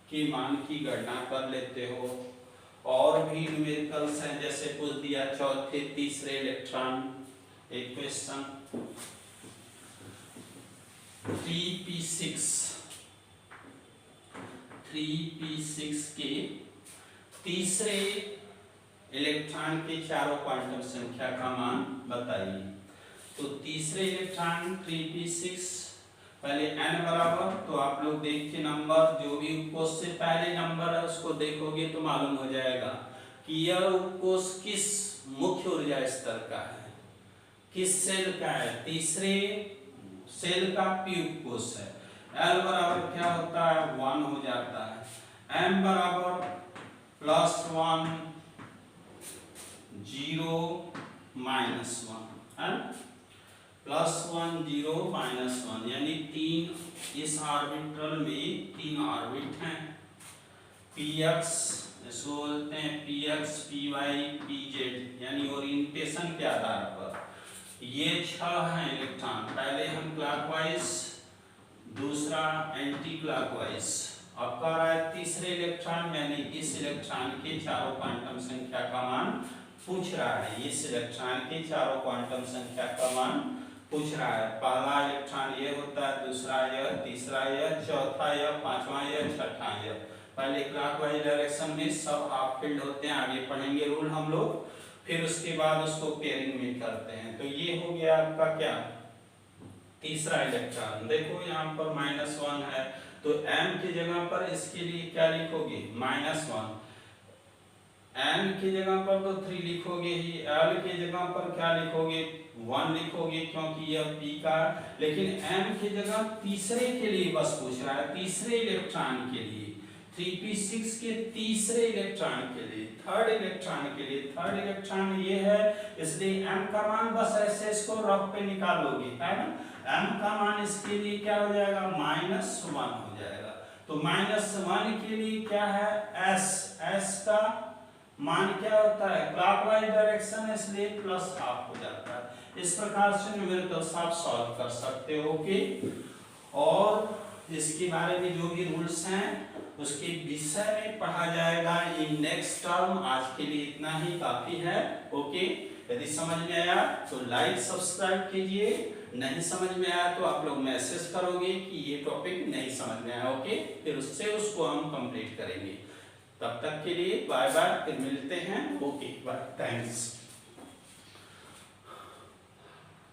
के मान की गणना कर लेते हो। और भी न्यूमेरिकल्स हैं, जैसे पूछ दिया चौथे तीसरे इलेक्ट्रॉन, एक क्वेश्चन 3p6 के तीसरे इलेक्ट्रॉन के चारों क्वांटम संख्या का मान बताइए। तो तीसरे इलेक्ट्रॉन 3p6, पहले n बराबर, तो आप लोग देख के नंबर जो भी उपकोष से पहले नंबर है उसको देखोगे तो मालूम हो जाएगा कि यह उपकोष किस मुख्य ऊर्जा स्तर का है, किस सेल का है, तीसरे सेल का p उपकोष है। L बराबर क्या होता है 1 हो जाता है, M बराबर +1 0 -1 है, +1 0 -1 यानी 3, इस ऑर्बिटल में 3 ऑर्बिट हैं, px इसको बोलते हैं px py pz, यानी ओरिएंटेशन के आधार पर ये 6 हैं इलेक्ट्रॉन, पहले हम क्लॉकवाइज, दूसरा एंटी क्लॉकवाइज, अब कह रहा है तीसरे इलेक्ट्रॉन, यानी इस इलेक्ट्रॉन के चारों क्वांटम संख्या का मान पूछ रहा है, इस इलेक्ट्रॉन के चारों क्वांटम संख्या का मान पूछ रहा है। पहला इलेक्ट्रॉन ये होता है, दूसरा यह, तीसरा यह, चौथा यह, पांचवा यह, छठा यह। पहले क्लॉकवाइज डायरेक्शन में सब हाफ फील्ड होते हैं, आगे पढ़ेंगे रूल हम लोग, फिर उसके बाद उसको पेयरिंग में करते हैं। तो ये हो गया आपका क्या तीसरा इलेक्ट्रॉन। देखो यहाँ पर -1 है, तो m की जगह पर इसके लिए क्या लिखोगे -1, n की जगह पर तो 3 लिखोगे ही, l की जगह पर क्या लिखोगे 1 लिखोगे क्योंकि यह p का, लेकिन m की जगह तीसरे के लिए बस पूछ रहा है, तीसरे इलेक्ट्रॉन के लिए, 3p6 के तीसरे इलेक्ट्रॉन के लिए, थर्ड इलेक्ट्रॉन के लिए, थर्ड इलेक्ट्रॉन ये है, इसलिए m का मान बस ऐसे इसको रफ पे निकालोगे, है ना, m का मान इसके लिए क्या हो जाएगा -1 हो जाएगा। तो -1 के लिए क्या है s का मान क्या होता है क्लॉकवाइज डायरेक्शन, इसलिए +½ हो जाता है। इस प्रकार से न्यूमेरिकल्स आप सॉल्व कर सकते हो। ओके, और इसके बारे में जो भी रूल्स हैं उसके विषय में पढ़ा जाएगा इन नेक्स्ट टर्म। आज के लिए इतना ही काफी है। ओके, यदि समझ में आया तो लाइक सब्सक्राइब कीजिए, नहीं समझ में आया तो आप लोग मैसेज करोगे कि ये टॉपिक नहीं समझ में आया। ओके, फिर उससे उसको हम कंप्लीट करेंगे। तब तक के लिए बाय बाय, फिर मिलते हैं। Okay bye, thanks.